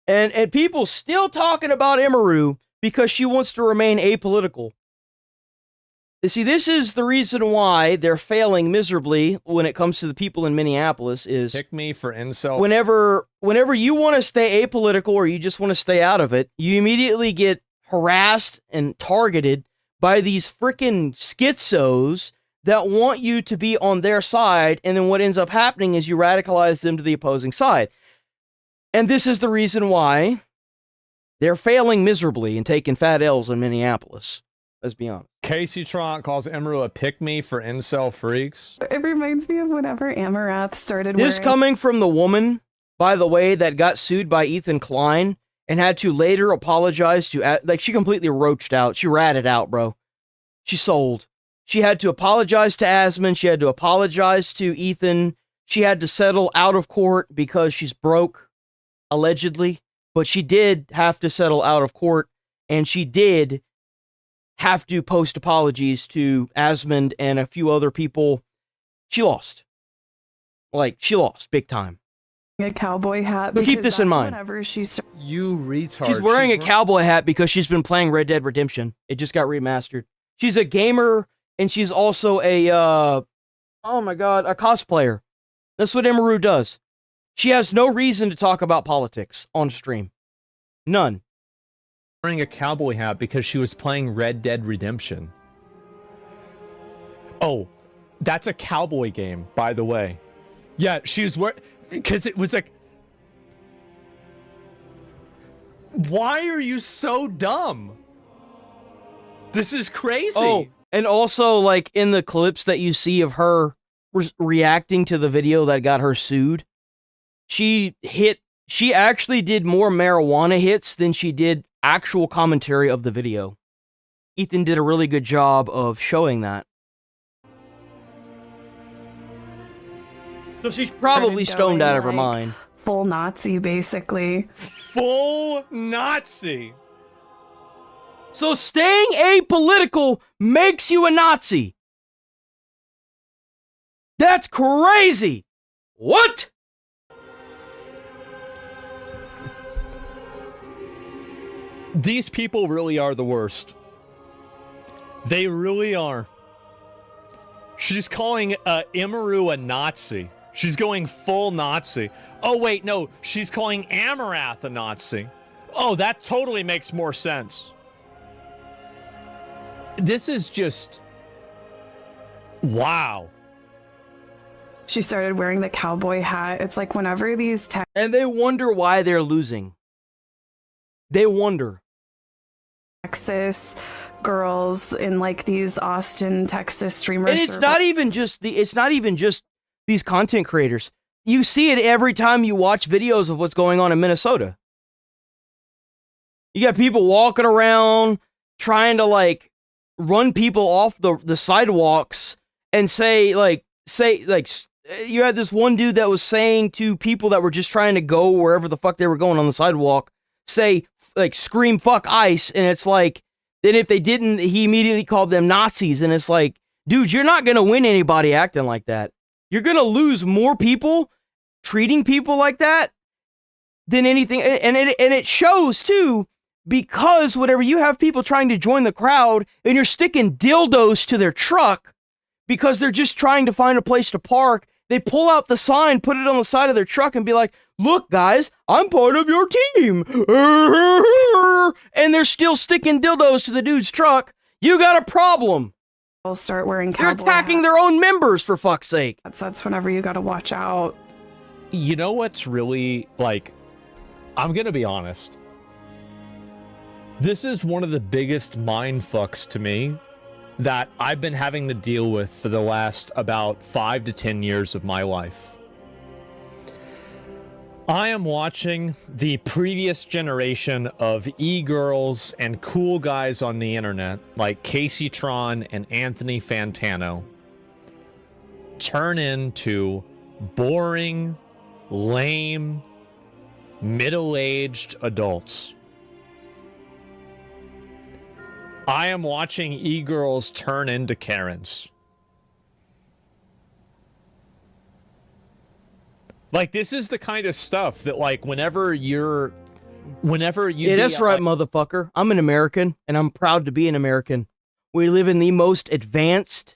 And people still talking about Emaru because she wants to remain apolitical. You see, this is the reason why they're failing miserably when it comes to the people in Minneapolis is... Pick me for incel. Whenever you want to stay apolitical or you just want to stay out of it, you immediately get harassed and targeted by these freaking schizos that want you to be on their side, and then what ends up happening is you radicalize them to the opposing side. And this is the reason why they're failing miserably and taking fat L's in Minneapolis. Let's be honest. Casey Tron calls Emaru a pick-me for incel freaks. It reminds me of whenever Amarath started This coming from the woman, by the way, that got sued by Ethan Klein and had to later apologize to... Like, she completely roached out. She ratted out, bro. She sold. She had to apologize to Asmund. She had to apologize to Ethan. She had to settle out of court because she's broke, allegedly. But she did have to settle out of court, and she did have to post apologies to Asmund and a few other people. She lost. Like, she lost big time. A cowboy hat. But keep this in mind. You retard. She's wearing a cowboy hat because she's been playing Red Dead Redemption. It just got remastered. She's a gamer, and she's also a, oh my god, a cosplayer. That's what Emaru does. She has no reason to talk about politics on stream. None. wearing a cowboy hat because she was playing Red Dead Redemption. Oh, that's a cowboy game, by the way. Yeah, she was wearing, because it was like, why are you so dumb? This is crazy. Oh, and also, like, in the clips that you see of her reacting to the video that got her sued, she actually did more marijuana hits than she did actual commentary of the video. Ethan did a really good job of showing that. So she's probably stoned out of her mind. Full Nazi, basically. Full Nazi. So staying apolitical makes you a Nazi. That's crazy. What? These people really are the worst. They really are. She's calling Imaru a Nazi. She's going full Nazi. Oh, wait, no. She's calling Amarath a Nazi. Oh, that totally makes more sense. This is just... wow. She started wearing the cowboy hat. It's like whenever these and they wonder why they're losing. They wonder. Texas girls in like these Austin, Texas streamers. And it's not even just these content creators. You see it every time you watch videos of what's going on in Minnesota. You got people walking around trying to like run people off the sidewalks and say you had this one dude that was saying to people that were just trying to go wherever the fuck they were going on the sidewalk, say like scream fuck ICE, and it's like, then if they didn't, he immediately called them Nazis, and it's like, dude, you're not gonna win anybody acting like that. You're gonna lose more people treating people like that than anything, and it shows too, because whenever you have people trying to join the crowd and you're sticking dildos to their truck because they're just trying to find a place to park, they pull out the sign, put it on the side of their truck, and be like, look, guys, I'm part of your team. And they're still sticking dildos to the dude's truck. You got a problem. They'll start wearing cowboy They're attacking their own members, for fuck's sake. That's whenever you got to watch out. You know what's really, like, I'm going to be honest. This is one of the biggest mind fucks to me that I've been having to deal with for the last about 5 to 10 years of my life. I am watching the previous generation of e-girls and cool guys on the internet, like Casey Tron and Anthony Fantano, turn into boring, lame, middle-aged adults. I am watching e-girls turn into Karens. Like, this is the kind of stuff that, like, whenever you... Yeah, that's right, motherfucker. I'm an American, and I'm proud to be an American. We live in the most advanced,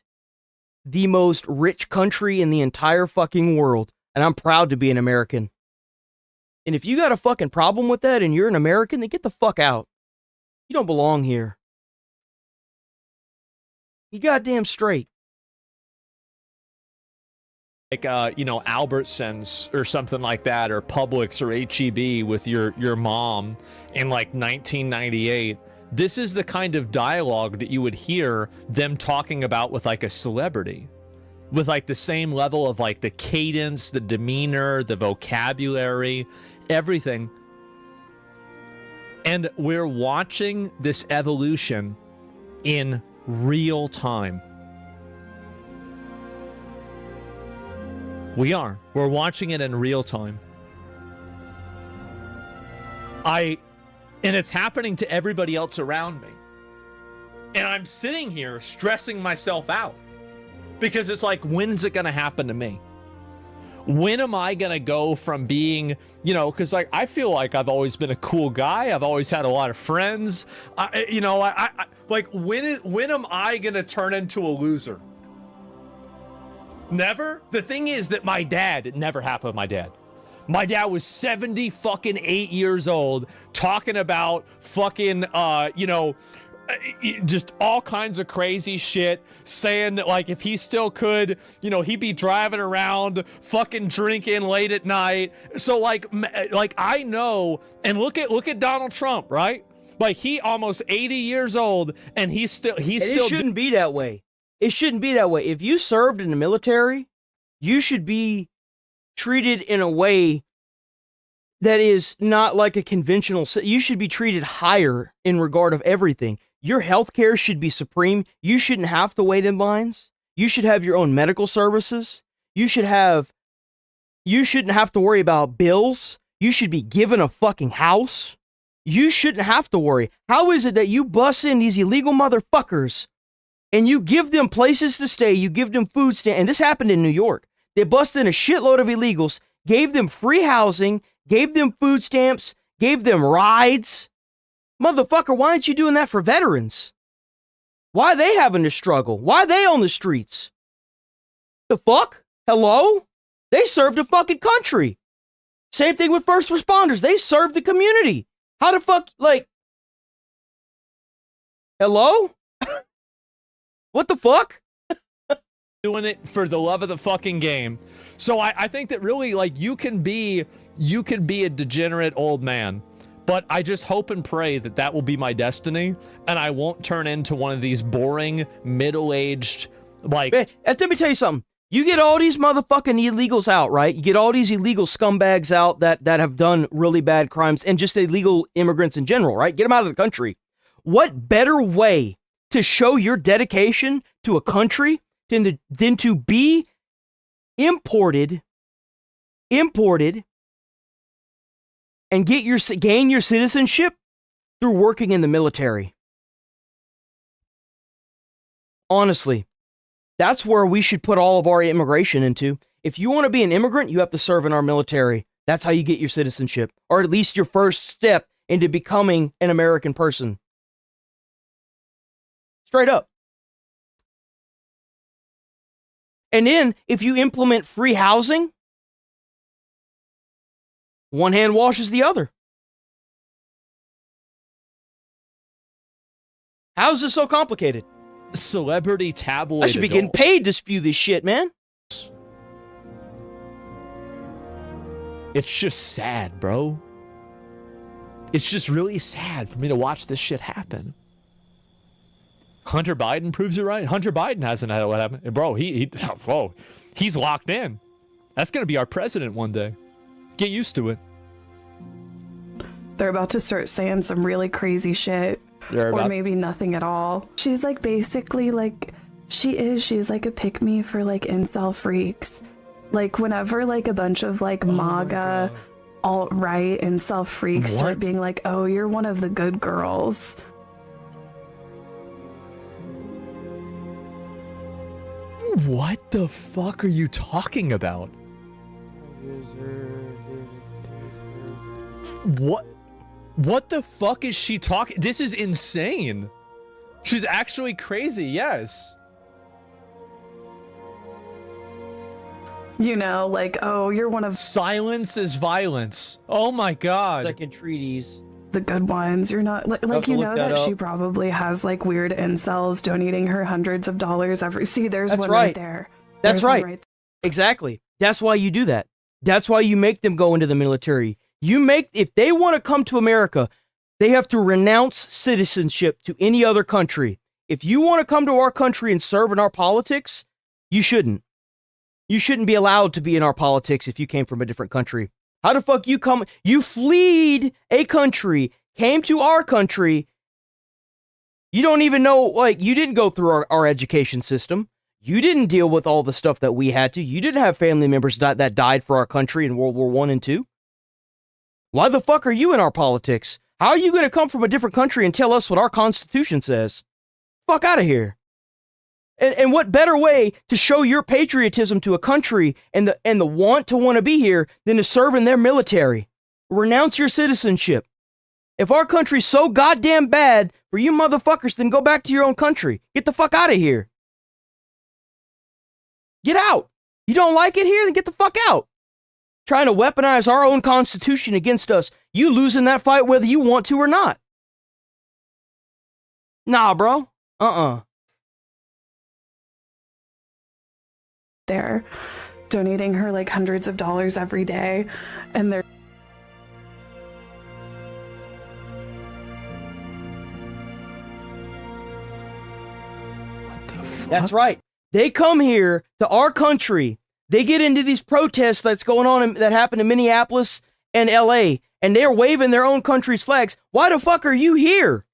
the most rich country in the entire fucking world, and I'm proud to be an American. And if you got a fucking problem with that and you're an American, then get the fuck out. You don't belong here. You goddamn straight. Like, you know, Albertsons or something like that, or Publix or H-E-B with your mom in, like, 1998. This is the kind of dialogue that you would hear them talking about with, like, a celebrity. With, like, the same level of, like, the cadence, the demeanor, the vocabulary, everything. And we're watching this evolution in real time. We are. We're watching it in real time. And it's happening to everybody else around me. And I'm sitting here stressing myself out. Because it's like, when's it going to happen to me? When am I going to go from being, you know, because like I feel like I've always been a cool guy. I've always had a lot of friends. You know, like when am I going to turn into a loser? Never. The thing is that my dad, it never happened with my dad. My dad was 78 years old talking about fucking, just all kinds of crazy shit, saying that, like, if he still could, he'd be driving around fucking drinking late at night. So like I know, and look at Donald Trump, right? Like, he almost 80 years old, and he's still It shouldn't be that way. It shouldn't be that way. If you served in the military, you should be treated in a way that is not like a conventional. You should be treated higher in regard of everything. Your health care should be supreme. You shouldn't have to wait in lines. You should have your own medical services. You shouldn't have to worry about bills. You should be given a fucking house. You shouldn't have to worry. How is it that you bust in these illegal motherfuckers and you give them places to stay, you give them food stamps, and this happened in New York. They busted in a shitload of illegals, gave them free housing, gave them food stamps, gave them rides. Motherfucker, why aren't you doing that for veterans? Why are they having to struggle? Why are they on the streets? The fuck? Hello? They served the fucking country. Same thing with first responders. They served the community. How the fuck, like, hello? What the fuck? Doing it for the love of the fucking game. So I think that really, like, you can be a degenerate old man, but I just hope and pray that will be my destiny, and I won't turn into one of these boring, middle-aged, like... Man, let me tell you something. You get all these motherfucking illegals out, right? You get all these illegal scumbags out that have done really bad crimes, and just illegal immigrants in general, right? Get them out of the country. What better way to show your dedication to a country than to be imported and gain your citizenship through working in the military? Honestly, that's where we should put all of our immigration into. If you want to be an immigrant, you have to serve in our military. That's how you get your citizenship, or at least your first step into becoming an American person. Straight up. And then, if you implement free housing, one hand washes the other. How is this so complicated? Celebrity tabloid. I should be getting paid to spew this shit, man. It's just sad, bro. It's just really sad for me to watch this shit happen. Hunter Biden proves it right. Hunter Biden hasn't had what happened. Bro, he's locked in. That's going to be our president one day. Get used to it. They're about to start saying some really crazy shit. Or maybe nothing at all. She's like basically like, she's like a pick-me for like incel freaks. Like whenever like a bunch of like MAGA, alt-right incel freaks start being like, oh, you're one of the good girls. What the fuck are you talking about? What the fuck is she talking? This is insane. She's actually crazy, yes. You know, like, oh, you're one of... Silence is violence. Oh my god. Second treaties. The good ones. You're not... Like you know that she probably has, like, weird incels donating her hundreds of dollars every... See, there's one right there. That's right. Exactly. That's why you do that. That's why you make them go into the military. If they want to come to America, they have to renounce citizenship to any other country. If you want to come to our country and serve in our politics, you shouldn't. You shouldn't be allowed to be in our politics if you came from a different country. How the fuck you come? You fled a country, came to our country. You don't even know, like, you didn't go through our education system. You didn't deal with all the stuff that we had to. You didn't have family members that died for our country in World War I and II. Why the fuck are you in our politics? How are you going to come from a different country and tell us what our Constitution says? Fuck out of here. And what better way to show your patriotism to a country and the want to be here than to serve in their military? Renounce your citizenship. If our country's so goddamn bad for you motherfuckers, then go back to your own country. Get the fuck out of here. Get out. You don't like it here? Then get the fuck out. trying to weaponize our own Constitution against us. You lose in that fight whether you want to or not. Nah, bro. They're donating her like hundreds of dollars every day, and they're That's right. They come here to our country. They get into these protests that's going on that happened in Minneapolis and LA, and they're waving their own country's flags. Why the fuck are you here?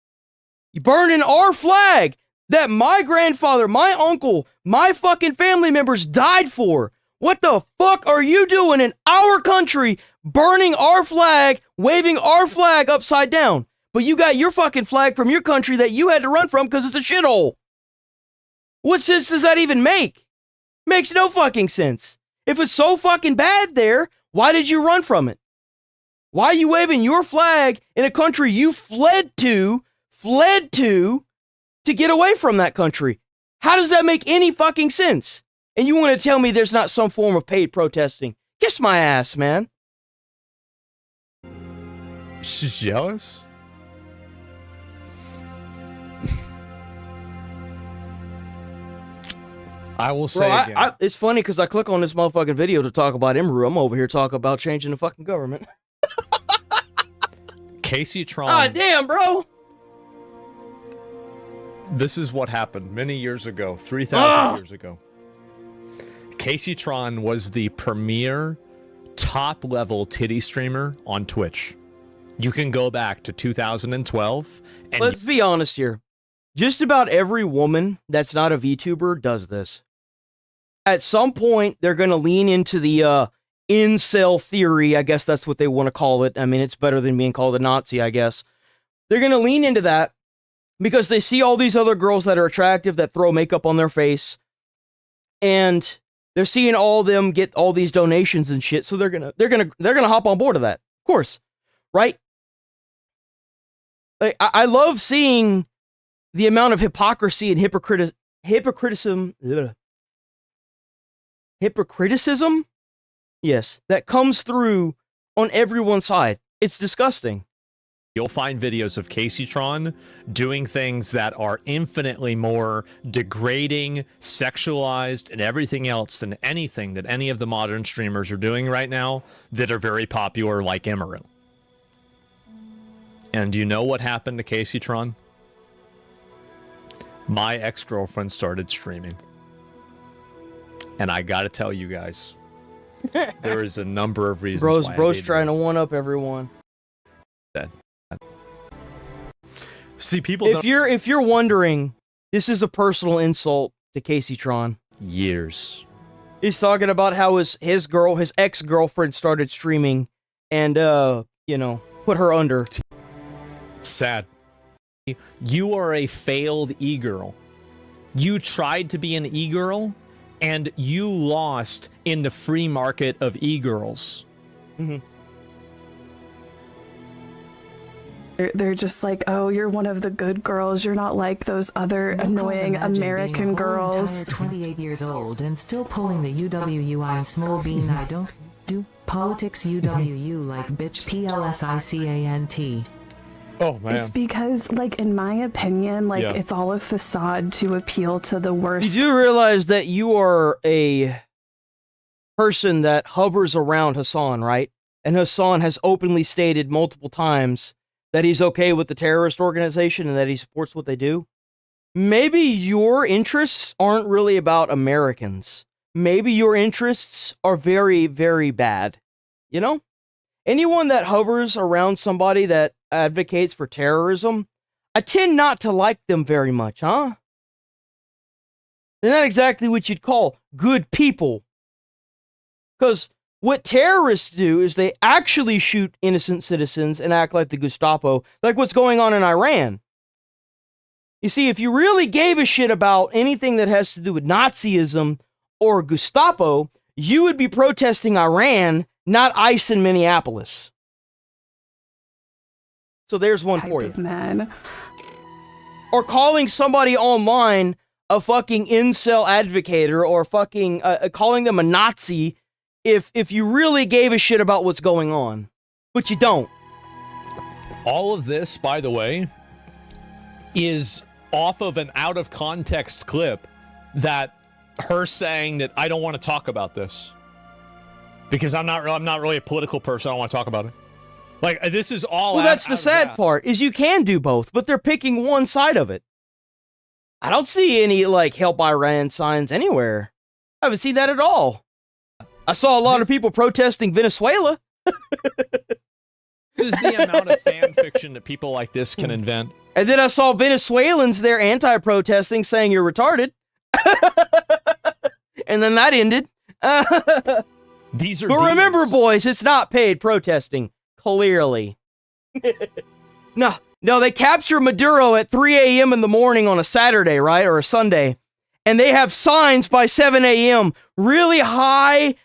You burning our flag that my grandfather, my uncle, my fucking family members died for. What the fuck are you doing in our country, burning our flag, waving our flag upside down? But you got your fucking flag from your country that you had to run from because it's a shithole. What sense does that even make? Makes no fucking sense. If it's so fucking bad there, why did you run from it? Why are you waving your flag in a country you fled to get away from that country? How does that make any fucking sense? And you want to tell me there's not some form of paid protesting? Kiss my ass, man. She's jealous? I will say again. It's funny because I click on this motherfucking video to talk about Imru. I'm over here talking about changing the fucking government. Casey Tron. Ah, damn, bro. This is what happened many years ago, 3,000 years ago. Casey Tron was the premier top-level titty streamer on Twitch. You can go back to 2012. And let's be honest here. Just about every woman that's not a VTuber does this. At some point, they're going to lean into the incel theory. I guess that's what they want to call it. I mean, it's better than being called a Nazi, I guess. They're going to lean into that because they see all these other girls that are attractive that throw makeup on their face. And they're seeing all them get all these donations and shit. So they're going to hop on board of that. Of course. Right? I love seeing the amount of hypocrisy and hypocriticism, yes, that comes through on everyone's side. It's disgusting. You'll find videos of Casey Tron doing things that are infinitely more degrading, sexualized, and everything else than anything that any of the modern streamers are doing right now that are very popular, like Emeru. And do you know what happened to Casey Tron? My ex-girlfriend started streaming. And I gotta tell you guys, there is a number of reasons why Bro's trying to one-up everyone. See, people if you're wondering, this is a personal insult to Casey Tron. Years. He's talking about how his ex-girlfriend started streaming and, put her under. Sad. You are a failed e-girl. You tried to be an e-girl, and you lost in the free market of e-girls. Mm-hmm. They're just like, oh, you're one of the good girls. You're not like those other annoying American girls. 28 years old and still pulling the UWU. I'm small bean. I don't do politics. UWU like bitch. PLSICANT. Oh, man. It's because, like, in my opinion, it's all a facade to appeal to the worst. You do realize that you are a person that hovers around Hassan, right? And Hassan has openly stated multiple times that he's okay with the terrorist organization and that he supports what they do. Maybe your interests aren't really about Americans. Maybe your interests are very, very bad. You know? Anyone that hovers around somebody that advocates for terrorism, I tend not to like them very much, huh? They're not exactly what you'd call good people. Because what terrorists do is they actually shoot innocent citizens and act like the Gestapo, like what's going on in Iran. You see, if you really gave a shit about anything that has to do with Nazism or Gestapo, you would be protesting Iran, not ICE in Minneapolis. So there's one for you. Man. Or calling somebody online a fucking incel advocator or fucking calling them a Nazi if you really gave a shit about what's going on, but you don't. All of this, by the way, is off of an out of context clip that her saying that I don't want to talk about this because I'm not really a political person. I don't want to talk about it. Like, this is all. Well, that's the sad part, is you can do both, but they're picking one side of it. I don't see any, like, help Iran signs anywhere. I haven't seen that at all. I saw a lot of people protesting Venezuela. This is the amount of fan fiction that people like this can invent. And then I saw Venezuelans there anti-protesting, saying you're retarded. And then that ended. These are. But remember, boys, it's not paid protesting. Clearly. No, they capture Maduro at 3 a.m. in the morning on a Saturday, right? Or a Sunday. And they have signs by 7 a.m. Really high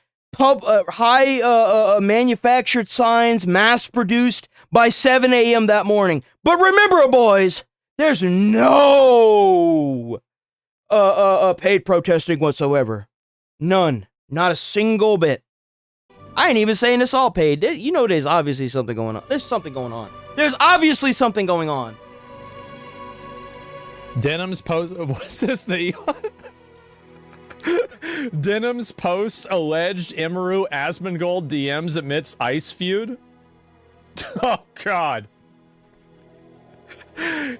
manufactured signs, mass-produced by 7 a.m. that morning. But remember, boys, there's no paid protesting whatsoever. None. Not a single bit. I ain't even saying it's all paid. You know there's obviously something going on. There's something going on. There's obviously something going on. Denim's post. What's this? Denim's post alleged Emaru Asmongold DMs amidst ICE feud. Oh God.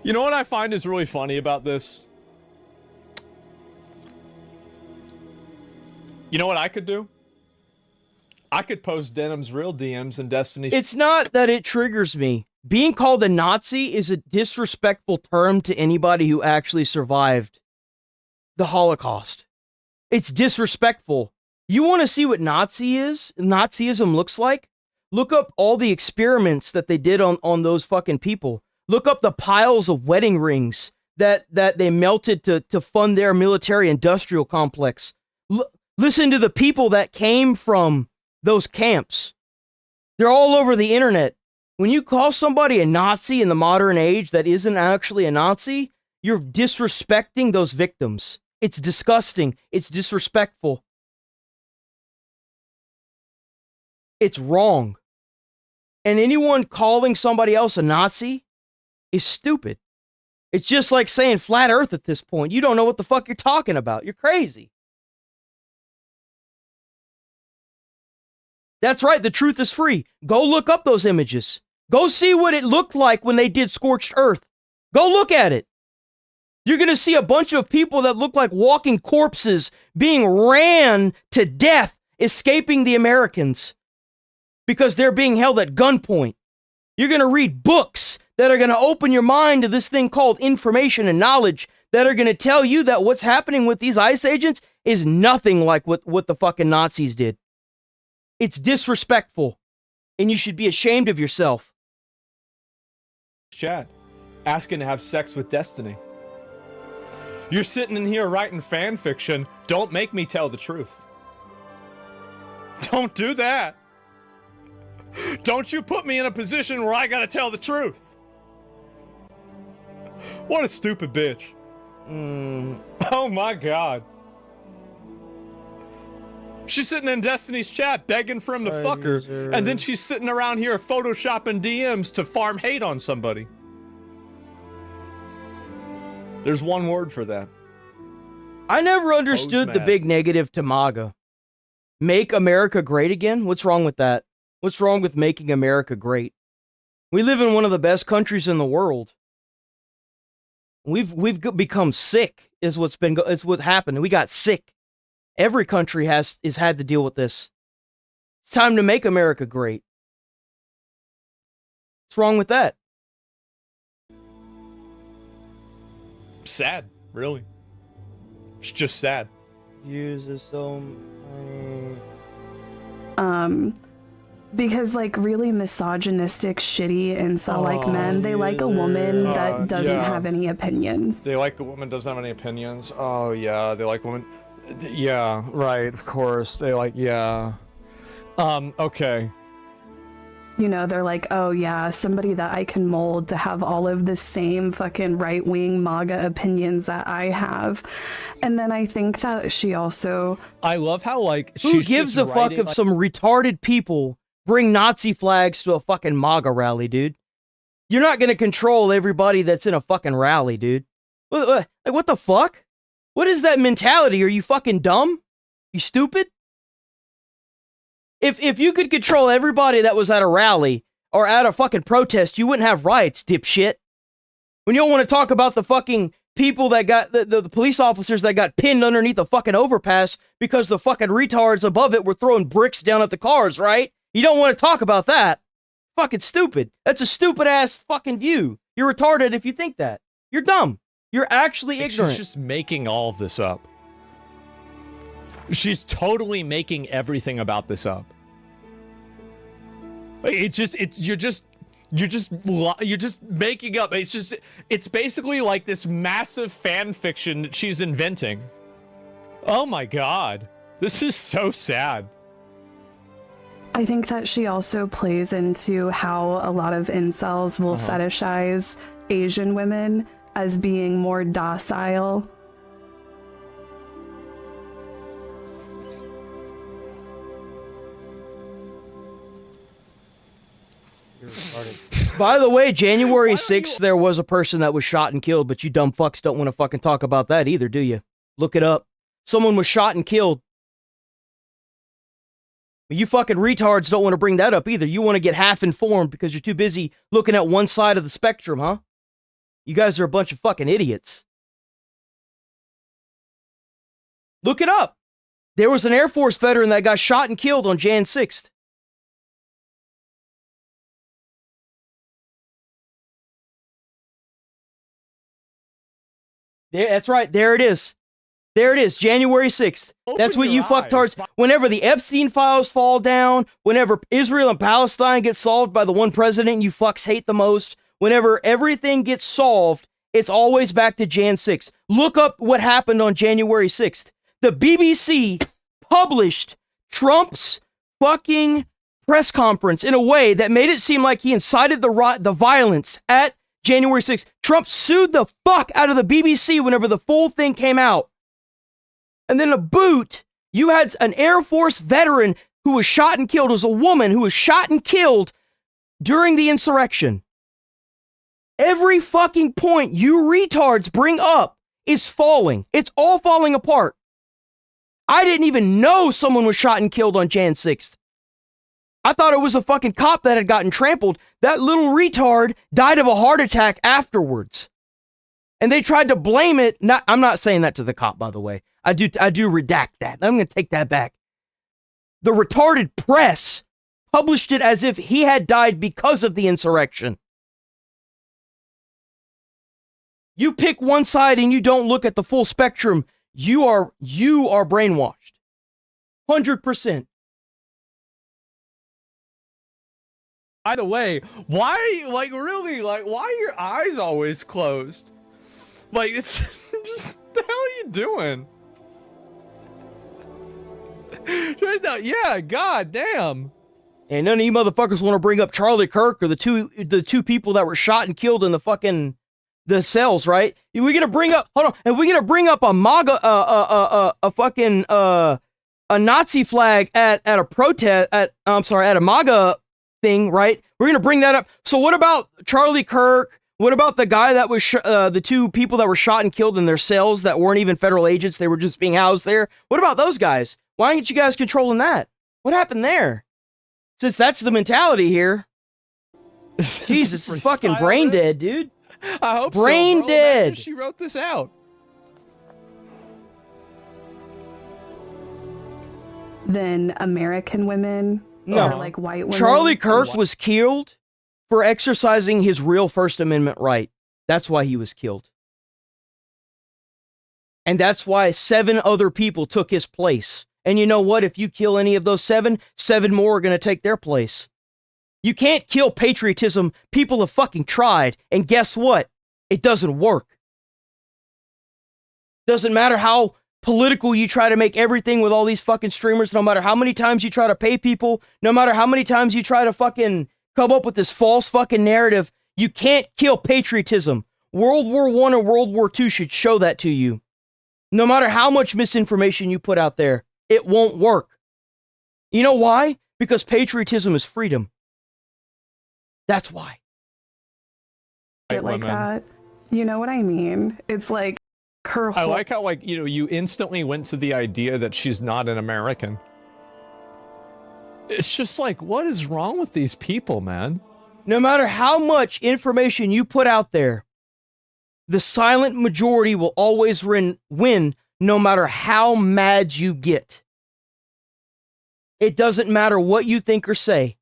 You know what I find is really funny about this? You know what I could do? I could post Denim's real DMs in Destiny. It's not that it triggers me. Being called a Nazi is a disrespectful term to anybody who actually survived the Holocaust. It's disrespectful. You want to see what Nazism looks like? Look up all the experiments that they did on those fucking people. Look up the piles of wedding rings that they melted to fund their military-industrial complex. Listen to the people that came from those camps. They're all over the internet. When you call somebody a Nazi in the modern age that isn't actually a Nazi, you're disrespecting those victims. It's disgusting. It's disrespectful. It's wrong. And anyone calling somebody else a Nazi is stupid. It's just like saying flat earth at this point. You don't know what the fuck you're talking about. You're crazy. That's right, the truth is free. Go look up those images. Go see what it looked like when they did Scorched Earth. Go look at it. You're going to see a bunch of people that look like walking corpses being ran to death, escaping the Americans because they're being held at gunpoint. You're going to read books that are going to open your mind to this thing called information and knowledge that are going to tell you that what's happening with these ICE agents is nothing like what the fucking Nazis did. It's disrespectful, and you should be ashamed of yourself. Chat, asking to have sex with Destiny. You're sitting in here writing fan fiction. Don't make me tell the truth. Don't do that. Don't you put me in a position where I gotta tell the truth. What a stupid bitch. Oh my God. She's sitting in Destiny's chat begging for him to fuck her, and then she's sitting around here photoshopping DMs to farm hate on somebody. There's one word for that. I never understood the big negative to MAGA. Make America great again? What's wrong with that? What's wrong with making America great? We live in one of the best countries in the world. We've become sick is what happened. We got sick. Every country has had to deal with this. It's time to make America great. What's wrong with that? Sad, really. It's just sad. Uses so many. Because like really misogynistic, shitty incel-like men, they like a woman that doesn't have any opinions. They like a woman doesn't have any opinions. Oh yeah, they like women. Yeah, right. Of course, they like yeah. Okay. You know, they're like, oh yeah, somebody that I can mold to have all of the same fucking right-wing MAGA opinions that I have. And then I think that she also... I love how, like, who gives a fuck if some retarded people bring Nazi flags to a fucking MAGA rally, dude? You're not gonna control everybody that's in a fucking rally, dude. Like, what the fuck? What is that mentality? Are you fucking dumb? You stupid? If you could control everybody that was at a rally or at a fucking protest, you wouldn't have riots, dipshit. When you don't want to talk about the fucking people that got, the police officers that got pinned underneath a fucking overpass because the fucking retards above it were throwing bricks down at the cars, right? You don't want to talk about that. Fucking stupid. That's a stupid ass fucking view. You're retarded if you think that. You're dumb. You're actually ignorant. She's just making all of this up. She's totally making everything about this up. You're just making up. It's basically like this massive fan fiction that she's inventing. Oh my god. This is so sad. I think that she also plays into how a lot of incels will fetishize Asian women as being more docile. By the way, January 6th, there was a person that was shot and killed, but you dumb fucks don't want to fucking talk about that either, do you? Look it up. Someone was shot and killed. You fucking retards don't want to bring that up either. You want to get half informed because you're too busy looking at one side of the spectrum, huh? You guys are a bunch of fucking idiots. Look it up. There was an Air Force veteran that got shot and killed on Jan 6th. That's right. There it is. There it is. January 6th. That's what you fucktards. Whenever the Epstein files fall down, whenever Israel and Palestine get solved by the one president you fucks hate the most, whenever everything gets solved, it's always back to Jan 6th. Look up what happened on January 6th. The BBC published Trump's fucking press conference in a way that made it seem like he incited the violence at January 6th. Trump sued the fuck out of the BBC whenever the full thing came out. And then to boot, you had an Air Force veteran who was shot and killed. It was a woman who was shot and killed during the insurrection. Every fucking point you retards bring up is falling. It's all falling apart. I didn't even know someone was shot and killed on Jan 6th. I thought it was a fucking cop that had gotten trampled. That little retard died of a heart attack afterwards. And they tried to blame it. I'm not saying that to the cop, by the way. I do redact that. I'm going to take that back. The retarded press published it as if he had died because of the insurrection. You pick one side and you don't look at the full spectrum. You are brainwashed. 100%. By the way, why are you, why are your eyes always closed? Like, it's just, what the hell are you doing? Yeah, god damn. And none of you motherfuckers want to bring up Charlie Kirk or the two people that were shot and killed in the cells, right? We're gonna bring up, hold on, and we're gonna bring up a MAGA, a Nazi flag at a protest, at a MAGA thing, right? We're gonna bring that up. So what about Charlie Kirk? What about the guy that was the two people that were shot and killed in their cells that weren't even federal agents? They were just being housed there. What about those guys? Why aren't you guys controlling that? What happened there? Since that's the mentality here. Jesus, it's fucking brain dead, dude. I hope brain so, dead. That's she wrote this out. Than American women or like white women. Charlie Kirk was killed for exercising his real First Amendment right. That's why he was killed. And that's why 7 other people took his place. And you know what? If you kill any of those 7 more are going to take their place. You can't kill patriotism. People have fucking tried. And guess what? It doesn't work. Doesn't matter how political you try to make everything with all these fucking streamers, no matter how many times you try to pay people, no matter how many times you try to fucking come up with this false fucking narrative. You can't kill patriotism. World War I and World War II should show that to you. No matter how much misinformation you put out there, it won't work. You know why? Because patriotism is freedom. That's why. Like that. You know what I mean? It's like her whole... I like how, like, you know, you instantly went to the idea that she's not an American. It's just like, what is wrong with these people, man? No matter how much information you put out there, the silent majority will always win no matter how mad you get. It doesn't matter what you think or say.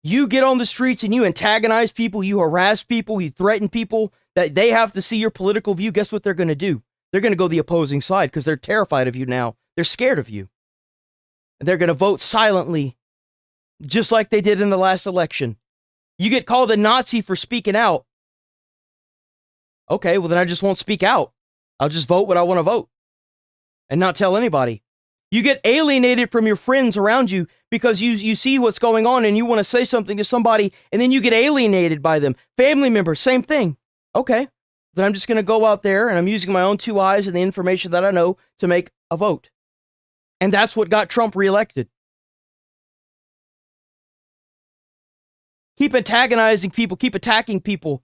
You get on the streets and you antagonize people, you harass people, you threaten people that they have to see your political view. Guess what they're going to do? They're going to go the opposing side because they're terrified of you now. They're scared of you. And they're going to vote silently, just like they did in the last election. You get called a Nazi for speaking out. Okay, well then I just won't speak out. I'll just vote what I want to vote and not tell anybody. You get alienated from your friends around you because you see what's going on and you want to say something to somebody and then you get alienated by them. Family members, same thing. Okay, then I'm just going to go out there and I'm using my own two eyes and the information that I know to make a vote. And that's what got Trump reelected. Keep antagonizing people, keep attacking people.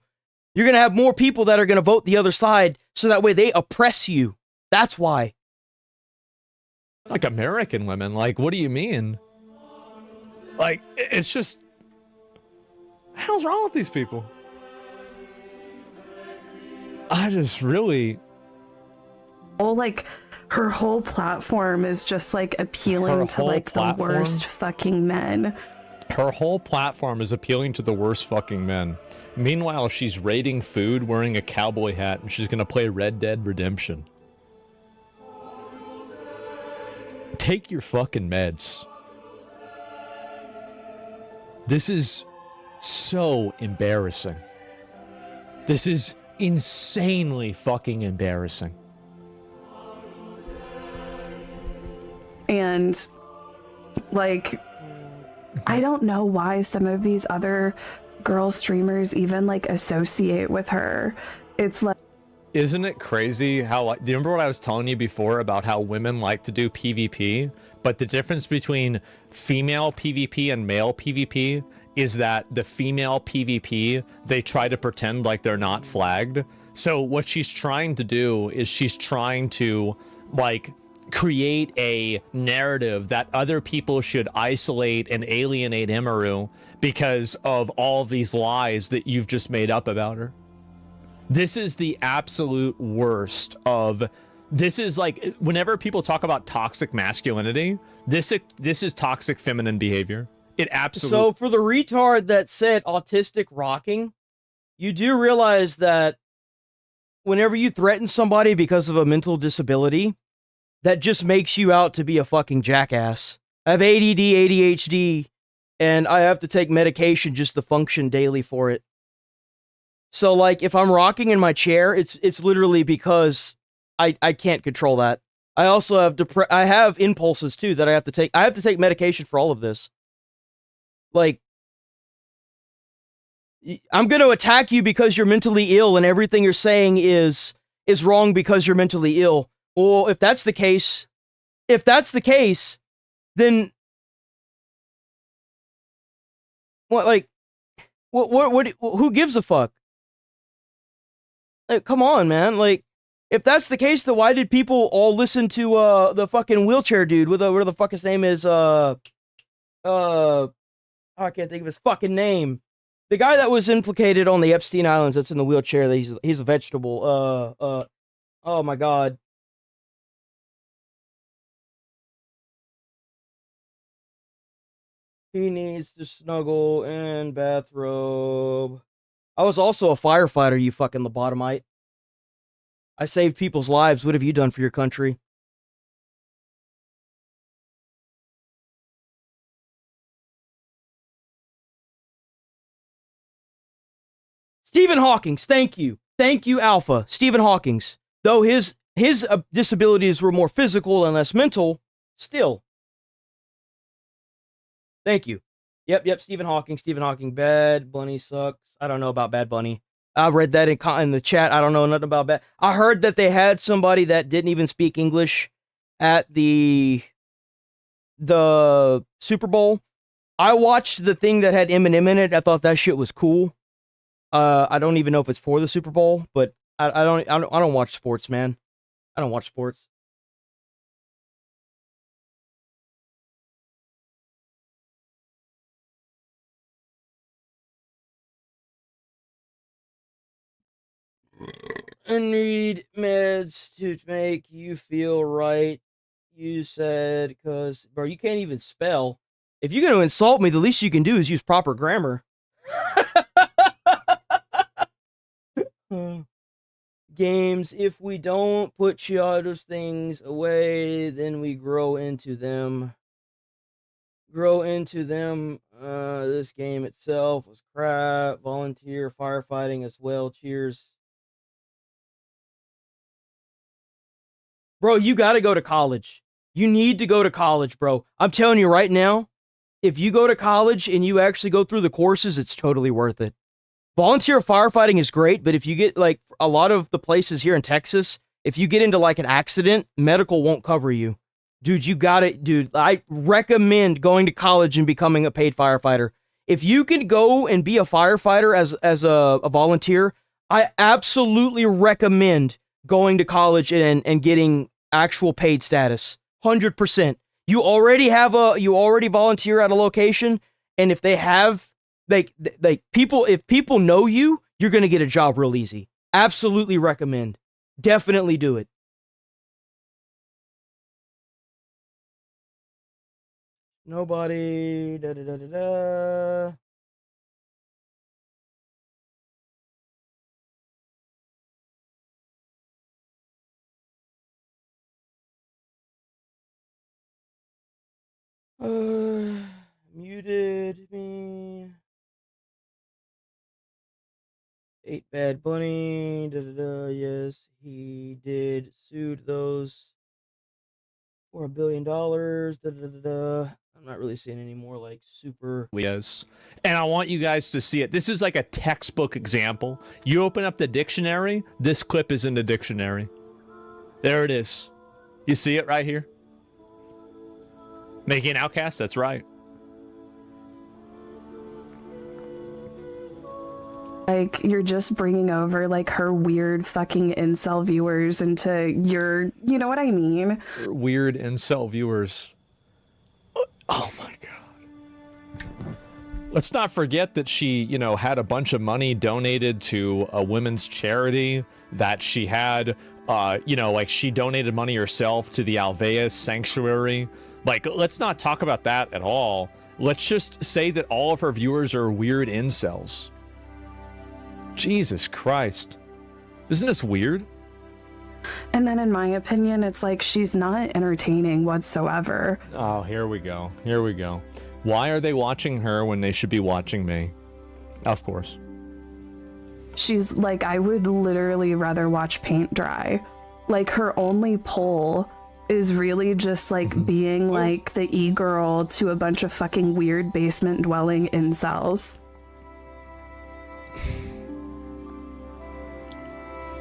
You're going to have more people that are going to vote the other side so that way they oppress you. That's why. Like American women, like, what do you mean? Like, it's just, what the hell's wrong with these people? I just really... Oh, like, her whole platform is just, like, appealing to, like, the worst fucking men. Her whole platform is appealing to the worst fucking men. Meanwhile, she's raiding food, wearing a cowboy hat, and she's gonna play Red Dead Redemption. Take your fucking meds. This is so embarrassing. This is insanely fucking embarrassing. And, like, I don't know why some of these other girl streamers even, like, associate with her. It's like... Isn't it crazy how, like, do you remember what I was telling you before about how women like to do PvP? But the difference between female PvP and male PvP is that the female PvP, they try to pretend like they're not flagged. So what she's trying to do is she's trying to, like, create a narrative that other people should isolate and alienate Emiru because of all of these lies that you've just made up about her. This is the absolute worst of... This is like, whenever people talk about toxic masculinity, this is toxic feminine behavior. It absolutely... So for the retard that said autistic rocking, you do realize that whenever you threaten somebody because of a mental disability, that just makes you out to be a fucking jackass. I have ADD, ADHD, and I have to take medication just to function daily for it. So, like, if I'm rocking in my chair, it's literally because I can't control that. I also have I have impulses too that I have to take. I have to take medication for all of this. Like, I'm going to attack you because you're mentally ill and everything you're saying is wrong because you're mentally ill. Well, if that's the case, then what? Like, what? Who gives a fuck? Like, come on, man. Like, if that's the case, then why did people all listen to the fucking wheelchair dude with whatever the fuck his name is? I can't think of his fucking name. The guy that was implicated on the Epstein Islands that's in the wheelchair. That he's a vegetable. Oh my god. He needs to snuggle in bathrobe. I was also a firefighter, you fucking lobotomite. I saved people's lives. What have you done for your country? Stephen Hawking's, thank you. Thank you, Alpha. Stephen Hawking's. Though his disabilities were more physical and less mental, still. Thank you. Yep. Stephen Hawking. Bad Bunny sucks. I don't know about Bad Bunny. I read that in the chat. I don't know nothing about that. I heard that they had somebody that didn't even speak English at the Super Bowl. I watched the thing that had Eminem in it. I thought that shit was cool. I don't even know if it's for the Super Bowl, but I don't watch sports, man. I don't watch sports. I need meds to make you feel right. You said, because, bro, you can't even spell. If you're going to insult me, the least you can do is use proper grammar. Games, if we don't put childish things away, then we grow into them. This game itself was crap. Volunteer firefighting as well. Cheers. Bro, you got to go to college. You need to go to college, bro. I'm telling you right now, if you go to college and you actually go through the courses, it's totally worth it. Volunteer firefighting is great, but if you get, like, a lot of the places here in Texas, if you get into, like, an accident, medical won't cover you. Dude, you got it. Dude, I recommend going to college and becoming a paid firefighter. If you can go and be a firefighter as a volunteer, I absolutely recommend going to college and getting actual paid status. 100%. You already volunteer at a location, and if they have like people, if people know you, you're gonna get a job real easy. Absolutely recommend. Definitely do it. Nobody. Da da da da da. Muted me. 8 Bad Bunny. Da da da. Yes, he did. Sued those for $1 billion. Da da da da. I'm not really seeing any more like super. Yes. And I want you guys to see it. This is like a textbook example. You open up the dictionary, this clip is in the dictionary. There it is. You see it right here? Making an outcast? That's right. Like, you're just bringing over, like, her weird fucking incel viewers into your, you know what I mean? Weird incel viewers. Oh my god. Let's not forget that she, had a bunch of money donated to a women's charity, that she had, she donated money herself to the Alveus Sanctuary. Like, let's not talk about that at all. Let's just say that all of her viewers are weird incels. Jesus Christ. Isn't this weird? And then in my opinion, it's like she's not entertaining whatsoever. Oh, here we go. Here we go. Why are they watching her when they should be watching me? Of course. She's like, I would literally rather watch paint dry. Like, her only pull is really just like being like the e-girl to a bunch of fucking weird basement dwelling incels.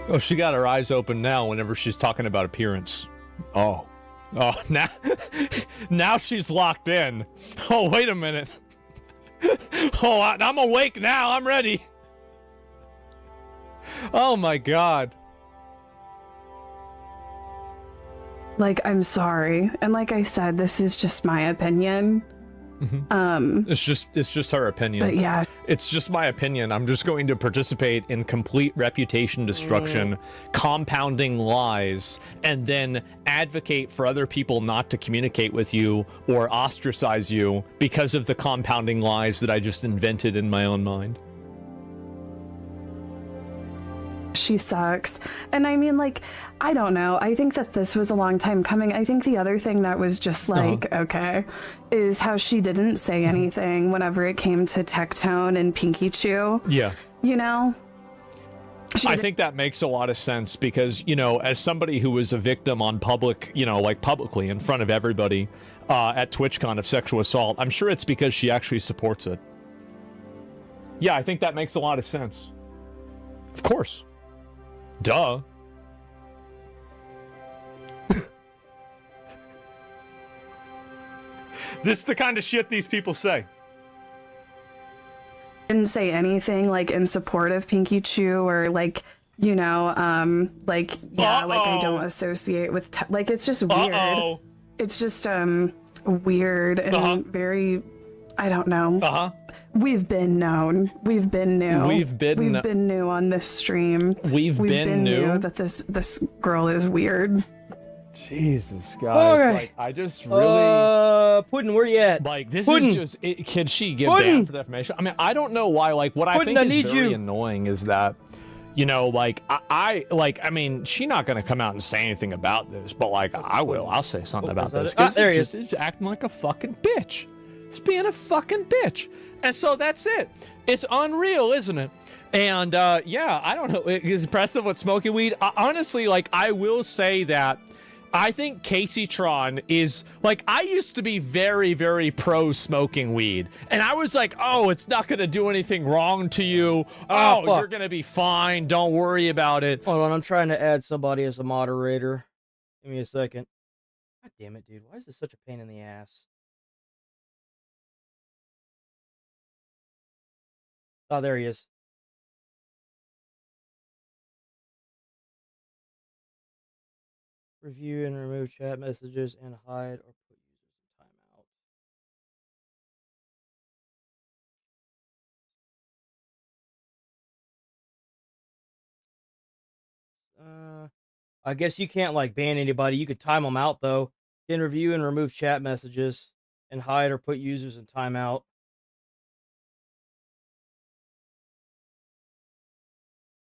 Oh, she got her eyes open now whenever she's talking about appearance. Oh, now she's locked in. Oh, wait a minute. Oh, I'm awake now. I'm ready. Oh my god. Like, I'm sorry. And like I said, this is just my opinion. It's just her opinion. But yeah. It's just my opinion. I'm just going to participate in complete reputation destruction, compounding lies, and then advocate for other people not to communicate with you or ostracize you because of the compounding lies that I just invented in my own mind. She sucks. And I mean, like, I don't know. I think that this was a long time coming. I think the other thing that was just like, okay, is how she didn't say anything whenever it came to Tectone and Pinky Chew. Yeah. You know? I think that makes a lot of sense because, you know, as somebody who was a victim on public, you know, like publicly in front of everybody at TwitchCon of sexual assault, I'm sure it's because she actually supports it. Yeah, I think that makes a lot of sense. Of course. Duh. This is the kind of shit these people say. Didn't say anything like in support of Pinky Chew or like, you know, like, yeah, like I don't associate with, like, it's just weird. It's just weird and very, I don't know. We've been known. We've been new. We've been new on this stream. We've been new that this girl is weird. Jesus, guys. Like, I just really... Puddin', where you at? Like, this Puddin'. is just... can she get banned for defamation? I mean, I don't know why. Like, what Puddin', I think is very annoying is that, you know, like, I mean, she's not going to come out and say anything about this, but, like, I will. I'll say something about this. There he is. It's acting like a fucking bitch. He's being a fucking bitch. And so that's it. It's unreal, isn't it? And, yeah, I don't know. It's impressive with smoking weed. Honestly, like, I will say that I think Casey Tron is, like, I used to be very, very pro smoking weed. And I was like, oh, it's not going to do anything wrong to you. Oh, you're going to be fine. Don't worry about it. Hold on, I'm trying to add somebody as a moderator. Give me a second. God damn it, dude. Why is this such a pain in the ass? Oh, there he is. Review and remove chat messages and hide or put users in timeout. I guess you can't like ban anybody. You could time them out though. Then review and remove chat messages and hide or put users in timeout.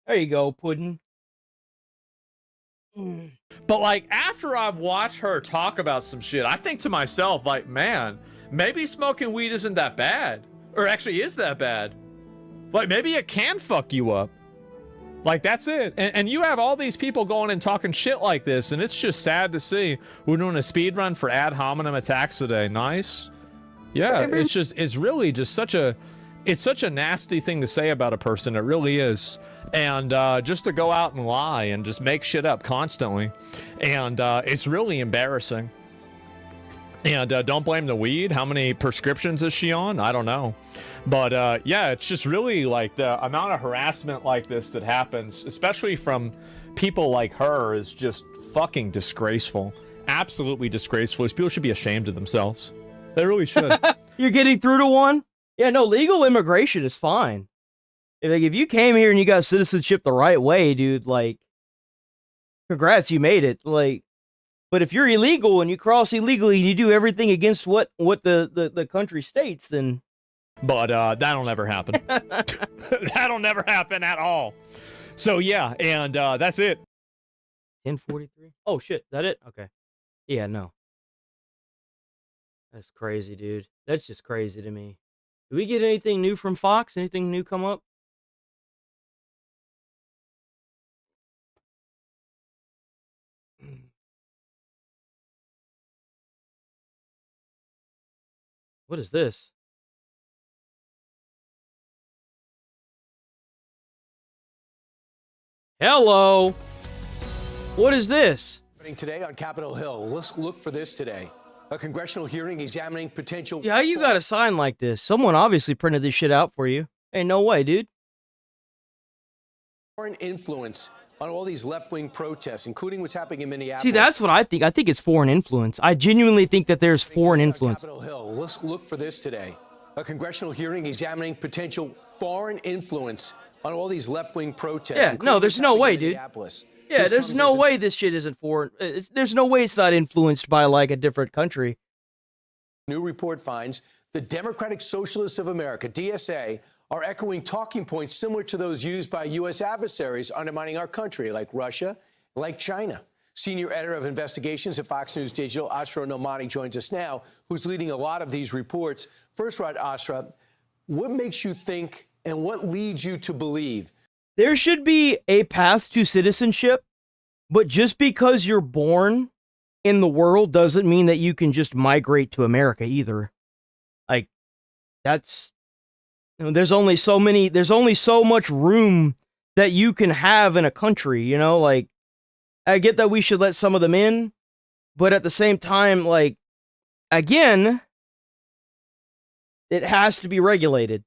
There you go, Puddin'. But, like, after I've watched her talk about some shit, I think to myself, like, man, maybe smoking weed isn't that bad. Or actually is that bad. Like, maybe it can fuck you up. Like, that's it. And you have all these people going and talking shit like this, and it's just sad to see. We're doing a speed run for ad hominem attacks today. Nice. Yeah, it's really just such a nasty thing to say about a person. It really is. And just to go out and lie and just make shit up constantly. And it's really embarrassing. And don't blame the weed. How many prescriptions is she on? I don't know. But yeah, it's just really like the amount of harassment like this that happens, especially from people like her, is just fucking disgraceful. Absolutely disgraceful. These people should be ashamed of themselves. They really should. You're getting through to one? Yeah, no, legal immigration is fine. If you came here and you got citizenship the right way, dude, like, congrats, you made it. Like, but if you're illegal and you cross illegally and you do everything against what the country states, then... But that'll never happen. That'll never happen at all. So, yeah, and that's it. 10:43? Oh, shit, that it? Okay. Yeah, no. That's crazy, dude. That's just crazy to me. Do we get anything new from Fox? Anything new come up? What is this? Hello. What is this? Today on Capitol Hill, let's look for this today. A congressional hearing examining potential... Yeah, how you got a sign like this? Someone obviously printed this shit out for you. Ain't no way, dude. Foreign influence on all these left-wing protests, including what's happening in Minneapolis. See, that's what I think. I think it's foreign influence. I genuinely think that there's foreign influence. Capitol Hill, let's look for this today. A congressional hearing examining potential foreign influence on all these left-wing protests. Yeah, no, there's no way, dude. Yeah, there's no way this shit isn't foreign. There's no way it's not influenced by, like, a different country. New report finds the Democratic Socialists of America, DSA, are echoing talking points similar to those used by U.S. adversaries undermining our country, like Russia, like China. Senior editor of investigations at Fox News Digital, Astro Bot joins us now, who's leading a lot of these reports. First, Astra, what makes you think and what leads you to believe There should be a path to citizenship, but just because you're born in the world doesn't mean that you can just migrate to America either. Like, that's, there's only so much room that you can have in a country, like, I get that we should let some of them in, but at the same time, like, again, it has to be regulated.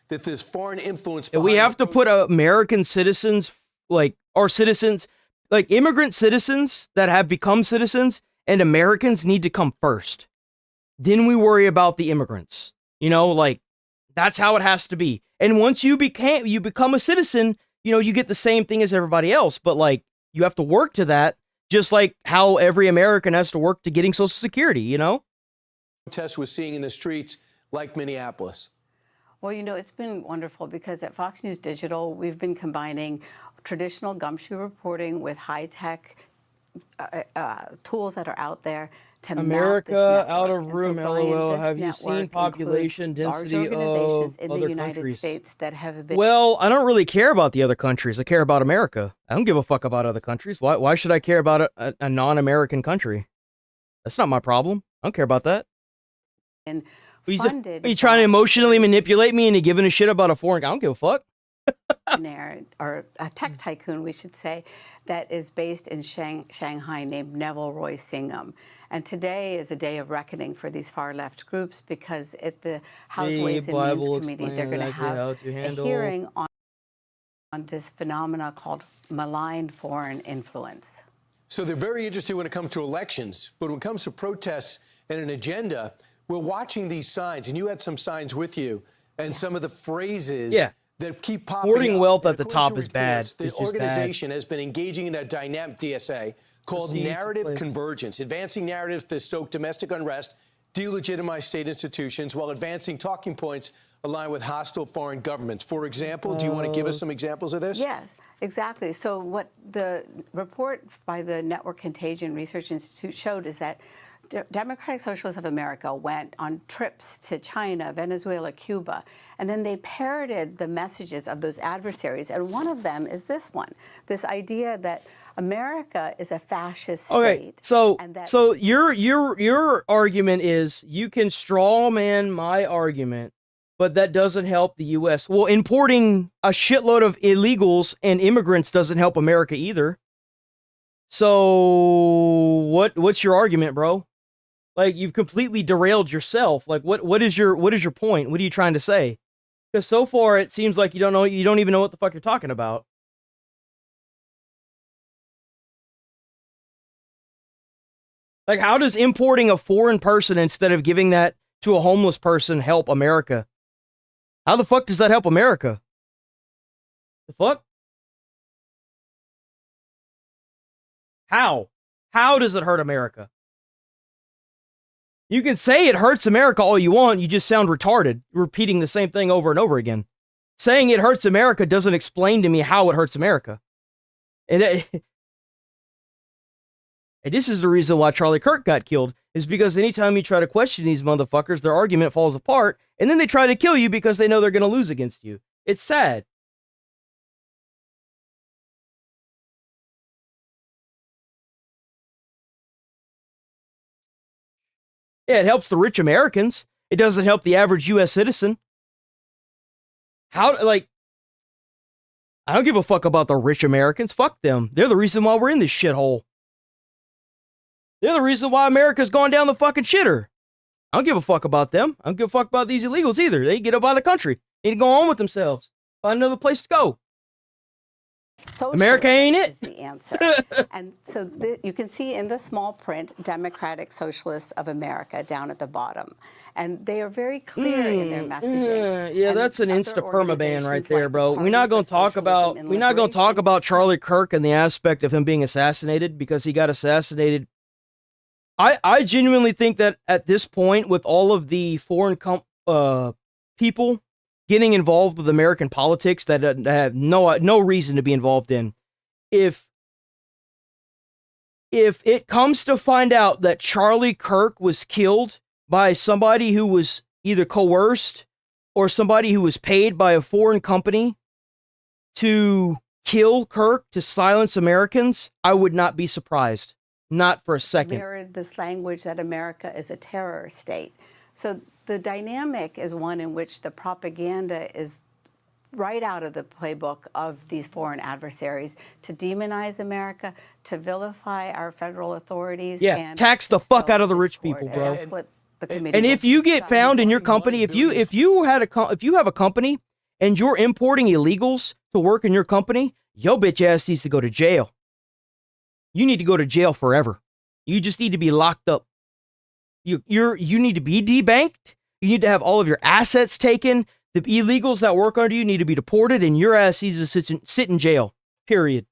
That there's foreign influence. We have to put American citizens, like, or citizens, like immigrant citizens that have become citizens, and Americans need to come first. Then we worry about the immigrants. Like, that's how it has to be. And once you become a citizen, you get the same thing as everybody else. But, like, you have to work to that, just like how every American has to work to getting Social Security, Protests we're seeing in the streets like Minneapolis. Well, it's been wonderful because at Fox News Digital, we've been combining traditional gumshoe reporting with high-tech tools that are out there to America, out of room, LOL. Have you seen population density of in other the United countries? States that have been? Well, I don't really care about the other countries. I care about America. I don't give a fuck about other countries. Why should I care about a non-American country? That's not my problem. I don't care about that. And Are you trying to emotionally manipulate me into giving a shit about a foreign? I don't give a fuck. Or a tech tycoon, we should say, that is based in Shanghai named Neville Roy Singham. And today is a day of reckoning for these far-left groups because at the House Ways and Means Committee, they're going to have a hearing on this phenomena called malign foreign influence. So they're very interested when it comes to elections, but when it comes to protests and an agenda, we're watching these signs, and you had some signs with you, and some of the phrases that keep popping Hoarding up. wealth And at the according top to is bad. The It's just organization has been engaging in a dynamic DSA called Proceed to narrative play. convergence, advancing narratives that stoke domestic unrest, delegitimize state institutions, while advancing talking points aligned with hostile foreign governments. For example, do you want to give us some examples of this? Yes, exactly. So what the report by the Network Contagion Research Institute showed is that Democratic Socialists of America went on trips to China, Venezuela, Cuba, and then they parroted the messages of those adversaries. And one of them is this one, this idea that America is a fascist state. Okay, so your argument is you can straw man my argument, but that doesn't help the U.S. Well, importing a shitload of illegals and immigrants doesn't help America either. So what's your argument, bro? Like, you've completely derailed yourself. Like, what is your point? What are you trying to say? Because so far it seems like you don't even know what the fuck you're talking about. Like, how does importing a foreign person instead of giving that to a homeless person help America? How the fuck does that help America? The fuck? How? How does it hurt America? You can say it hurts America all you want, you just sound retarded, repeating the same thing over and over again. Saying it hurts America doesn't explain to me how it hurts America. And this is the reason why Charlie Kirk got killed, is because anytime you try to question these motherfuckers, their argument falls apart, and then they try to kill you because they know they're going to lose against you. It's sad. Yeah, it helps the rich Americans. It doesn't help the average U.S. citizen. I don't give a fuck about the rich Americans. Fuck them. They're the reason why we're in this shithole. They're the reason why America's gone down the fucking shitter. I don't give a fuck about them. I don't give a fuck about these illegals either. They need to get up out of the country. They need to go on with themselves. Find another place to go. America ain't it. Is the answer. And so you can see in the small print, Democratic Socialists of America down at the bottom. And they are very clear in their messaging. Yeah, that's an insta permaban right there, bro. We're not going to talk about Charlie Kirk and the aspect of him being assassinated because he got assassinated. I genuinely think that at this point, with all of the foreign people getting involved with American politics that have no reason to be involved in, if it comes to find out that Charlie Kirk was killed by somebody who was either coerced or somebody who was paid by a foreign company to kill Kirk, to silence Americans, I would not be surprised. Not for a second. Mirrored this language that America is a terror state. So the dynamic is one in which the propaganda is right out of the playbook of these foreign adversaries to demonize America, to vilify our federal authorities. Yeah, and tax the fuck out of the rich people, bro. That's what the committee And if you get found in your company, if you have a company and you're importing illegals to work in your company, your bitch ass needs to go to jail. You need to go to jail forever. You just need to be locked up. You need to be debanked. You need to have all of your assets taken. The illegals that work under you need to be deported, and your ass needs to sit in jail. Period.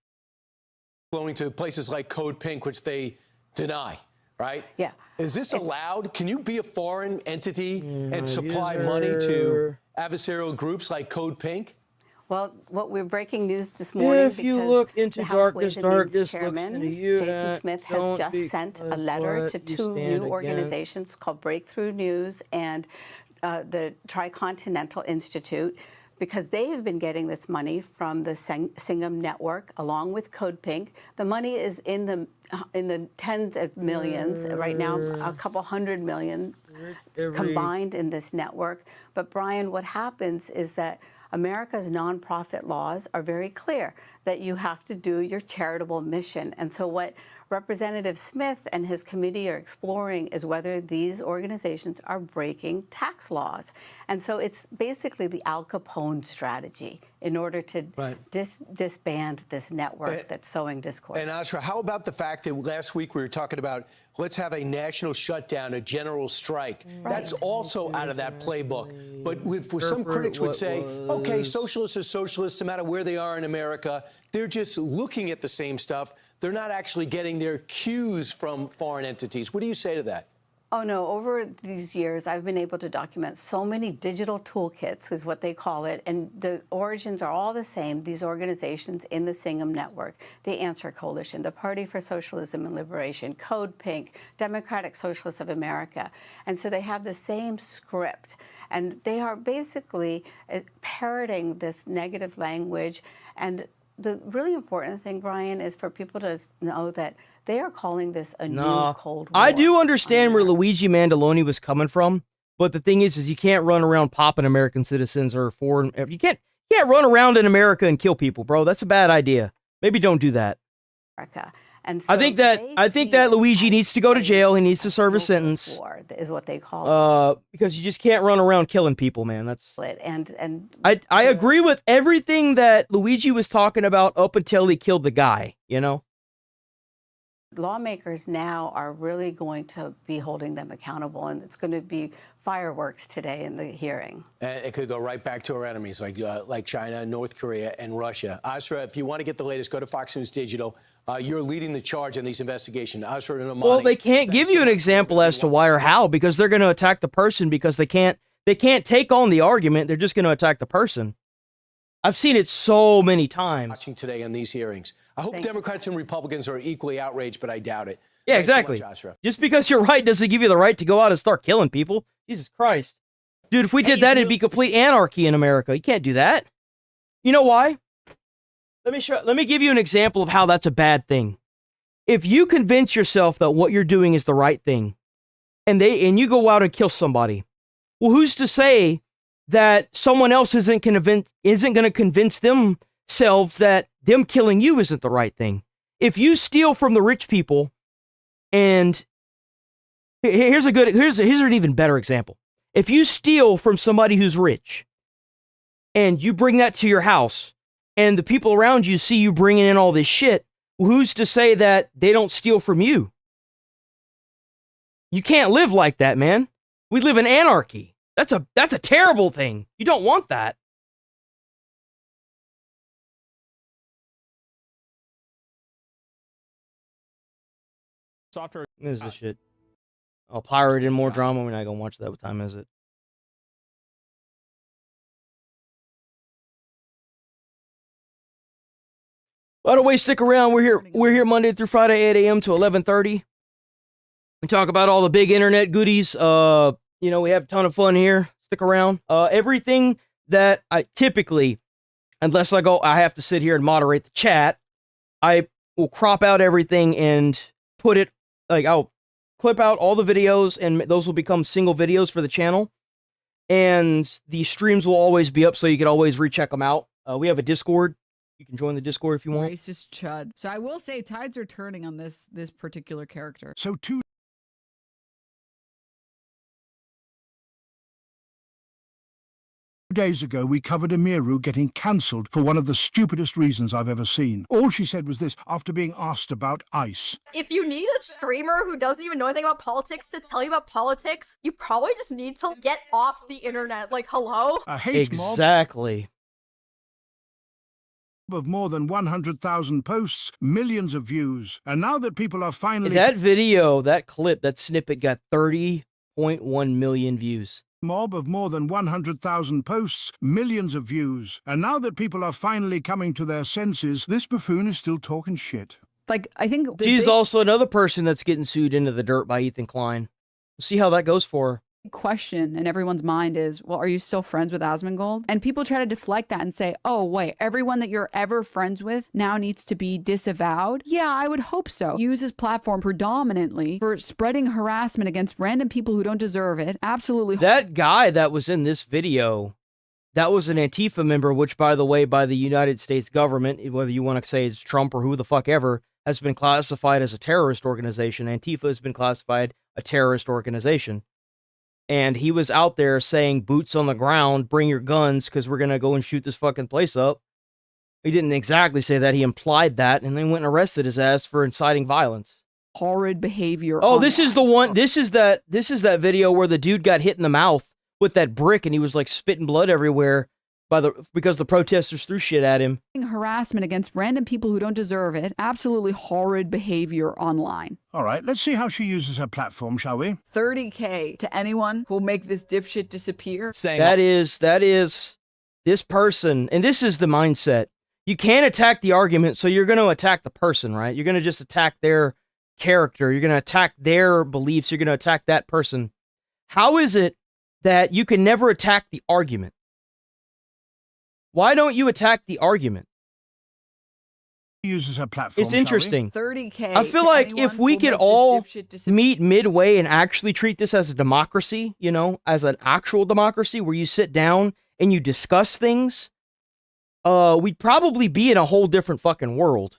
Going to places like Code Pink, which they deny, right? Yeah. Is this allowed? Can you be a foreign entity and supply money to adversarial groups like Code Pink? Well, what we're breaking news this morning. If you look into darkness, darkness looks into you. Jason Smith has just sent a letter to two new organizations called Breakthrough News and the Tricontinental Institute, because they have been getting this money from the Singham Network along with Code Pink. The money is in the tens of millions right now, a couple hundred million combined in this network. But Brian, what happens is that America's nonprofit laws are very clear that you have to do your charitable mission. And so what Representative Smith and his committee are exploring is whether these organizations are breaking tax laws. And so it's basically the Al Capone strategy in order to disband this network that's sowing discord. And Ashra, how about the fact that last week we were talking about let's have a national shutdown, a general strike. That's also out of that playbook. But with some critics would say, okay, socialists are socialists no matter where they are in America. They're just looking at the same stuff. They're not actually getting their cues from foreign entities. What do you say to that? Oh, no. Over these years, I've been able to document so many digital toolkits, is what they call it, and the origins are all the same. These organizations in the Singham Network, the Answer Coalition, the Party for Socialism and Liberation, Code Pink, Democratic Socialists of America. And so they have the same script, and they are basically parroting this negative language. And the really important thing, Brian, is for people to know that they are calling this a new Cold War. I do understand where Luigi Mandaloni was coming from, but the thing is you can't run around popping American citizens or foreign. You can't run around in America and kill people, bro. That's a bad idea. Maybe don't do that. And so I think that Luigi needs to go to jail. He needs to serve a sentence. War is what they call it. Because you just can't run around killing people, man. That's and I agree with everything that Luigi was talking about up until he killed the guy, you know? Lawmakers now are really going to be holding them accountable, and it's going to be fireworks today in the hearing. And it could go right back to our enemies like China, North Korea, and Russia. Asra, if you want to get the latest, go to Fox News Digital. You're leading the charge in these investigations. Asra and Amani. Well, they can't give you an example as to why or how because they're going to attack the person because they can't take on the argument. They're just going to attack the person. I've seen it so many times. Watching today on these hearings. I hope Democrats and Republicans are equally outraged, but I doubt it. Yeah, Thanks exactly. so much, Asra. Just because you're right doesn't give you the right to go out and start killing people. Jesus Christ. Dude, if we did that, it'd be complete anarchy in America. You can't do that. You know why? Let me give you an example of how that's a bad thing. If you convince yourself that what you're doing is the right thing, and you go out and kill somebody, well, who's to say that someone else isn't going to convince themselves that them killing you isn't the right thing? If you steal from the rich people, and here's an even better example. If you steal from somebody who's rich, and you bring that to your house, and the people around you see you bringing in all this shit, who's to say that they don't steal from you? You can't live like that, man. We live in anarchy. That's a terrible thing. You don't want that. Software. What is this shit? Oh, pirate and more drama. We're not gonna watch that. What time is it? By the way, stick around. We're here Monday through Friday, 8 a.m. to 11:30. We talk about all the big internet goodies. We have a ton of fun here. Stick around. Everything that I typically unless I have to sit here and moderate the chat, I will crop out everything and put it, I'll clip out all the videos, and those will become single videos for the channel. And the streams will always be up, so you can always recheck them out. We have a Discord. You can join the Discord if you want. Racist chud. So I will say tides are turning on this particular character. So 2 days ago, we covered Emiru getting cancelled for one of the stupidest reasons I've ever seen. All she said was this after being asked about ICE. If you need a streamer who doesn't even know anything about politics to tell you about politics, you probably just need to get off the internet. Like, hello? A hate Exactly. mob of more than 100,000 posts, millions of views. And now that people are finally... That video, that clip, that snippet got 30.1 million views. Mob of more than 100,000 posts, millions of views. And now that people are finally coming to their senses, this buffoon is still talking shit. Like, I think... She's also another person that's getting sued into the dirt by Ethan Klein. We'll see how that goes for her. Question in everyone's mind is, well, are you still friends with Asmongold? And people try to deflect that and say, oh, wait, everyone that you're ever friends with now needs to be disavowed? Yeah, I would hope so. Use his platform predominantly for spreading harassment against random people who don't deserve it. Absolutely. That guy that was in this video, that was an Antifa member, which, by the way, by the United States government, whether you want to say it's Trump or who the fuck ever, has been classified as a terrorist organization. Antifa has been classified a terrorist organization. And he was out there saying, boots on the ground, bring your guns, because we're going to go and shoot this fucking place up. He didn't exactly say that. He implied that, and then went and arrested his ass for inciting violence. Horrid behavior. Oh, this is the one. This is that video where the dude got hit in the mouth with that brick, and he was like spitting blood everywhere because the protesters threw shit at him. Harassment against random people who don't deserve it. Absolutely horrid behavior online. All right, let's see how she uses her platform, shall we? $30K to anyone who'll make this dipshit disappear. That is this person, and this is the mindset. You can't attack the argument, so you're going to attack the person, right? You're going to just attack their character. You're going to attack their beliefs. You're going to attack that person. How is it that you can never attack the argument? Why don't you attack the argument? Uses her platform. It's interesting. 30K. I feel like if we could all meet midway and actually treat this as a democracy, you know, as an actual democracy where you sit down and you discuss things, we'd probably be in a whole different fucking world.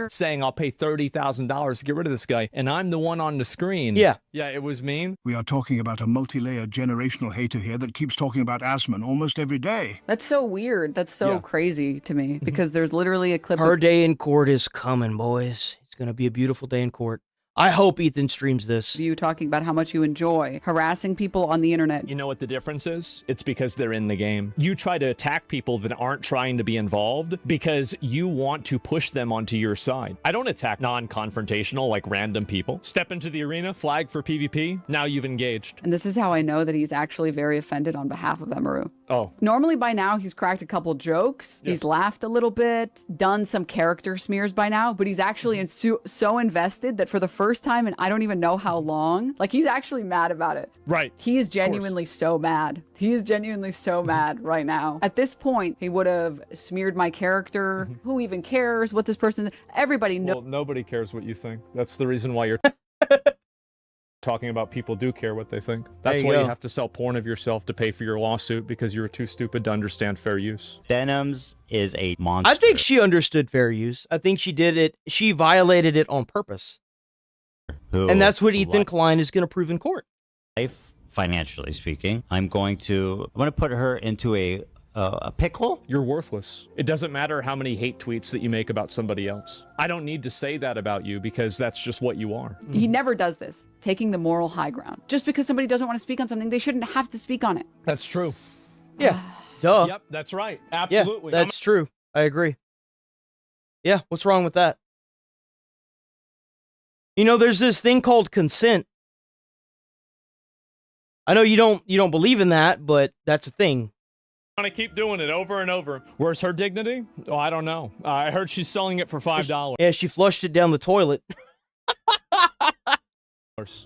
Saying I'll pay $30,000 to get rid of this guy, and I'm the one on the screen. Yeah. Yeah, it was mean. We are talking about a multi-layered generational hater here that keeps talking about Asmon almost every day. That's so weird. That's so crazy to me because there's literally a clip. Her day in court is coming, boys. It's going to be a beautiful day in court. I hope Ethan streams this. You talking about how much you enjoy harassing people on the internet. You know what the difference is? It's because they're in the game. You try to attack people that aren't trying to be involved because you want to push them onto your side. I don't attack non-confrontational like random people. Step into the arena, flag for PvP, now you've engaged. And this is how I know that he's actually very offended on behalf of Emiru. Oh. Normally by now he's cracked a couple jokes. Yeah. He's laughed a little bit, done some character smears by now, but he's actually so invested that for the first time and I don't even know how long, like he's actually mad about it. Right. He is genuinely so mad. He is genuinely so mad right now. At this point, he would have smeared my character. Who even cares what this person, everybody knows. Well, nobody cares what you think. That's the reason why you're talking about people do care what they think. That's why you have to sell porn of yourself to pay for your lawsuit because you were too stupid to understand fair use. Denims is a monster. I think she understood fair use. I think she did it. She violated it on purpose. And that's what Ethan Klein is going to prove in court. Financially speaking, I'm going to put her into a pickle. You're worthless. It doesn't matter how many hate tweets that you make about somebody else. I don't need to say that about you because that's just what you are. He never does this, taking the moral high ground. Just because somebody doesn't want to speak on something, they shouldn't have to speak on it. That's true. Yeah. Duh. Yep, that's right. Absolutely. Yeah, that's true. I agree. Yeah, what's wrong with that? You know, there's this thing called consent. I know you don't believe in that, but that's a thing. I'm gonna keep doing it over and over. Where's her dignity? Oh, I don't know. I heard she's selling it for $5. Yeah, she flushed it down the toilet.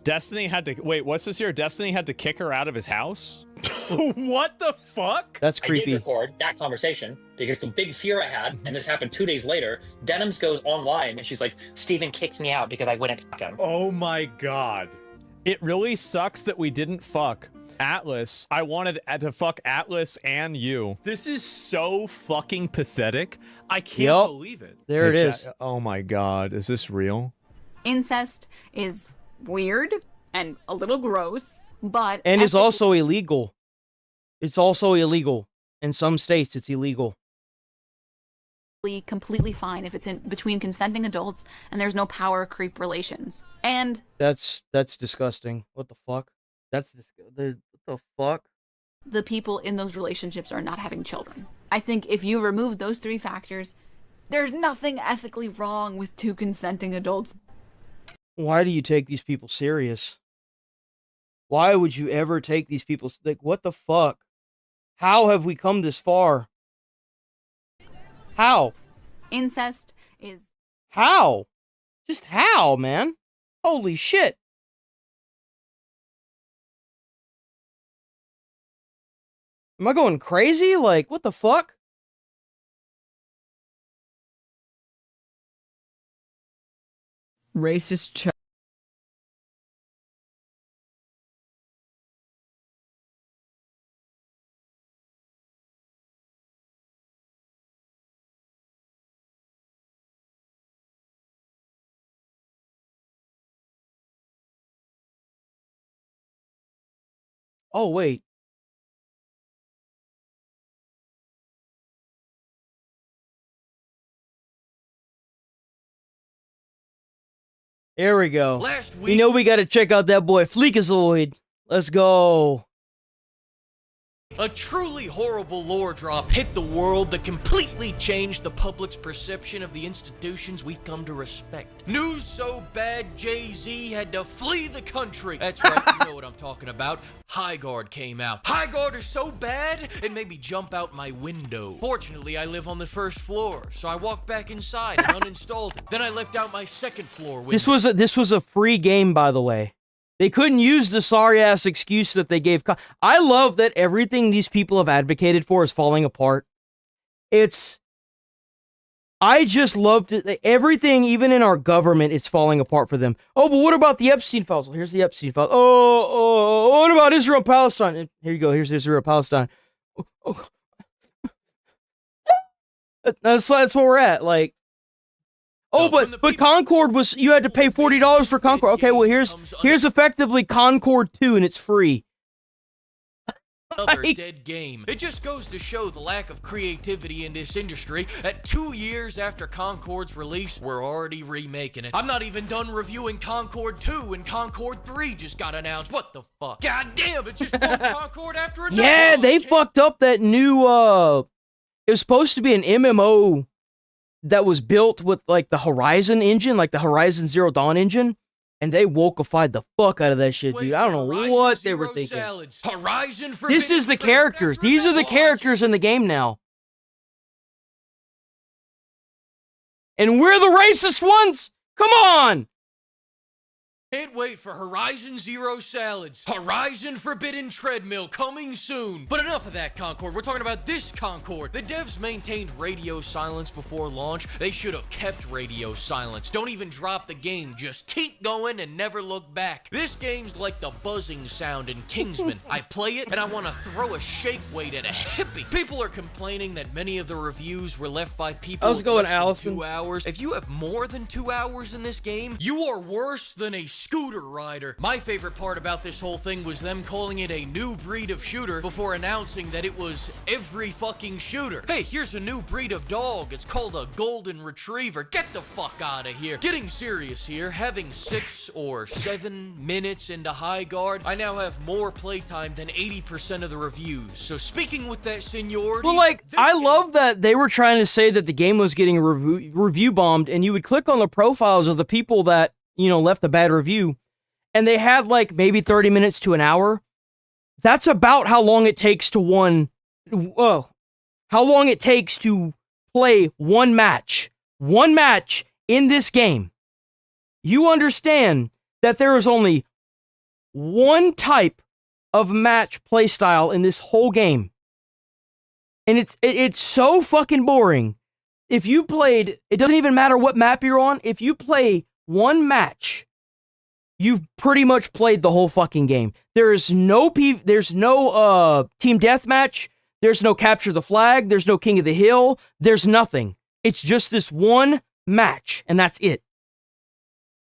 Destiny had to wait. What's this here? Destiny had to kick her out of his house. What the fuck? That's I creepy. did record that conversation because the big fear I had, and this happened 2 days later, Denims goes online and she's like, Steven kicked me out because I wouldn't fuck him. Oh my god. It really sucks that we didn't fuck Atlas. I wanted to fuck Atlas and you. This is so fucking pathetic. I can't believe it. There it is. Oh my god. Is this real? Incest is weird and a little gross, but And it's also illegal. It's also illegal. In some states, it's illegal. completely fine if it's in between consenting adults and there's no power creep relations. And That's disgusting. What the fuck? What the fuck? the people in those relationships are not having children. I think if you remove those three factors, there's nothing ethically wrong with two consenting adults. Why do you take these people serious? Why would you ever take these people? Like, what the fuck? How have we come this far? How? Incest is How? Just how, man? Holy shit. Am I going crazy? Like, what the fuck? Racist Oh, wait. There we go. Last We know we gotta check out that boy Fleekazoid. Let's go. A truly horrible lore drop hit the world that completely changed the public's perception of the institutions we've come to respect. News so bad, Jay-Z had to flee the country. That's right, you know what I'm talking about. High Guard came out. High Guard is so bad, it made me jump out my window. Fortunately, I live on the first floor, so I walked back inside and uninstalled it. Then I left out my second floor window. This was a free game, by the way. They couldn't use the sorry-ass excuse that they gave. I love that everything these people have advocated for is falling apart. I just loved it. Everything, even in our government, is falling apart for them. Oh, but what about the Epstein files? Well, here's the Epstein files. Oh, what about Israel and Palestine? Here you go. Here's Israel and Palestine. Oh. That's where we're at. Like, oh, but Concord was, you had to pay $40 for Concord. Okay, well, here's effectively Concord 2, and it's free. Another dead game. It just goes to show the lack of creativity in this industry that 2 years after Concord's release, we're already remaking it. I'm not even done reviewing Concord 2 and Concord 3 just got announced. What the fuck? God damn, it's just one Concord after another. Yeah, they fucked up that new, it was supposed to be an MMO that was built with, like, the Horizon engine, like the Horizon Zero Dawn engine, and they wokeified the fuck out of that shit, dude. I don't know what they were thinking. Horizon This is the characters. These are the characters in the game now. And we're the racist ones? Come on! Can't wait for Horizon Zero Salads. Horizon Forbidden Treadmill coming soon. But enough of that, Concord. We're talking about this Concord. The devs maintained radio silence before launch. They should have kept radio silence. Don't even drop the game. Just keep going and never look back. This game's like the buzzing sound in Kingsman. I play it and I want to throw a shake weight at a hippie. People are complaining that many of the reviews were left by people How's it going, with less than Allison? 2 hours. If you have more than 2 hours in this game, you are worse than a scooter rider. My favorite part about this whole thing was them calling it a new breed of shooter before announcing that it was every fucking shooter. Hey, here's a new breed of dog. It's called a golden retriever. Get the fuck out of here. Getting serious here, having 6 or 7 minutes into High Guard, I now have more playtime than 80% of the reviews. So speaking with that seniority... Well, like, I love that they were trying to say that the game was getting review bombed, and you would click on the profiles of the people that, you know, left a bad review, and they had, like, maybe 30 minutes to an hour. That's about how long it takes to how long it takes to play one match. One match in this game. You understand that there is only one type of match playstyle in this whole game. And it's so fucking boring. If you played, it doesn't even matter what map you're on. If you play one match, you've pretty much played the whole fucking game. There's no team deathmatch. There's no capture the flag. There's no king of the hill. There's nothing. It's just this one match, and that's it.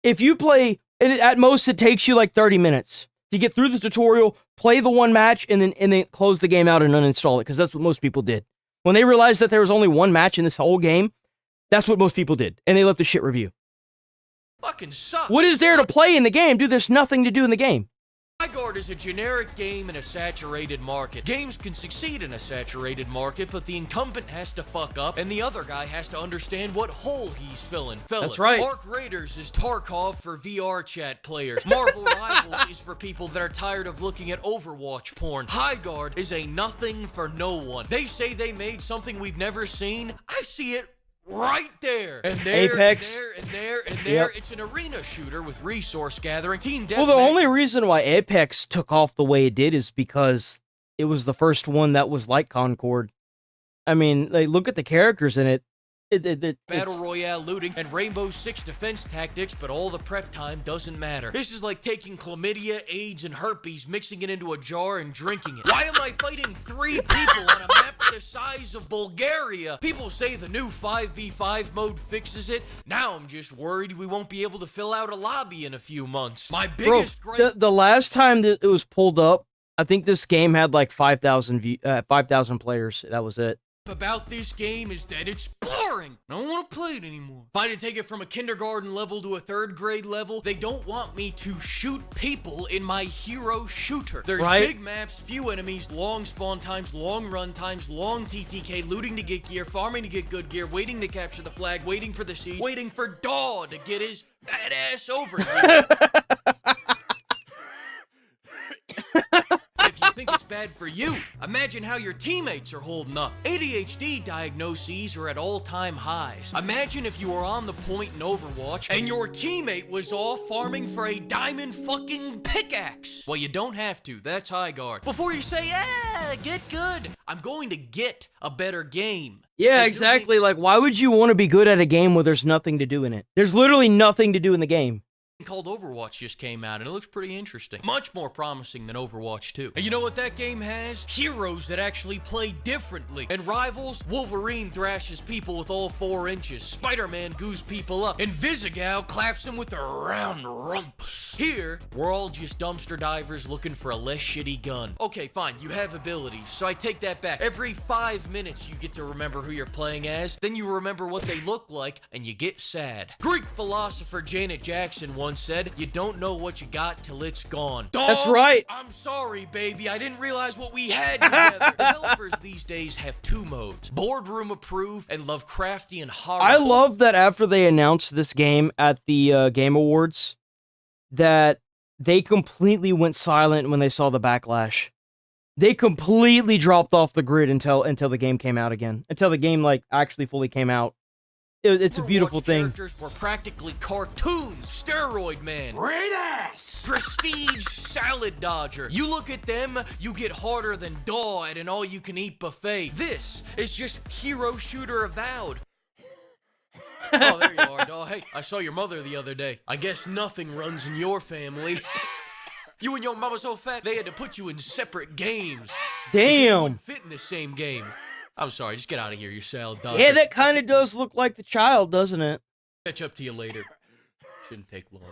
If you play, at most it takes you like 30 minutes to get through the tutorial, play the one match, and then close the game out and uninstall it, because that's what most people did. When they realized that there was only one match in this whole game, that's what most people did, and they left a shit review. Fucking sucks. What is there to play in the game, dude? There's nothing to do in the game. Highguard is a generic game in a saturated market. Games can succeed in a saturated market, but the incumbent has to fuck up, and the other guy has to understand what hole he's filling. Fellas, that's right. Arc Raiders is Tarkov for VR chat players. Marvel Rivals is for people that are tired of looking at Overwatch porn. Highguard is a nothing for no one. They say they made something we've never seen. I see it right there. And there, Apex. and there. Yep. It's an arena shooter with resource gathering. Team deathmatch. Well, the only reason why Apex took off the way it did is because it was the first one that was like Concord. I mean, like, look at the characters in it. Battle Royale looting and Rainbow Six defense tactics, but all the prep time doesn't matter. This is like taking chlamydia, AIDS, and herpes, mixing it into a jar and drinking it. Why am I fighting 3 people on a map the size of Bulgaria? People say the new 5v5 mode fixes it. Now I'm just worried we won't be able to fill out a lobby in a few months. My biggest gripe... The last time that it was pulled up, I think this game had like 5,000 players. That was it. About this game is that it's boring. I don't want to play it anymore. If I had to take it from a kindergarten level to a 3rd grade level, they don't want me to shoot people in my hero shooter. There's big maps, few enemies, long spawn times, long run times, long TTK, looting to get gear, farming to get good gear, waiting to capture the flag, waiting for the siege, waiting for Daw to get his fat ass over here. If you think it's bad for you, imagine how your teammates are holding up. ADHD diagnoses are at all-time highs. Imagine if you were on the point in Overwatch and your teammate was off farming for a diamond fucking pickaxe. Well, you don't have to. That's Highguard. Before you say, get good, I'm going to get a better game. Yeah, exactly. Like, why would you want to be good at a game where there's nothing to do in it? There's literally nothing to do in the game. Called Overwatch just came out, and it looks pretty interesting. Much more promising than Overwatch 2. And you know what that game has? Heroes that actually play differently. And Rivals, Wolverine thrashes people with all 4 inches. Spider-Man goos people up. And Visigow claps them with a round rumpus. Here, we're all just dumpster divers looking for a less shitty gun. Okay, fine, you have abilities, so I take that back. Every 5 minutes you get to remember who you're playing as, then you remember what they look like, and you get sad. Greek philosopher Janet Jackson once said, you don't know what you got till it's gone. That's right. I'm sorry, baby. I didn't realize what we had together. Developers these days have 2 modes. Boardroom approved and Lovecraftian horror. I love that after they announced this game at the Game Awards, that they completely went silent when they saw the backlash. They completely dropped off the grid until the game came out again. Until the game, like, actually fully came out. It's a beautiful thing. Characters were practically cartoons. Steroid Man. Great ass. Prestige Salad Dodger. You look at them, you get harder than Daw at an all-you-can-eat buffet. This is just Hero Shooter Avowed. Oh, there you are, Daw. Hey, I saw your mother the other day. I guess nothing runs in your family. You and your mama so fat, they had to put you in separate games. Damn. You wouldn't fit in the same game. I'm sorry, just get out of here, you salad dodger. Yeah, that kind of does look like the child, doesn't it? Catch up to you later. Shouldn't take long.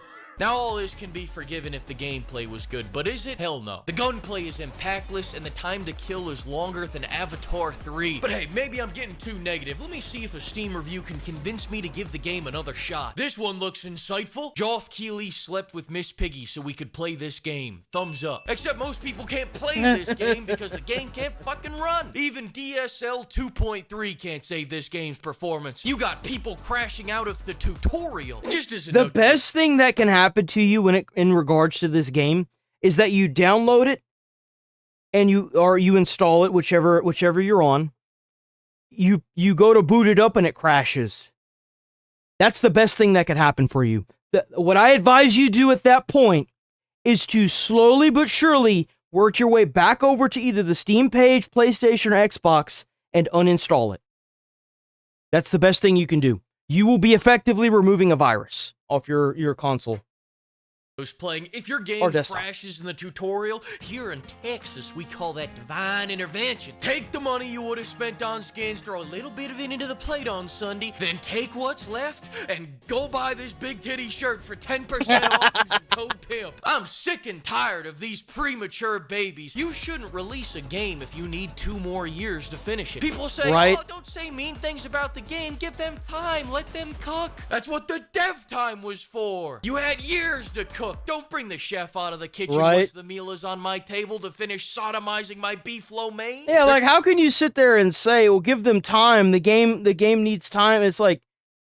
Now all this can be forgiven if the gameplay was good, but is it? Hell no. The gunplay is impactless and the time to kill is longer than Avatar 3. But hey, maybe I'm getting too negative. Let me see if a Steam review can convince me to give the game another shot. This one looks insightful. Geoff Keighley slept with Miss Piggy so we could play this game. Thumbs up. Except most people can't play this game because the game can't fucking run. Even DSL 2.3 can't save this game's performance. You got people crashing out of the tutorial. Just as a the best thing that can happen to you in regards to this game is that you download it and you install it, whichever you're on. You go to boot it up and it crashes. That's the best thing that could happen for you. What I advise you do at that point is to slowly but surely work your way back over to either the Steam page, PlayStation, or Xbox, and uninstall it. That's the best thing you can do. You will be effectively removing a virus off your console. Playing. If your game crashes in the tutorial, here in Texas, we call that divine intervention. Take the money you would have spent on skins, throw a little bit of it into the plate on Sunday, then take what's left and go buy this big titty shirt for 10% off using code PIMP. I'm sick and tired of these premature babies. You shouldn't release a game if you need 2 more years to finish it. People say, oh, don't say mean things about the game. Give them time. Let them cook. That's what the dev time was for. You had years to cook. Don't bring the chef out of the kitchen once the meal is on my table to finish sodomizing my beef lo mein. Yeah, like how can you sit there and say, well, give them time, the game needs time? It's like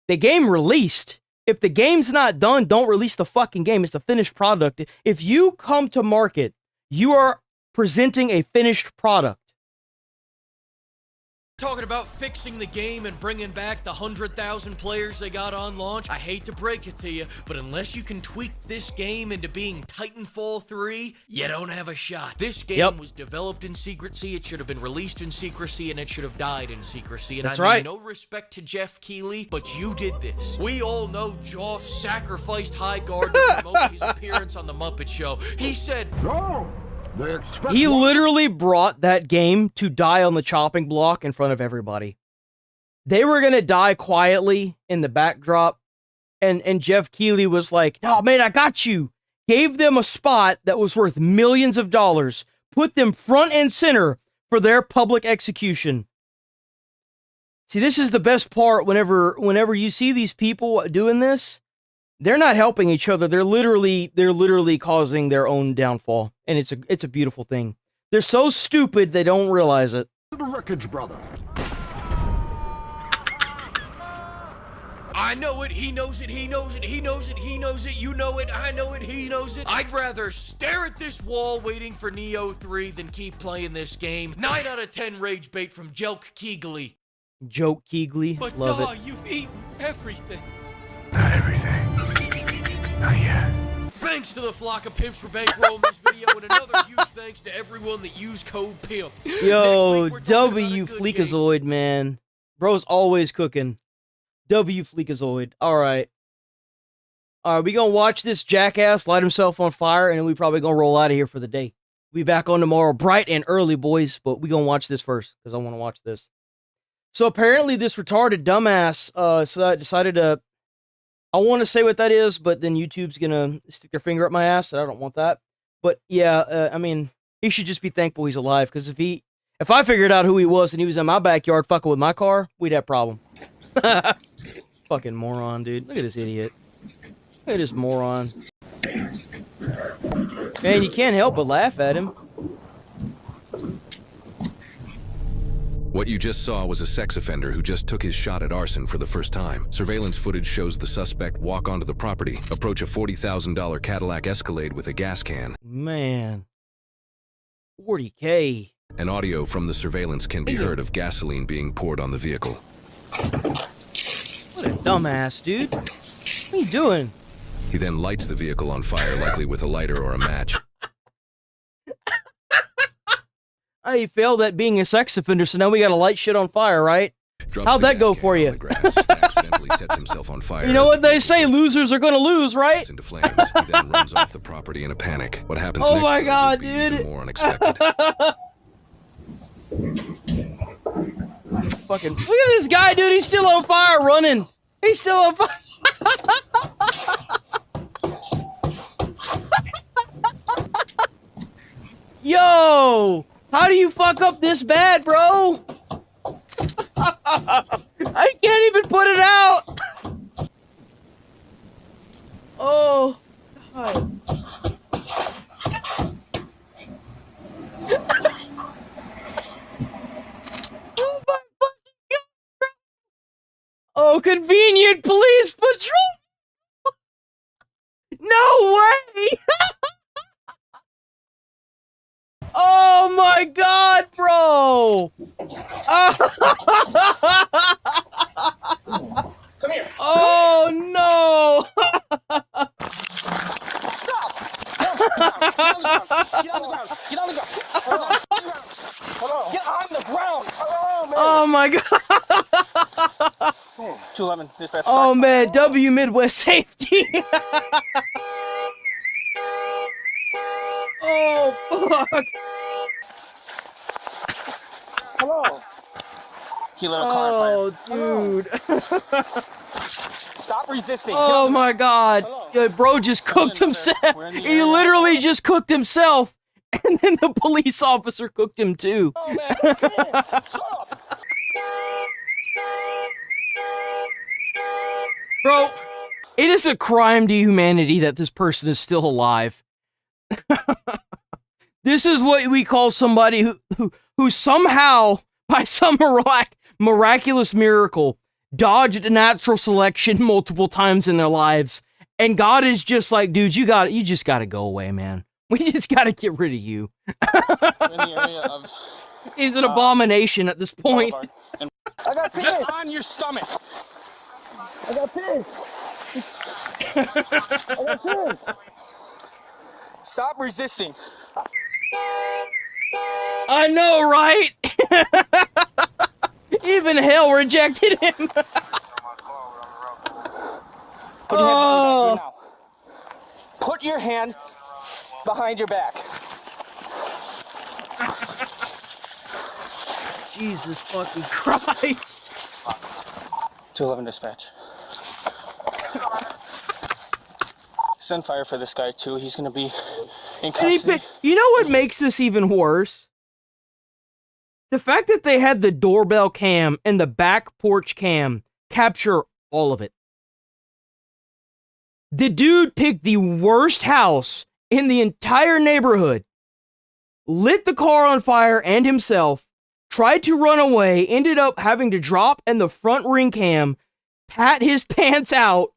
the game released. If the game's not done, don't release the fucking game. It's a finished product. If you come to market, you are presenting a finished product. Talking about fixing the game and bringing back the 100,000 players they got on launch. I hate to break it to you, but unless you can tweak this game into being Titanfall 3, you don't have a shot. This game was developed in secrecy, it should have been released in secrecy, and it should have died in secrecy. And I mean no respect to Jeff Keighley, but you did this. We all know Joff sacrificed High Guard to promote his appearance on The Muppet Show. He said, "No." He literally brought that game to die on the chopping block in front of everybody. They were going to die quietly in the backdrop, and Jeff Keighley was like, no, man, I got you. Gave them a spot that was worth millions of dollars, put them front and center for their public execution. See, this is the best part whenever you see these people doing this. They're not helping each other. They're literally causing their own downfall, and it's a beautiful thing. They're so stupid they don't realize it. The wreckage, brother. I know it, he knows it, he knows it, he knows it, he knows it, you know it, I know it, he knows it. I'd rather stare at this wall waiting for Neo 3 than keep playing this game. 9 out of 10 rage bait from Joke Keighley. Joke Keighley, but love duh, it. You've eaten everything. Not everything. Not yet. Thanks to the flock of pimps for bankrolling this video, and another huge thanks to everyone that used code PIMP. Yo, W Fleekazoid, man. Bro's always cooking. W Fleekazoid. Alright. Alright, we gonna watch this jackass light himself on fire, and then we probably gonna roll out of here for the day. We'll be back on tomorrow, bright and early, boys, but we gonna watch this first, because I want to watch this. So apparently this retarded dumbass decided to... I want to say what that is, but then YouTube's gonna stick their finger up my ass, and I don't want that. But yeah, I mean, he should just be thankful he's alive, because if I figured out who he was and he was in my backyard fucking with my car, we'd have a problem. Fucking moron, dude. Look at this idiot. Look at this moron. Man, you can't help but laugh at him. What you just saw was a sex offender who just took his shot at arson for the first time. Surveillance footage shows the suspect walk onto the property, approach a $40,000 Cadillac Escalade with a gas can. Man. 40K. An audio from the surveillance can be heard of gasoline being poured on the vehicle. What a dumbass, dude. What are you doing? He then lights the vehicle on fire, likely with a lighter or a match. I failed at being a sex offender, so now we gotta light shit on fire, right? How'd that go for you? Accidentally sets himself on fire. You know what they say, losers are gonna lose, right? Into flames. He then runs off the property in a panic. What happens oh next? My God, be dude! Even more unexpected. Fucking look at this guy, dude. He's still on fire, running. He's still on fire. Yo, how do you fuck up this bad, bro? I can't even put it out. Oh, God. Oh my fucking God. Oh, convenient police patrol. No way. Oh my God, bro! Come here. Oh no! Stop! Get on the ground! Get on the ground! Get on the ground! my god. 211, dispatch. Oh man, W Midwest safety. Oh fuck. Hello. He lit a car on fire. Oh, dude. Stop resisting. Oh my god. Yeah, bro just cooked himself. He literally just cooked himself. And then the police officer cooked him too. Oh man, shut up. Bro, it is a crime to humanity that this person is still alive. This is what we call somebody who somehow, by some miraculous miracle, dodged natural selection multiple times in their lives. And God is just like, dude, you just gotta go away, man. We just gotta get rid of you. In the area of, He's an abomination at this point. I got pig on your stomach. I got pig. I got pig. Stop resisting. I know, right? Even hell rejected him. Put your hand behind your back. Do it now. Put your hand behind your back. Jesus fucking Christ. 211 dispatch. Send fire for this guy too. He's gonna be in custody. You know what makes this even worse? The fact that they had the doorbell cam and the back porch cam capture all of it. The dude picked the worst house in the entire neighborhood, lit the car on fire and himself, tried to run away, ended up having to drop in the front ring cam, pat his pants out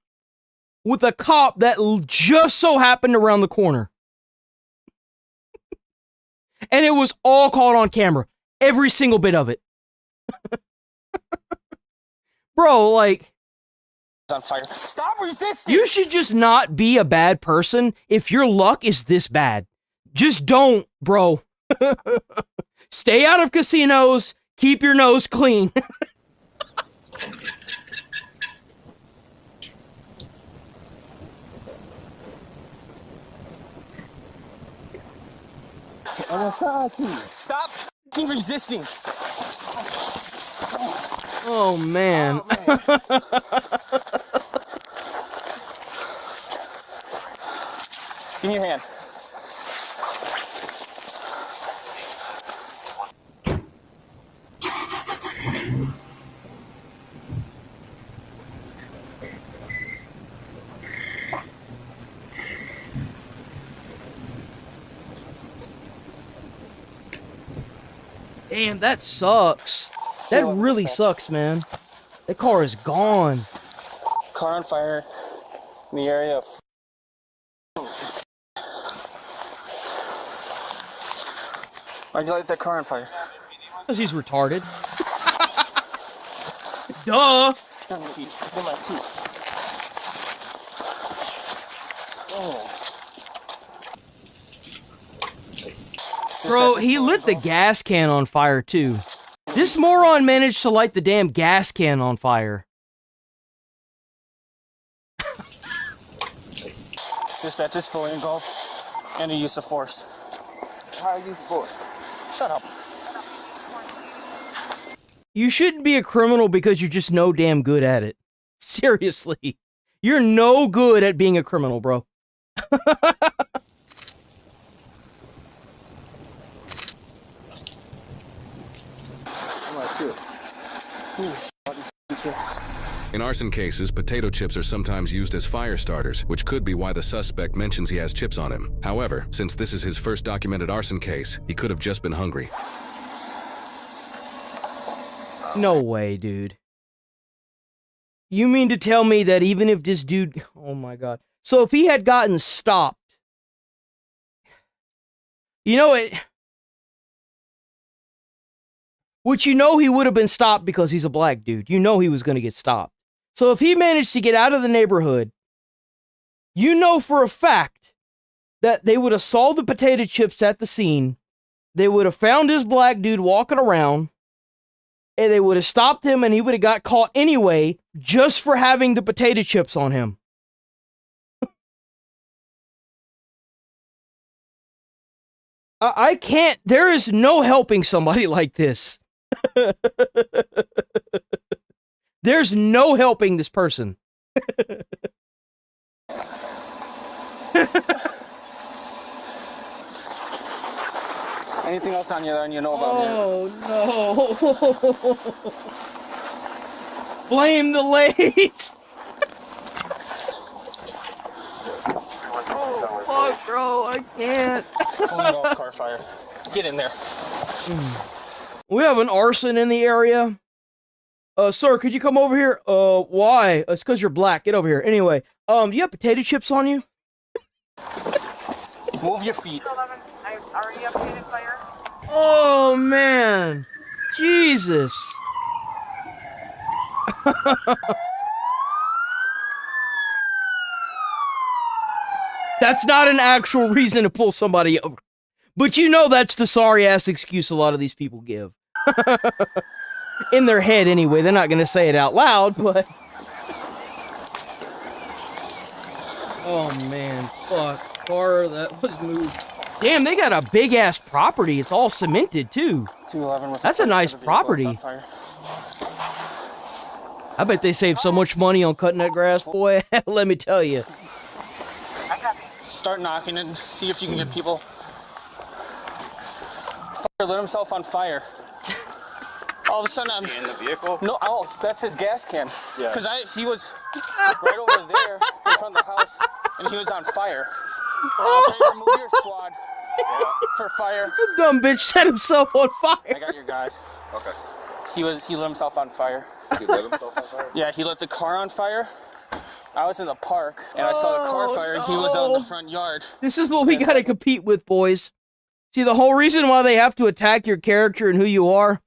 with a cop that just so happened around the corner. And it was all caught on camera. Every single bit of it. Bro, like, on fire. Stop resisting! you should just not be a bad person if your luck is this bad. Just don't, bro. Stay out of casinos. Keep your nose clean. Stop f***ing resisting. Oh, man. Give me your hand. Damn, that sucks. That really sucks, man. That car is gone. Car on fire in the area of. Why'd you light that car on fire? Because he's retarded. Duh. Down my feet. Down my feet. Oh. Bro, he lit the gas can on fire, too. This moron managed to light the damn gas can on fire. Dispatch is fully involved in the use of force. How use of force? Shut up. You shouldn't be a criminal because you're just no damn good at it. Seriously. You're no good at being a criminal, bro. In arson cases, potato chips are sometimes used as fire starters, which could be why the suspect mentions he has chips on him. However, since this is his first documented arson case, he could have just been hungry. No way, dude. You mean to tell me that even if this dude... Oh my god. So if he had gotten stopped... You know it... Which you know he would have been stopped because he's a black dude. You know he was going to get stopped. So if he managed to get out of the neighborhood, you know for a fact that they would have solved the potato chips at the scene. They would have found this black dude walking around. and they would have stopped him and he would have got caught anyway just for having the potato chips on him. I can't, there is no helping somebody like this. There's no helping this person. Anything else on you that you know about? Oh no. Blame the late. Oh, fuck, bro, I can't. Pulling off car fire. Get in there. We have an arson in the area. Sir, could you come over here? Why? It's because you're black. Get over here. Anyway, do you have potato chips on you? Move your feet. Oh, man. Jesus. That's not an actual reason to pull somebody over. But you know that's the sorry-ass excuse a lot of these people give. In their head, anyway. They're not going to say it out loud, but... Oh, man. Fuck. Car that was moved. Damn, they got a big-ass property. It's all cemented, too. 211 That's a nice property. I bet they save so much money on cutting that grass, boy. Let me tell you. Start knocking and see if you can get people. Fucker lit himself on fire. All of a sudden, I'm in the vehicle. No, oh, that's his gas can. Yeah. Because he was right over there in front of the house, and he was on fire. Move your squad for fire. The dumb bitch set himself on fire. I got your guy. Okay. He lit himself on fire. He lit himself on fire? Yeah, he lit the car on fire. I was in the park, and I saw the car fire, and he was out in the front yard. This is what we gotta compete with, boys. See, the whole reason why they have to attack your character and who you are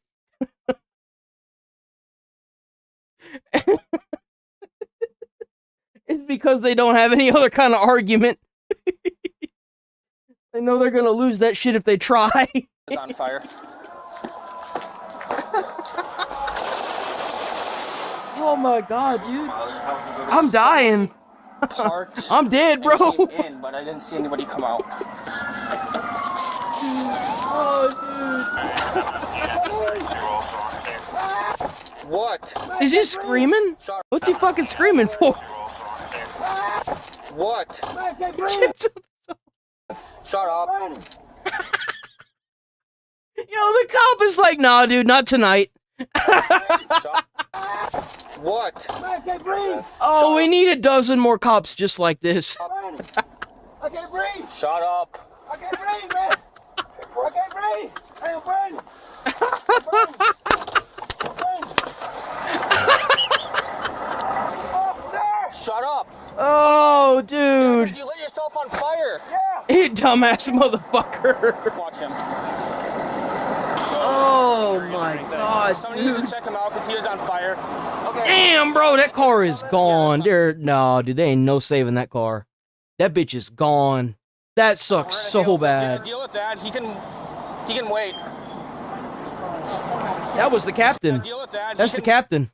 is because they don't have any other kind of argument. They know they're gonna lose that shit if they try. It's on fire. Oh my god, dude. I'm dying. Parked. I'm dead, bro. Came in, but I didn't see anybody come out. Oh, dude. What? Is he screaming? What's he fucking screaming for? What? Shut up. Yo, the cop is like, nah, dude, not tonight. What? Oh, we need a dozen more cops just like this. I can't breathe. Shut up. I can't breathe, man. I can't breathe. I ain't breathing. Shut up. Oh, dude. You lit yourself on fire. Yeah. You dumbass motherfucker. Watch him. Oh my god, Somebody needs to check him out because he was on fire. Okay. Damn, bro, that car is gone. No, dude, they ain't no saving that car. That bitch is gone. That sucks so bad. Deal with that. He can wait. That was the captain. Deal with that. That's the captain.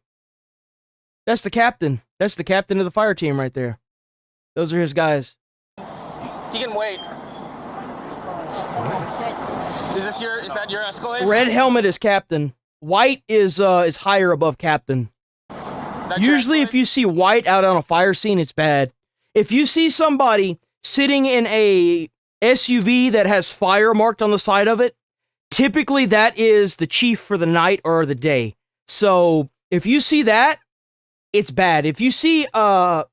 That's the captain. That's the captain of the fire team right there. Those are his guys. He can wait. Is that your Escalade? Red helmet is captain. White is higher above captain. Usually if you see white out on a fire scene, it's bad. If you see somebody sitting in a SUV that has fire marked on the side of it, typically that is the chief for the night or the day. So if you see that, it's bad. If you see an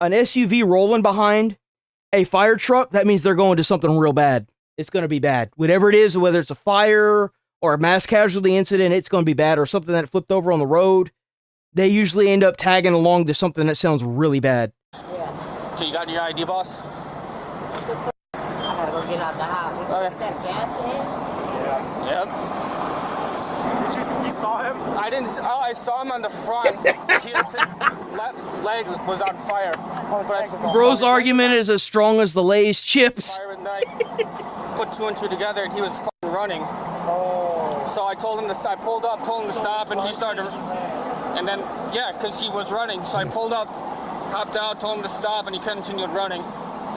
SUV rolling behind a fire truck, that means they're going to something real bad. It's going to be bad. Whatever it is, whether it's a fire or a mass casualty incident, it's going to be bad, or something that flipped over on the road. They usually end up tagging along to something that sounds really bad. Yeah. Okay, you got your ID, boss? I gotta go get out the house. Okay. Is that gas in it? Yep. You saw him? I didn't. Oh, I saw him on the front. His left leg was on fire. Bro's argument is as strong as the Lay's chips. Put two and two together, and he was fucking running. Oh. So I told him to stop. I pulled up, told him to stop, and he started. And then, yeah, because he was running. So I pulled up, hopped out, told him to stop, and he continued running.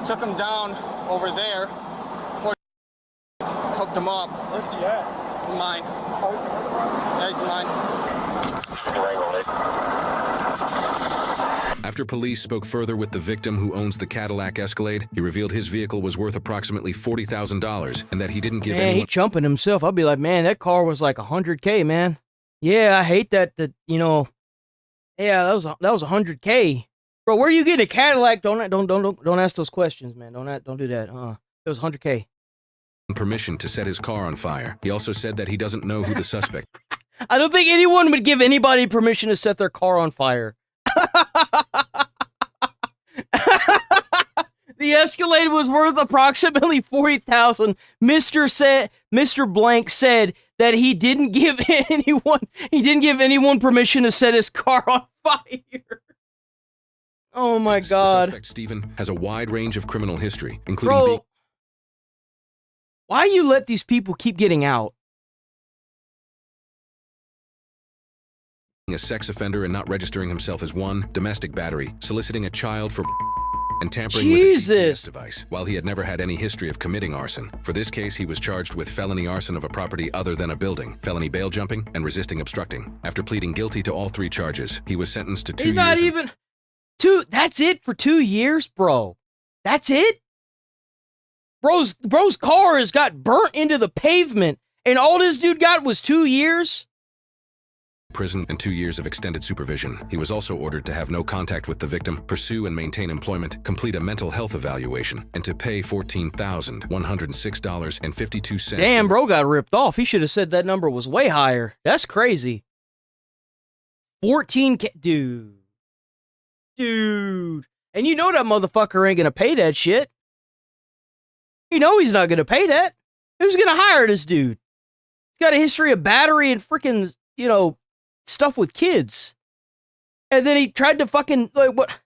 Took him down over there. Before hooked him up. Where's he at? Mine. Yeah, he's mine. After police spoke further with the victim who owns the Cadillac Escalade, he revealed his vehicle was worth approximately $40,000 and that he didn't give Man, anyone... he jumping himself. I'll be like, man, that car was like $100K, man. Yeah, I hate that, you know, yeah, that was $100K. Bro, where you get a Cadillac? Don't ask those questions, man. Don't do that. It was $100K. ...permission to set his car on fire. He also said that he doesn't know who the suspect... I don't think anyone would give anybody permission to set their car on fire. The Escalade was worth approximately $40,000. Mr. Blank said that he didn't give anyone permission to set his car on fire. Oh my God. The suspect, Stephen, has a wide range of criminal history, including Bro, being why you let these people keep getting out? a sex offender and not registering himself as one, domestic battery, soliciting a child for and tampering with a GPS device, while he had never had any history of committing arson. For this case, he was charged with felony arson of a property other than a building, felony bail jumping, and resisting obstructing. After pleading guilty to all 3 charges, he was sentenced to 2 years. He's not even... That's it for 2 years, bro. That's it? Bro's car has got burnt into the pavement, and all this dude got was 2 years? Prison and 2 years of extended supervision. He was also ordered to have no contact with the victim, pursue and maintain employment, complete a mental health evaluation, and to pay $14,106.52. Damn, bro got ripped off. He should have said that number was way higher. That's crazy. 14K, dude. And you know that motherfucker ain't gonna pay that shit. You know he's not gonna pay that. Who's gonna hire this dude? He's got a history of battery and freaking, you know, stuff with kids. And then he tried to fucking, like, what?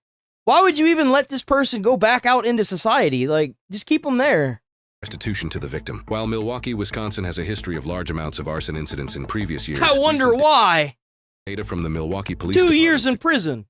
Why would you even let this person go back out into society? Like, just keep him there. Restitution to the victim. While Milwaukee, Wisconsin has a history of large amounts of arson incidents in previous years. I wonder why. Data from the Milwaukee Police 2 Department years in prison.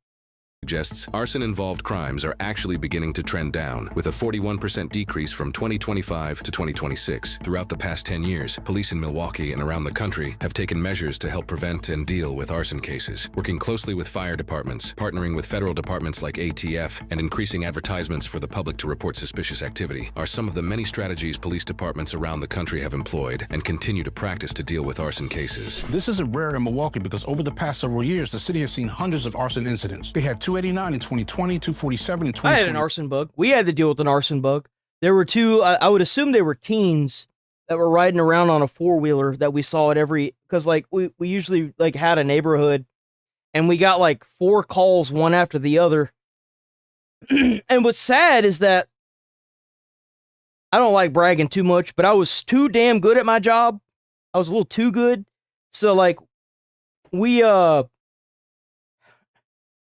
Suggests arson-involved crimes are actually beginning to trend down, with a 41% decrease from 2025 to 2026. Throughout the past 10 years, police in Milwaukee and around the country have taken measures to help prevent and deal with arson cases, working closely with fire departments, partnering with federal departments like ATF, and increasing advertisements for the public to report suspicious activity are some of the many strategies police departments around the country have employed and continue to practice to deal with arson cases. This isn't rare in Milwaukee because over the past several years, the city has seen hundreds of arson incidents. They had 289 in 2020, 247 in 2020. I had an arson bug. We had to deal with an arson bug. There were 2, I would assume they were teens that were riding around on a 4-wheeler that we saw at every, because like we usually like had a neighborhood and we got like 4 calls one after the other. And what's sad is that I don't like bragging too much, but I was too damn good at my job. I was a little too good. So like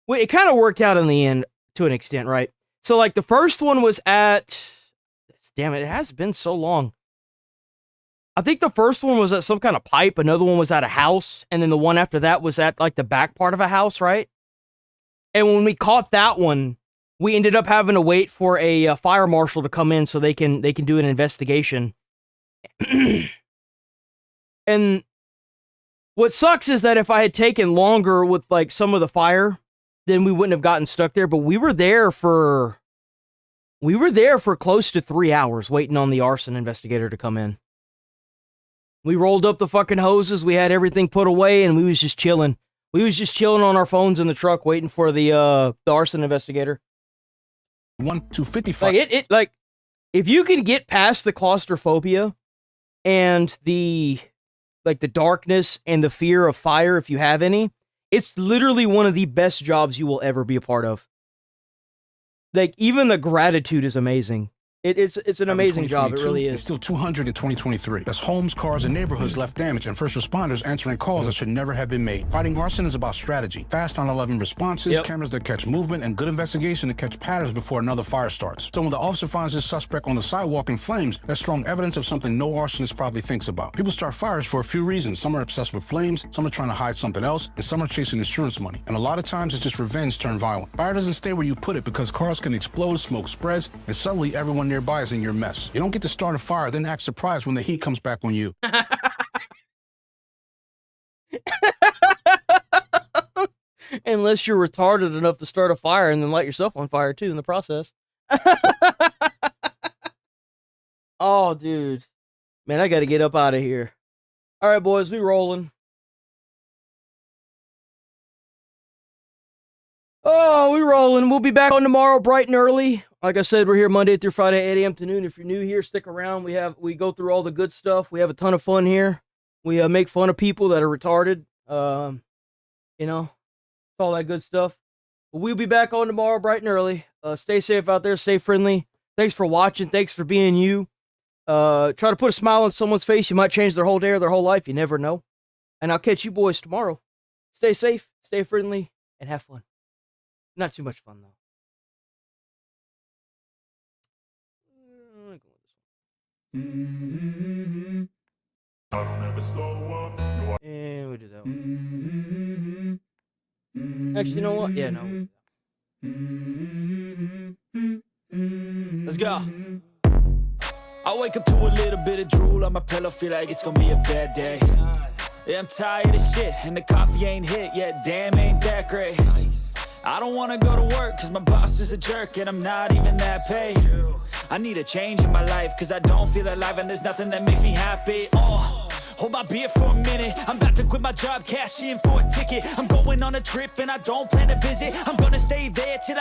it kind of worked out in the end to an extent, right? So, like, the first one was at... Damn it has been so long. I think the first one was at some kind of pipe. Another one was at a house. And then the one after that was at, like, the back part of a house, right? And when we caught that one, we ended up having to wait for a fire marshal to come in so they can do an investigation. And what sucks is that if I had taken longer with, like, some of the fire... then we wouldn't have gotten stuck there, but we were there for close to 3 hours waiting on the arson investigator to come in. We rolled up the fucking hoses, we had everything put away, and we was just chilling. We was just chilling on our phones in the truck waiting for the arson investigator. 1 to 55. Like it like if you can get past the claustrophobia and the darkness and the fear of fire, if you have any, it's literally one of the best jobs you will ever be a part of. Like, even the gratitude is amazing. It's an amazing job. It really It's is. still 200 in 2023. That's homes, cars, and neighborhoods left damaged, and first responders answering calls that should never have been made. Fighting arson is about strategy. Fast 911 responses, cameras that catch movement, and good investigation to catch patterns before another fire starts. So when the officer finds this suspect on the sidewalk in flames, that's strong evidence of something no arsonist probably thinks about. People start fires for a few reasons. Some are obsessed with flames, some are trying to hide something else, and some are chasing insurance money. And a lot of times it's just revenge turned violent. Fire doesn't stay where you put it because cars can explode, smoke spreads, and suddenly everyone nearby is in your mess. You don't get to start a fire, then act surprised when the heat comes back on you. Unless you're retarded enough to start a fire and then light yourself on fire too in the process. Oh, dude. Man, I gotta get up out of here. All right, boys, we rolling. Oh, we rolling. We'll be back on tomorrow bright and early. Like I said, we're here Monday through Friday, 8 a.m. to noon. If you're new here, stick around. We go through all the good stuff. We have a ton of fun here. We make fun of people that are retarded. You know, all that good stuff. But we'll be back on tomorrow bright and early. Stay safe out there. Stay friendly. Thanks for watching. Thanks for being you. Try to put a smile on someone's face. You might change their whole day or their whole life. You never know. And I'll catch you boys tomorrow. Stay safe, stay friendly, and have fun. Not too much fun, though. And we do that one. Actually, you know what? Yeah, no. Let's go. I wake up to a little bit of drool on my pillow, feel like it's gonna be a bad day. Yeah, I'm tired of shit, and the coffee ain't hit yet, damn, ain't that great. I don't wanna go to work, cause my boss is a jerk, and I'm not even that paid. I need a change in my life, cause I don't feel alive, and there's nothing that makes me happy. Oh, hold my beer for a minute, I'm about to quit my job, cash in for a ticket. I'm going on a trip, and I don't plan to visit, I'm gonna stay there till